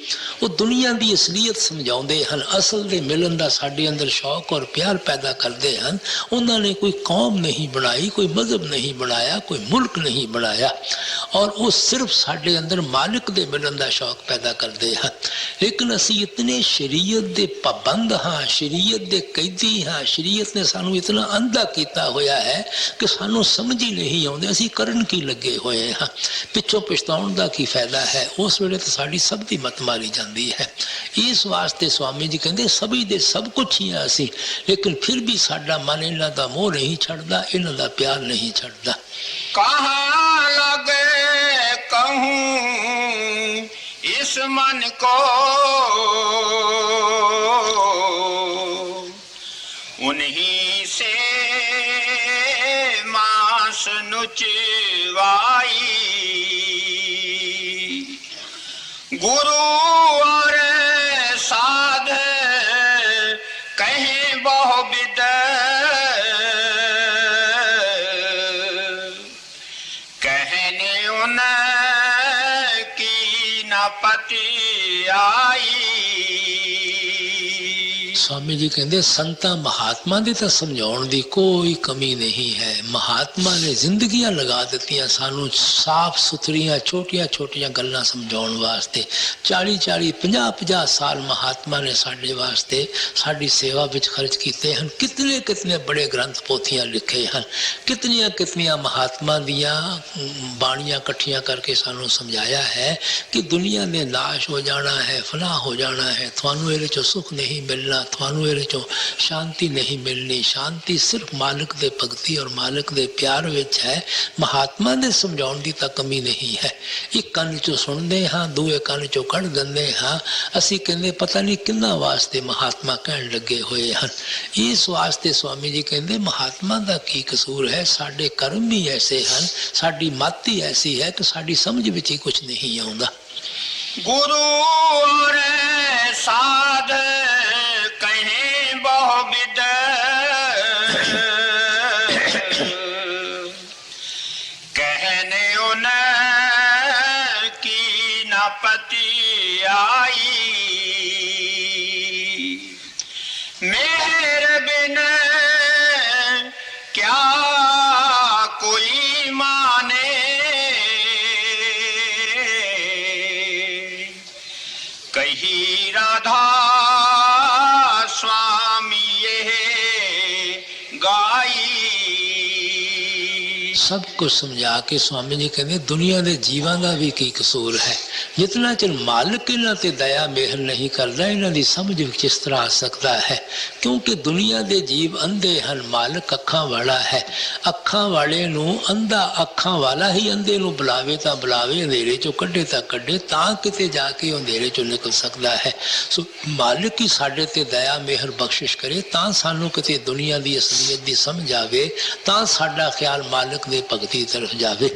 वो दुनिया दी असलीयत समझाउंदे हन, असल दे मिलन दा साडे अंदर शौक और प्यार पैदा करदे हन। उन्हां ने कोई कौम नहीं बनाई, कोई मजहब नहीं बनाया, कोई मुल्क नहीं बनाया, और वो सिर्फ साडे अंदर मालिक दे मिलन दा शौक पैदा करदे हन। लेकिन असी इतने शरीयत दे पाबंद हाँ, शरीयत दे कैदी हाँ, शरीयत ने सानू इतना अंधा किया होया है कि सानू समझ ही नहीं आउंदे असी करन की लगे होए हाँ। पिछों पछताउण दा की फायदा है, उस वेले तो साडी सब दी मत मारी जाती है। इस वास्ते स्वामी जी कहते सभी दे सब कुछ ही है असी, लेकिन फिर भी साडा मन इन्हां दा मोह नहीं छड़दा, इन्हां दा प्यार नहीं छड़दा। कहाँ लगे कहूँ इस मन को, उन्हीं से मांस नुचवाई, गुरु और साध कहें बहु विद, कहने उनकी न पति आई। स्वामी जी कहते संतां महात्मा दी तां समझाउण दी कोई कमी नहीं है। महात्मा ने जिंदगियां लगा दित्तियां सानू साफ सुथरियां छोटियां छोटियां गल्लां समझाउण वास्ते। 40-40 50-50 साल महात्मा ने साडे वास्ते साडी सेवा विच खर्च कीते हन। कितने कितने बड़े ग्रंथ पोथियां लिखे हन, कितनियां कितनियां महात्मा दियां बाणियां इकट्ठियां करके सानू समझाया है कि दुनिया ने नाश हो जाना है, फना हो जाना है, थानू इहदे चों सुख नहीं मिलना, थानू इहदे चों शांति नहीं मिलनी। शांति सिर्फ मालिक दे भगती और मालिक दे प्यार विच है। महात्मा दे समझाउण दी तां कमी नहीं है। एक कंन चों सुणदे हां, दूए कंन चों कढ दिंदे हां। असीं कहंदे पता नहीं किन्ना वास्ते महात्मा कहण लगे होए हन। इस वास्ते स्वामी जी कहंदे महात्मा दा की कसूर है, साडे कर्म ही ऐसे हन, साडी मत ही ऐसी है कि साडी समझ विच ही कुछ नहीं आउंदा। गुरु और साध कहें बहु विद, कहने उनकी न पति आई, मेरे बिन क्या कोई माने, कही राधा स्वामी ये गाई। सब कुछ समझा के स्वामी जी कहते दुनिया के जीवां का भी की कसूर है। जितना चिर मालिक इन्हां ते दया मेहर नहीं करता, इन्हां दी समझ किस तरह आ सकता है। क्योंकि दुनिया के जीव अंधे हन, मालिक अखां वाला है। अखां वाले नूं अंधा अखां वाला ही अंधे नूं बुलावे तां बुलावे, अंधेरे चों कढे तां कढे, तां किते जाके अंधेरे चों निकल सकता है। सो मालिक ही साडे ते दया मेहर बख्शिश करे, तां सानू किते दुनिया की असलियत की समझ आवे, तां साडा ख्याल मालिक दे भगती तरफ जावे।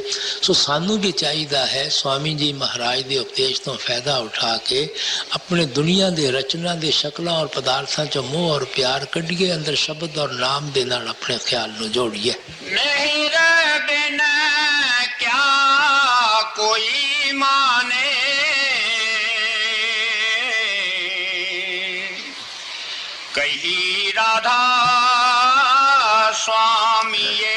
सो सानू भी चाहिए है स्वामी जी महाराज के उपदेश तो फायदा उठा के अपने दुनिया के रचना के शक्लों और पदार्थों चो मोह और प्यार कढ़िए, अंदर शब्द और नाम दे नाल अपने ख्याल नूं जोड़िए। मेरे बिन क्या कोई माने, कही राधा स्वामी ये